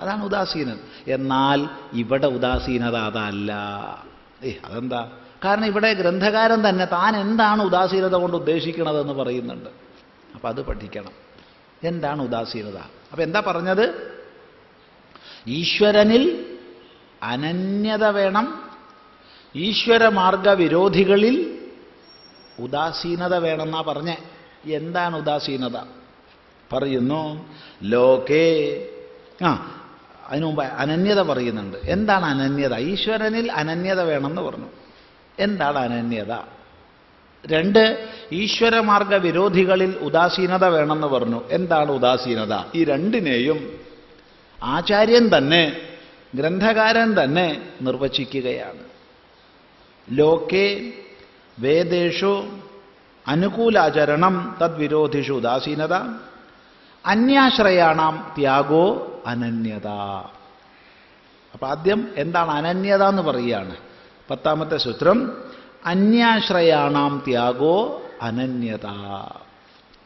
അതാണ് ഉദാസീനൻ. എന്നാൽ ഇവിടെ ഉദാസീനത അതല്ല. അതെന്താ? കാരണം ഇവിടെ ഗ്രന്ഥകാരൻ തന്നെ താൻ എന്താണ് ഉദാസീനത കൊണ്ട് ഉദ്ദേശിക്കണതെന്ന് പറയുന്നുണ്ട്. അപ്പം അത് പഠിക്കണം. എന്താണ് ഉദാസീനത? അപ്പം എന്താ പറഞ്ഞത്? ഈശ്വരനിൽ അനന്യത വേണം. ഈശ്വരമാർഗ വിരോധികളിൽ ഉദാസീനത വേണമെന്നാ പറഞ്ഞേ. എന്താണ് ഉദാസീനത? പറയുന്നു ലോകേ. അതിനു മുമ്പ് അനന്യത പറയുന്നുണ്ട്. എന്താണ് അനന്യത? ഈശ്വരനിൽ അനന്യത വേണമെന്ന് പറഞ്ഞു. എന്താണ് അനന്യത? 2, ഈശ്വരമാർഗ വിരോധികളിൽ ഉദാസീനത വേണമെന്ന് പറഞ്ഞു. എന്താണ് ഉദാസീനത? ഈ രണ്ടിനെയും ആചാര്യൻ തന്നെ, ഗ്രന്ഥകാരൻ തന്നെ നിർവചിക്കുകയാണ്. ലോകേ വേദേഷു അനുകൂലാചരണം തദ്വിരോധിഷു ഉദാസീനത, അന്യാശ്രയാണാം ത്യാഗോ അനന്യത. അപ്പൊ ആദ്യം എന്താണ് അനന്യത എന്ന് പറയുകയാണ്. 10ാമത്തെ സൂത്രം അന്യാശ്രയാണാം ത്യാഗോ അനന്യത.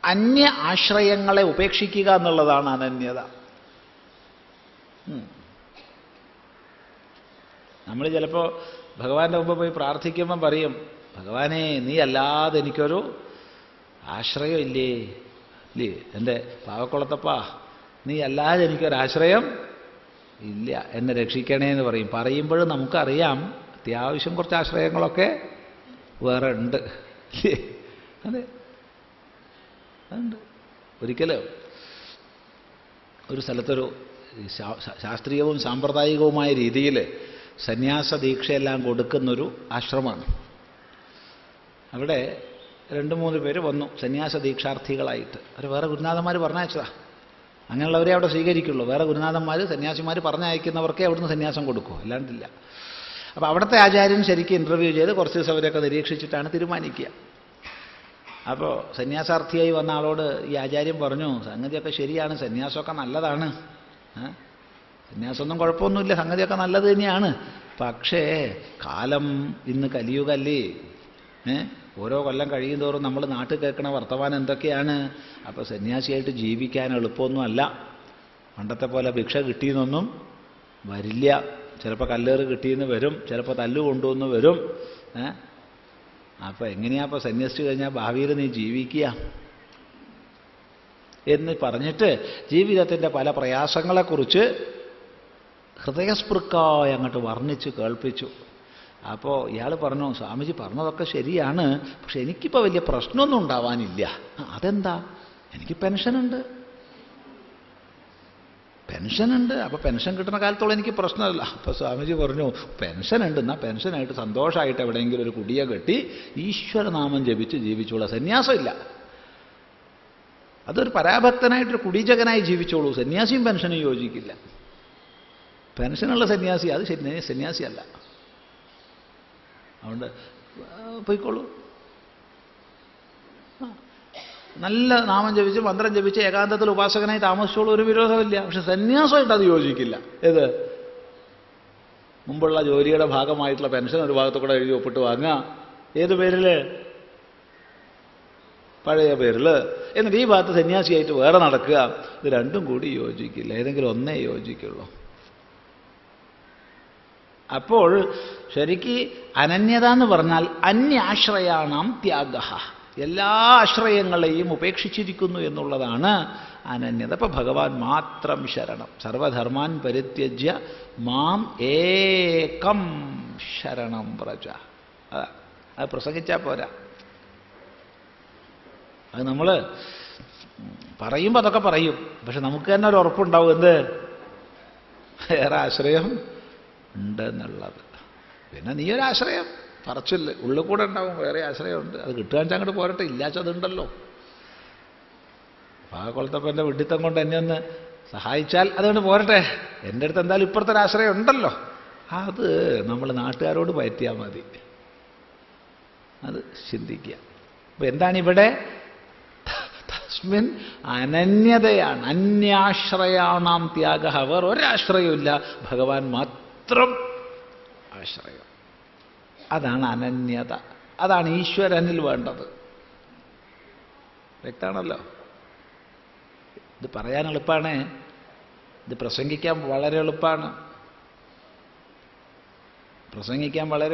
അന്യ ആശ്രയങ്ങളെ ഉപേക്ഷിക്കുക എന്നുള്ളതാണ് അനന്യത. നമ്മൾ ചിലപ്പോൾ ഭഗവാന്റെ മുമ്പ് പോയി പ്രാർത്ഥിക്കുമ്പം പറയും, ഭഗവാനെ നീ അല്ലാതെ എനിക്കൊരു ആശ്രയം ഇല്ലേ, ഇല്ലേ എൻ്റെ പാവക്കുളത്തപ്പാ, നീ അല്ലാതെ എനിക്കൊരാശ്രയം ഇല്ല, എന്നെ രക്ഷിക്കണേ എന്ന് പറയും. പറയുമ്പോഴും നമുക്കറിയാം അത്യാവശ്യം കുറച്ച് ആശ്രയങ്ങളൊക്കെ വേറെ ഉണ്ട്, ഇല്ലേ? അതെ, അതുണ്ട്. ഒരിക്കലും ഒരു സ്ഥലത്തൊരു ശാസ്ത്രീയവും സാമ്പ്രദായികവുമായ രീതിയിൽ സന്യാസ ദീക്ഷയെല്ലാം കൊടുക്കുന്നൊരു ആശ്രമമാണ്. അവിടെ 2-3 പേര് വന്നു സന്യാസ ദീക്ഷാർത്ഥികളായിട്ട്. അവർ വേറെ ഗുരുനാഥന്മാർ പറഞ്ഞയച്ചതാ. അങ്ങനെയുള്ളവരെ അവിടെ സ്വീകരിക്കുള്ളൂ. വേറെ ഗുരുനാഥന്മാർ സന്യാസിമാർ പറഞ്ഞയക്കുന്നവർക്കേ അവിടുന്ന് സന്യാസം കൊടുക്കൂ, അല്ലാണ്ടില്ല. അപ്പോൾ അവിടുത്തെ ആചാര്യൻ ശരിക്കും ഇൻ്റർവ്യൂ ചെയ്ത് കുറച്ച് ദിവസം അവരെയൊക്കെ നിരീക്ഷിച്ചിട്ടാണ് തീരുമാനിക്കുക. അപ്പോൾ സന്യാസാർത്ഥിയായി വന്ന ആളോട് ഈ ആചാര്യൻ പറഞ്ഞു, സംഗതിയൊക്കെ ശരിയാണ്, സന്യാസമൊക്കെ നല്ലതാണ്, സന്യാസമൊന്നും കുഴപ്പമൊന്നുമില്ല, സംഗതിയൊക്കെ നല്ലത് തന്നെയാണ്. പക്ഷേ കാലം ഇന്ന് കലിയുഗല്ലേ, ഓരോ കൊല്ലം കഴിയുന്തോറും നമ്മൾ നാട്ടിൽ കേൾക്കണ വർത്തമാനം എന്തൊക്കെയാണ്. അപ്പോൾ സന്യാസിയായിട്ട് ജീവിക്കാൻ എളുപ്പമൊന്നുമല്ല. പണ്ടത്തെ പോലെ ഭിക്ഷ കിട്ടിയെന്നൊന്നും വരില്ല. ചിലപ്പോൾ കല്ലേറ് കിട്ടിയെന്ന് വരും, ചിലപ്പോൾ തല്ല് കൊണ്ടുവന്ന് വരും. അപ്പോൾ എങ്ങനെയാ അപ്പോൾ സന്യസിച്ചു കഴിഞ്ഞാൽ ഭാവിയിൽ നീ ജീവിക്കുക എന്ന് പറഞ്ഞിട്ട് ജീവിതത്തിൻ്റെ പല പ്രയാസങ്ങളെക്കുറിച്ച് ഹൃദയസ്പൃക്കായി അങ്ങോട്ട് വർണ്ണിച്ച് കേൾപ്പിച്ചു. അപ്പോൾ ഇയാൾ പറഞ്ഞു, സ്വാമിജി പറഞ്ഞതൊക്കെ ശരിയാണ്, പക്ഷെ എനിക്കിപ്പോൾ വലിയ പ്രശ്നമൊന്നും ഉണ്ടാവാനില്ല. അതെന്താ? എനിക്ക് പെൻഷനുണ്ട്. അപ്പോൾ പെൻഷൻ കിട്ടുന്ന കാലത്തോളം എനിക്ക് പ്രശ്നമല്ല. അപ്പോൾ സ്വാമിജി പറഞ്ഞു, പെൻഷനുണ്ട്, എന്നാൽ പെൻഷനായിട്ട് സന്തോഷമായിട്ട് എവിടെയെങ്കിലും ഒരു കുടിയെ കെട്ടി ഈശ്വരനാമം ജപിച്ച് ജീവിച്ചോളൂ, സന്യാസമില്ല. അതൊരു പരാഭക്തനായിട്ടൊരു കുടീചകനായി ജീവിച്ചോളൂ. സന്യാസിയും പെൻഷനും യോജിക്കില്ല. പെൻഷനുള്ള സന്യാസി അത് സന്യാസിയല്ല. അതുകൊണ്ട് പോയിക്കോളൂ, നല്ല നാമം ജപിച്ച് മന്ത്രം ജപിച്ച് ഏകാന്തത്തിൽ ഉപാസകനായി താമസിച്ചോളൂ, ഒരു വിരോധമില്ല. പക്ഷെ സന്യാസമായിട്ട് അത് യോജിക്കില്ല. ഏത്? മുമ്പുള്ള ജോലിയുടെ ഭാഗമായിട്ടുള്ള പെൻഷൻ ഒരു ഭാഗത്തു കൂടെ എഴുതി ഒപ്പിട്ട് വാങ്ങുക. ഏത് പേരിൽ? പഴയ പേരിൽ. എന്നിട്ട് ഈ ഭാഗത്ത് സന്യാസിയായിട്ട് വേറെ നടക്കുക. ഇത് രണ്ടും കൂടി യോജിക്കില്ല. ഏതെങ്കിലും ഒന്നേ യോജിക്കുള്ളൂ. അപ്പോൾ ശരിക്ക് അനന്യത എന്ന് പറഞ്ഞാൽ അന്യാശ്രയാണാം ത്യാഗ, എല്ലാ ആശ്രയങ്ങളെയും ഉപേക്ഷിച്ചിരിക്കുന്നു എന്നുള്ളതാണ് അനന്യത. അപ്പം ഭഗവാൻ മാത്രം ശരണം. സർവധർമാൻ പരിത്യജ്യ മാം ഏകം ശരണം വ്രജ. അത് പ്രസംഗിച്ചാൽ പോരാ. അത് നമ്മൾ പറയുമ്പോൾ അതൊക്കെ പറയും, പക്ഷെ നമുക്ക് തന്നെ ഒരു ഉറപ്പുണ്ടാവും, എന്ത്? വേറെ ആശ്രയം ഉണ്ടെന്നുള്ളത്. പിന്നെ നീ ഒരാശ്രയം പറച്ചില്ല ഉള്ളിൽ കൂടെ ഉണ്ടാവും, വേറെ ആശ്രയമുണ്ട്. അത് കിട്ടുകയെന്ന് വെച്ചാൽ അങ്ങോട്ട് പോരട്ടെ, ഇല്ലാച്ചതുണ്ടല്ലോ. പാകക്കൊളത്തപ്പൻ്റെ വിഡിത്തം കൊണ്ട് എന്നെ ഒന്ന് സഹായിച്ചാൽ അതുകൊണ്ട് പോരട്ടെ, എൻ്റെ അടുത്ത് എന്തായാലും ഇപ്പുറത്തെ ഒരാശ്രയം ഉണ്ടല്ലോ. അത് നമ്മൾ നാട്ടുകാരോട് പറ്റിയാൽ മതി. അത് ചിന്തിക്കുക. അപ്പം എന്താണിവിടെ? തസ്മിൻ അനന്യതയാണ്. അന്യാശ്രയാണാം ത്യാഗ. വേറെ ഒരാശ്രയമില്ല, ഭഗവാൻ മാത്രം ആശ്രയം. അതാണ് അനന്യത. അതാണ് ഈശ്വരനിൽ വേണ്ടത്. വ്യക്തമാണല്ലോ. ഇത് പറയാൻ എളുപ്പമാണ്, ഇത് പ്രസംഗിക്കാൻ വളരെ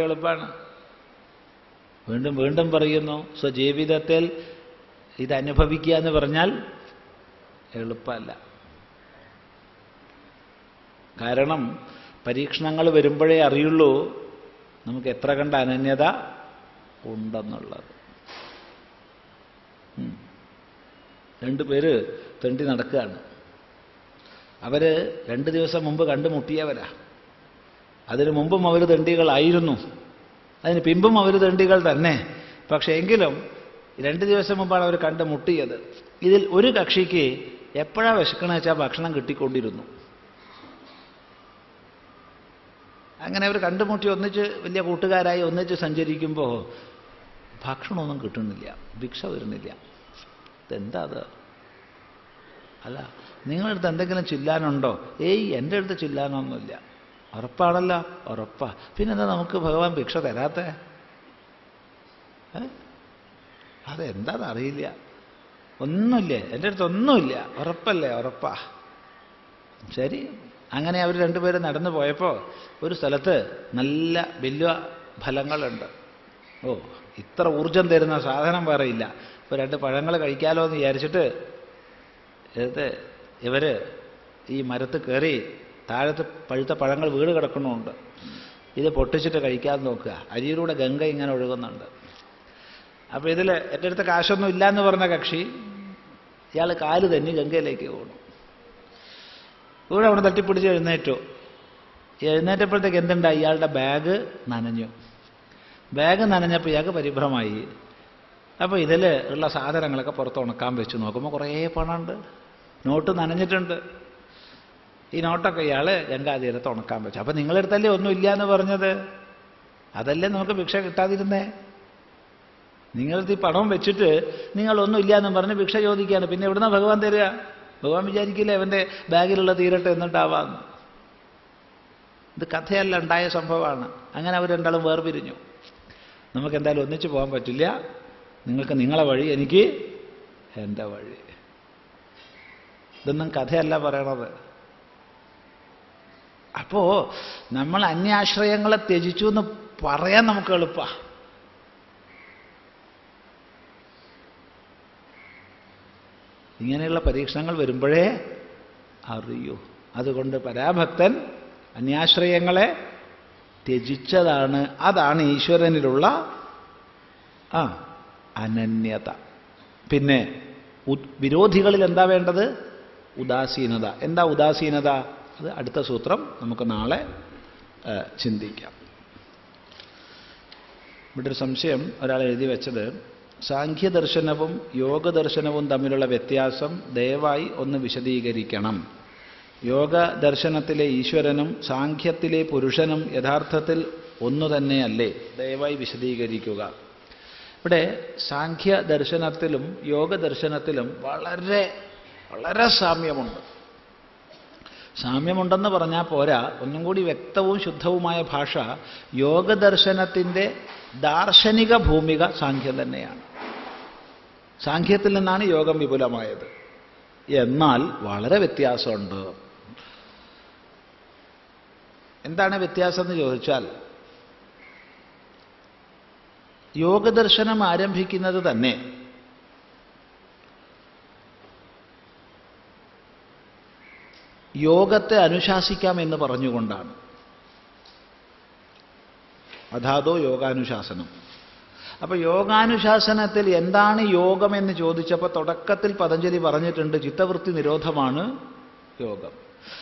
എളുപ്പമാണ്. വീണ്ടും വീണ്ടും പറയുന്നു, സ്വജീവിതത്തിൽ ഇത് അനുഭവിക്കുക എന്ന് പറഞ്ഞാൽ എളുപ്പമല്ല. കാരണം പരീക്ഷണങ്ങൾ വരുമ്പോഴേ അറിയുള്ളൂ നമുക്ക് എത്ര കണ്ട അനന്യത ഉണ്ടെന്നുള്ളത്. രണ്ടുപേര് തെണ്ടി നടക്കുകയാണ്. അവര് 2 ദിവസം മുമ്പ് കണ്ടുമുട്ടിയവരാ. അതിനു മുമ്പും അവർ തെണ്ടികളായിരുന്നു, അതിന് പിമ്പും അവർ തെണ്ടികൾ തന്നെ. പക്ഷേ എങ്കിലും 2 ദിവസം മുമ്പാണ് അവർ കണ്ടുമുട്ടിയത്. ഇതിൽ ഒരു കക്ഷിക്ക് എപ്പോഴാ വിശക്കണമെന്ന് വെച്ചാൽ ഭക്ഷണം കിട്ടിക്കൊണ്ടിരുന്നു. അങ്ങനെ അവർ കണ്ടുമുട്ടി ഒന്നിച്ച് വലിയ കൂട്ടുകാരായി ഒന്നിച്ച് സഞ്ചരിക്കുമ്പോൾ ഭക്ഷണമൊന്നും കിട്ടുന്നില്ല, ഭിക്ഷ വരുന്നില്ല. ഇതെന്താ അത്? അല്ല, നിങ്ങളുടെ അടുത്ത് എന്തെങ്കിലും ചില്ലാനുണ്ടോ? ഏയ്, എൻ്റെ അടുത്ത് ചില്ലാനൊന്നുമില്ല. ഉറപ്പാണല്ലോ? ഉറപ്പാ. പിന്നെന്താ നമുക്ക് ഭഗവാൻ ഭിക്ഷ തരാത്തേ? അതെന്താന്ന് അറിയില്ല. ഒന്നുമില്ലേ, എൻ്റെ അടുത്ത് ഒന്നുമില്ല. ഉറപ്പല്ലേ? ഉറപ്പാ. ശരി. അങ്ങനെ അവർ രണ്ടുപേരും നടന്നു പോയപ്പോൾ ഒരു സ്ഥലത്ത് നല്ല വലിയ ഫലങ്ങളുണ്ട്. ഓ, ഇത്ര ഊർജം തരുന്ന സാധനം വേറെ ഇല്ല. ഇപ്പോൾ 2 പഴങ്ങൾ കഴിക്കാലോ എന്ന് വിചാരിച്ചിട്ട് ഇവര് ഈ മരത്ത് കയറി താഴത്ത് പഴുത്ത പഴങ്ങൾ വീട് കിടക്കണമുണ്ട്. ഇത് പൊട്ടിച്ചിട്ട് കഴിക്കാൻ നോക്കുക. അരിയിലൂടെ ഗംഗ ഇങ്ങനെ ഒഴുകുന്നുണ്ട്. അപ്പോൾ ഇതിൽ എൻ്റെ അടുത്ത് കാശൊന്നും ഇല്ലയെന്ന് പറഞ്ഞ കക്ഷി ഇയാൾ കാല് തന്നെ ഗംഗയിലേക്ക് പോകണം. ഇവിടെ അവിടെ തട്ടിപ്പിടിച്ച് എഴുന്നേറ്റു. എഴുന്നേറ്റപ്പോഴത്തേക്ക് എന്തുണ്ടായി? ഇയാളുടെ ബാഗ് നനഞ്ഞു. ബാഗ് നനഞ്ഞപ്പോൾ ഇയാൾക്ക് പരിഭ്രമായി. അപ്പോൾ ഇതിൽ ഉള്ള സാധനങ്ങളൊക്കെ പുറത്ത് ഉണക്കാൻ വെച്ച് നോക്കുമ്പോൾ കുറേ പണമുണ്ട്, നോട്ട് നനഞ്ഞിട്ടുണ്ട്. ഈ നോട്ടൊക്കെ ഇയാൾ ഗംഗാതീരത്ത് ഉണക്കാൻ വെച്ചു. അപ്പോൾ നിങ്ങളെടുത്തല്ലേ ഒന്നും ഇല്ല എന്ന് പറഞ്ഞത്? അതല്ലേ നമുക്ക് ഭിക്ഷ കിട്ടാതിരുന്നേ? നിങ്ങളടുത്ത് ഈ പണം വെച്ചിട്ട് നിങ്ങളൊന്നും ഇല്ല എന്നും പറഞ്ഞ് ഭിക്ഷ ചോദിക്കുകയാണ്. പിന്നെ എവിടുന്നാ ഭഗവാൻ തരിക? ഭഗവാൻ വിചാരിക്കില്ല അവൻ്റെ ബാഗിലുള്ള തീരട്ടെ എന്നിട്ടാവാന്ന്. ഇത് കഥയല്ല, ഉണ്ടായ സംഭവമാണ്. അങ്ങനെ അവർ രണ്ടാളും വേർപിരിഞ്ഞു. നമുക്ക് എന്തായാലും ഒന്നിച്ച് പോകാൻ പറ്റില്ല. നിങ്ങൾക്ക് നിങ്ങളെ വഴി, എനിക്ക് എൻ്റെ വഴി. ഇതൊന്നും കഥയല്ല പറയണത്. അപ്പോ നമ്മൾ അന്യാശ്രയങ്ങളെ ത്യജിച്ചു എന്ന് പറയാൻ നമുക്ക് എളുപ്പമാണ്. ഇങ്ങനെയുള്ള പരീക്ഷണങ്ങൾ വരുമ്പോഴേ അറിയൂ. അതുകൊണ്ട് പരാഭക്തൻ അന്യാശ്രയങ്ങളെ ത്യജിച്ചതാണ്. അതാണ് ഈശ്വരനിലുള്ള അനന്യത. പിന്നെ വിരോധികളിൽ എന്താ വേണ്ടത്? ഉദാസീനത. എന്താ ഉദാസീനത? അത് അടുത്ത സൂത്രം നമുക്ക് നാളെ ചിന്തിക്കാം. ഇവിടെ ഒരു സംശയം ഒരാൾ എഴുതി വെച്ചത്, സാഖ്യദർശനവും യോഗദർശനവും തമ്മിലുള്ള വ്യത്യാസം ദയവായി ഒന്ന് വിശദീകരിക്കണം. യോഗ ദർശനത്തിലെ ഈശ്വരനും സാഖ്യത്തിലെ പുരുഷനും യഥാർത്ഥത്തിൽ ഒന്നു തന്നെയല്ലേ? ദയവായി വിശദീകരിക്കുക. ഇവിടെ സാഖ്യ ദർശനത്തിലും യോഗദർശനത്തിലും വളരെ വളരെ സാമ്യമുണ്ട്. സാമ്യമുണ്ടെന്ന് പറഞ്ഞാൽ പോരാ, ഒന്നും കൂടി വ്യക്തവും ശുദ്ധവുമായ ഭാഷ, യോഗദർശനത്തിൻ്റെ ദാർശനിക ഭൂമിക സാഖ്യം തന്നെയാണ്. സാഖ്യത്തിൽ നിന്നാണ് യോഗം വിപുലമായത്. എന്നാൽ വളരെ വ്യത്യാസമുണ്ട്. എന്താണ് വ്യത്യാസം എന്ന് ചോദിച്ചാൽ, യോഗദർശനം ആരംഭിക്കുന്നത് തന്നെ യോഗത്തെ അനുശാസിക്കാമെന്ന് പറഞ്ഞുകൊണ്ടാണ്. അഥാതോ യോഗാനുശാസനം. അപ്പോൾ യോഗാനുശാസനത്തിൽ എന്താണ് യോഗമെന്ന് ചോദിച്ചപ്പോൾ തുടക്കത്തിൽ പതഞ്ജലി പറഞ്ഞിട്ടുണ്ട്, ചിത്തവൃത്തി നിരോധമാണ് യോഗം.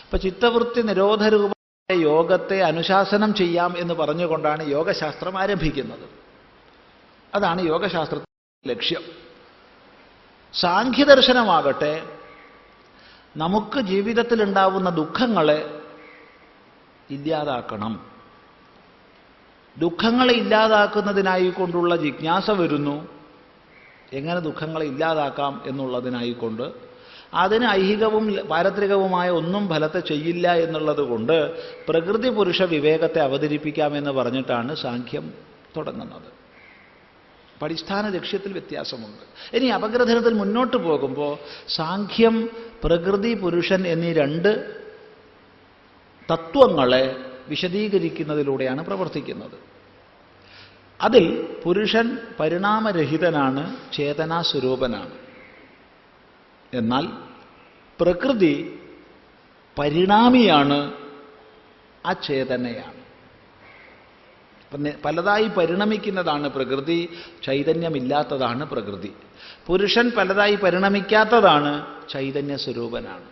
അപ്പോൾ ചിത്തവൃത്തി നിരോധരൂപമായ യോഗത്തെ അനുശാസനം ചെയ്യാം എന്ന് പറഞ്ഞുകൊണ്ടാണ് യോഗശാസ്ത്രം ആരംഭിക്കുന്നത്. അതാണ് യോഗശാസ്ത്രത്തിന്റെ ലക്ഷ്യം. സാഖ്യദർശനമാകട്ടെ നമുക്ക് ജീവിതത്തിലുണ്ടാവുന്ന ദുഃഖങ്ങളെ ഇല്ലാതാക്കണം. ദുഃഖങ്ങളെ ഇല്ലാതാക്കുന്നതിനായി കൊണ്ടുള്ള ജിജ്ഞാസ വരുന്നു. എങ്ങനെ ദുഃഖങ്ങളെ ഇല്ലാതാക്കാം എന്നുള്ളതിനായിക്കൊണ്ട് അതിന് ഐഹികവും പാരത്രികവുമായ ഒന്നും ഫലത്തെ ചെയ്യില്ല എന്നുള്ളത് കൊണ്ട് പ്രകൃതി പുരുഷ വിവേകത്തെ അവതരിപ്പിക്കാമെന്ന് പറഞ്ഞിട്ടാണ് സാഖ്യം തുടങ്ങുന്നത്. അടിസ്ഥാന ലക്ഷ്യത്തിൽ വ്യത്യാസമുണ്ട്. ഇനി അപഗ്രഥനത്തിൽ മുന്നോട്ട് പോകുമ്പോൾ സാഖ്യം പ്രകൃതി പുരുഷൻ എന്നീ 2 തത്വങ്ങളെ വിശദീകരിക്കുന്നതിലൂടെയാണ് പ്രവർത്തിക്കുന്നത്. അതിൽ പുരുഷൻ പരിണാമരഹിതനാണ്, ചേതനാസ്വരൂപനാണ്. എന്നാൽ പ്രകൃതി പരിണാമിയാണ്, ആ ചേതനയാണ്. പലതായി പരിണമിക്കുന്നതാണ് പ്രകൃതി, ചൈതന്യമില്ലാത്തതാണ് പ്രകൃതി. പുരുഷൻ പലതായി പരിണമിക്കാത്തതാണ്, ചൈതന്യ സ്വരൂപനാണ്.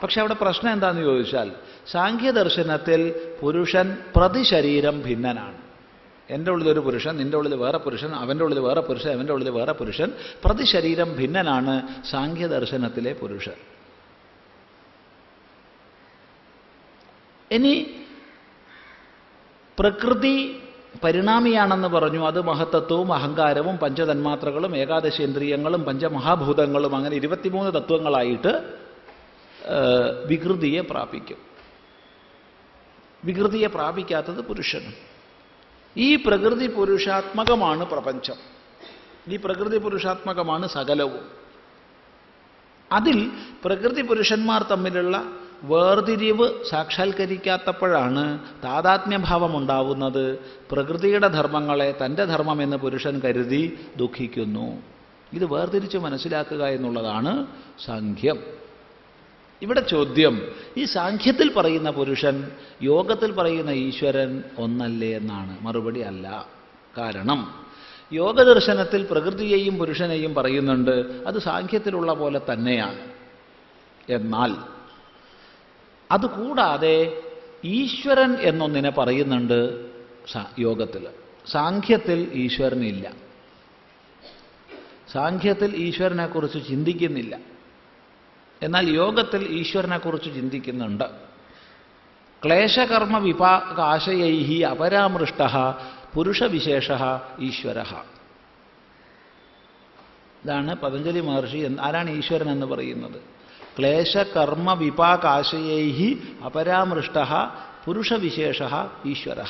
പക്ഷെ അവിടെ പ്രശ്നം എന്താണെന്ന് ചോദിച്ചാൽ, സാഖ്യദർശനത്തിൽ പുരുഷൻ പ്രതിശരീരം ഭിന്നനാണ്. എൻ്റെ ഉള്ളിലൊരു പുരുഷൻ, നിൻ്റെ ഉള്ളിൽ വേറെ പുരുഷൻ, അവൻ്റെ ഉള്ളിൽ വേറെ പുരുഷൻ, അവൻ്റെ ഉള്ളിൽ വേറെ പുരുഷൻ, പ്രതിശരീരം ഭിന്നനാണ് സാഖ്യദർശനത്തിലെ പുരുഷൻ. ഇനി പ്രകൃതി പരിണാമിയാണെന്ന് പറഞ്ഞു. അത് മഹത്തത്വവും അഹങ്കാരവും പഞ്ചതന്മാത്രകളും ഏകാദശേന്ദ്രിയങ്ങളും പഞ്ചമഹാഭൂതങ്ങളും അങ്ങനെ 23 തത്വങ്ങളായിട്ട് വികൃതിയെ പ്രാപിക്കും. വികൃതിയെ പ്രാപിക്കാത്തത് പുരുഷനും. ഈ പ്രകൃതി പുരുഷാത്മകമാണ് പ്രപഞ്ചം. ഈ പ്രകൃതി പുരുഷാത്മകമാണ് സകലവും. അതിൽ പ്രകൃതി പുരുഷന്മാർ തമ്മിലുള്ള വേർതിരിവ് സാക്ഷാത്കരിക്കാത്തപ്പോഴാണ് താതാത്മ്യഭാവം ഉണ്ടാവുന്നത്. പ്രകൃതിയുടെ ധർമ്മങ്ങളെ തൻ്റെ ധർമ്മമെന്ന് പുരുഷൻ കരുതി ദുഃഖിക്കുന്നു. ഇത് വേർതിരിച്ച് മനസ്സിലാക്കുക എന്നുള്ളതാണ് സാഖ്യം. ഇവിടെ ചോദ്യം, ഈ സാഖ്യത്തിൽ പറയുന്ന പുരുഷൻ യോഗത്തിൽ പറയുന്ന ഈശ്വരൻ ഒന്നല്ലേ എന്നാണ്. മറുപടി അല്ല. കാരണം യോഗദർശനത്തിൽ പ്രകൃതിയെയും പുരുഷനെയും പറയുന്നുണ്ട്, അത് സാഖ്യത്തിലുള്ള പോലെ തന്നെയാണ്. എന്നാൽ അതുകൂടാതെ ഈശ്വരൻ എന്നൊന്നിനെ പറയുന്നുണ്ട് യോഗത്തിൽ. സാഖ്യത്തിൽ ഈശ്വരനില്ല. സാഖ്യത്തിൽ ഈശ്വരനെക്കുറിച്ച് ചിന്തിക്കുന്നില്ല. എന്നാൽ യോഗത്തിൽ ഈശ്വരനെക്കുറിച്ച് ചിന്തിക്കുന്നുണ്ട്. ക്ലേശകർമ്മ വിപാകാശയൈഹി അപരാമൃഷ്ട പുരുഷവിശേഷ ഈശ്വര. ഇതാണ് പതഞ്ജലി മഹർഷി ആരാണ് ഈശ്വരൻ എന്ന് പറയുന്നത്. ക്ലേശകർമ്മ വിപാകാശയൈഹി അപരാമൃഷ്ട പുരുഷവിശേഷ ഈശ്വര.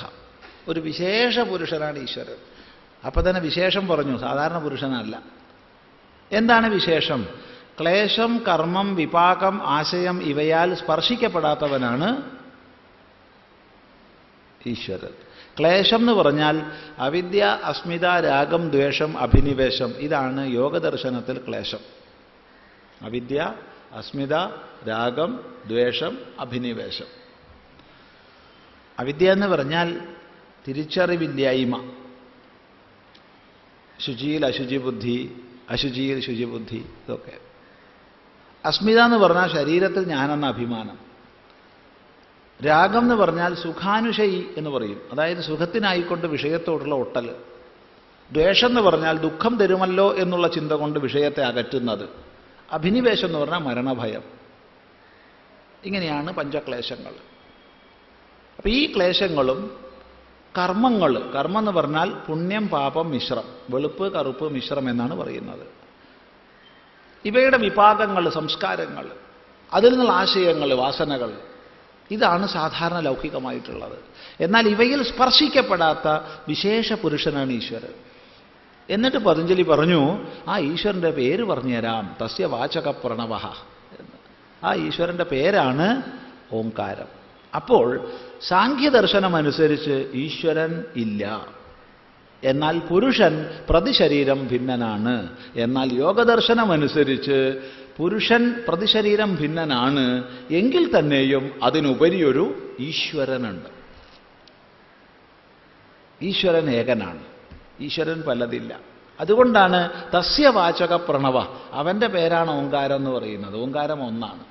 ഒരു വിശേഷ പുരുഷനാണ് ഈശ്വരൻ. അപ്പൊ തന്നെ വിശേഷം പറഞ്ഞു, സാധാരണ പുരുഷനല്ല. എന്താണ് വിശേഷം? ക്ലേശം, കർമ്മം, വിപാകം, ആശയം ഇവയാൽ സ്പർശിക്കപ്പെടാത്തവനാണ് ഈശ്വരൻ. ക്ലേശം എന്ന് പറഞ്ഞാൽ അവിദ്യ, അസ്മിത, രാഗം, ദ്വേഷം, അഭിനിവേശം. ഇതാണ് യോഗദർശനത്തിൽ ക്ലേശം. അവിദ്യ, അസ്മിത, രാഗം, ദ്വേഷം, അഭിനിവേശം. അവിദ്യ എന്ന് പറഞ്ഞാൽ തിരിച്ചറിവില്ലായ്മ. ശുചിയിൽ അശുചിബുദ്ധി, അശുചിയിൽ ശുചിബുദ്ധി, ഇതൊക്കെ. അസ്മിത എന്ന് പറഞ്ഞാൽ ശരീരത്തിൽ ഞാനെന്ന അഭിമാനം. രാഗം എന്ന് പറഞ്ഞാൽ സുഖാനുശയി എന്ന് പറയും, അതായത് സുഖത്തിനായിക്കൊണ്ട് വിഷയത്തോടുള്ള ഒട്ടൽ. ദ്വേഷം എന്ന് പറഞ്ഞാൽ ദുഃഖം തരുമല്ലോ എന്നുള്ള ചിന്ത കൊണ്ട് വിഷയത്തെ അകറ്റുന്നത്. അഭിനിവേശം എന്ന് പറഞ്ഞാൽ മരണഭയം. ഇങ്ങനെയാണ് പഞ്ചക്ലേശങ്ങൾ. അപ്പം ഈ ക്ലേശങ്ങളും കർമ്മങ്ങൾ, കർമ്മം എന്ന് പറഞ്ഞാൽ പുണ്യം പാപം മിശ്രം, വെളുപ്പ് കറുപ്പ് മിശ്രം എന്നാണ് പറയുന്നത്. ഇവയുടെ വിപാകങ്ങൾ, സംസ്കാരങ്ങൾ, അതിൽ നിന്നുള്ള ആശയങ്ങൾ, വാസനകൾ, ഇതാണ് സാധാരണ ലൗകികമായിട്ടുള്ളത്. എന്നാൽ ഇവയിൽ സ്പർശിക്കപ്പെടാത്ത വിശേഷ പുരുഷനാണ് ഈശ്വരൻ. എന്നിട്ട് പതഞ്ജലി പറഞ്ഞു, ആ ഈശ്വരൻ്റെ പേര് പറഞ്ഞുതരാം, തസ്യ വാചക പ്രണവഃ എന്ന്. ആ ഈശ്വരൻ്റെ പേരാണ് ഓംകാരം. അപ്പോൾ സാഖ്യദർശനമനുസരിച്ച് ഈശ്വരൻ ഇല്ല. എന്നാൽ പുരുഷൻ പ്രതിശരീരം ഭിന്നനാണ്. എന്നാൽ യോഗദർശനമനുസരിച്ച് പുരുഷൻ പ്രതിശരീരം ഭിന്നനാണ്. എങ്കിൽ തന്നെയും അതിനുപരിയൊരു ഈശ്വരനുണ്ട്. ഈശ്വരൻ ഏകനാണ്. ഈശ്വരൻ പലതില്ല. അതുകൊണ്ടാണ് തസ്യ വാചക പ്രണവ, അവൻ്റെ പേരാണ് ഓങ്കാരം എന്ന് പറയുന്നത്. ഓങ്കാരം ഒന്നാണ്,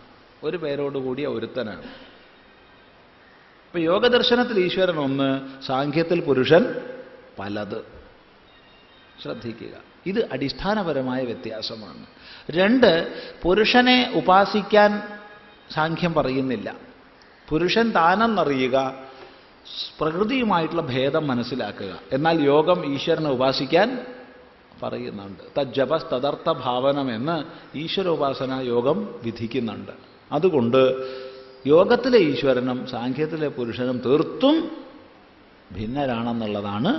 ഒരു പേരോടുകൂടിയ ഒരുത്തനാണ്. ഇപ്പൊ യോഗദർശനത്തിൽ ഈശ്വരൻ ഒന്ന്, സാഖ്യത്തിൽ പുരുഷൻ പലത്. ശ്രദ്ധിക്കുക, ഇത് അടിസ്ഥാനപരമായ വ്യത്യാസമാണ്. രണ്ട്, പുരുഷനെ ഉപാസിക്കാൻ സാഖ്യം പറയുന്നില്ല. പുരുഷൻ താനെന്നറിയുക, പ്രകൃതിയുമായിട്ടുള്ള ഭേദം മനസ്സിലാക്കുക. എന്നാൽ യോഗം ഈശ്വരനെ ഉപാസിക്കാൻ പറയുന്നുണ്ട്. തജ്ജപസ് തദർത്ഥ ഭാവനം എന്ന് ഈശ്വരോപാസന യോഗം വിധിക്കുന്നുണ്ട്. അതുകൊണ്ട് യോഗത്തിലെ ഈശ്വരനും സാഖ്യത്തിലെ പുരുഷനും തീർത്തും ഭിന്നരാണെന്നുള്ളതാണ്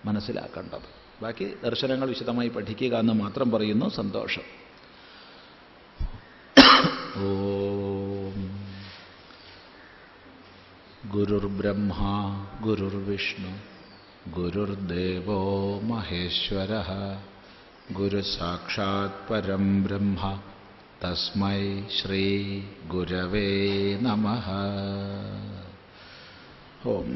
മനസ്സിലാക്കേണ്ടത്. ബാക്കി ദർശനങ്ങൾ വിശദമായി പഠിക്കുക എന്ന് മാത്രം പറയുന്നു. സന്തോഷം. ഓം ഗുരുർബ്രഹ്മ ഗുരുർവിഷ്ണു ഗുരുർദേവോ മഹേശ്വരഃ ഗുരുസാക്ഷാത് പരം ബ്രഹ്മ തസ്മൈ ശ്രീ ഗുരവേ നമഃ. ഓം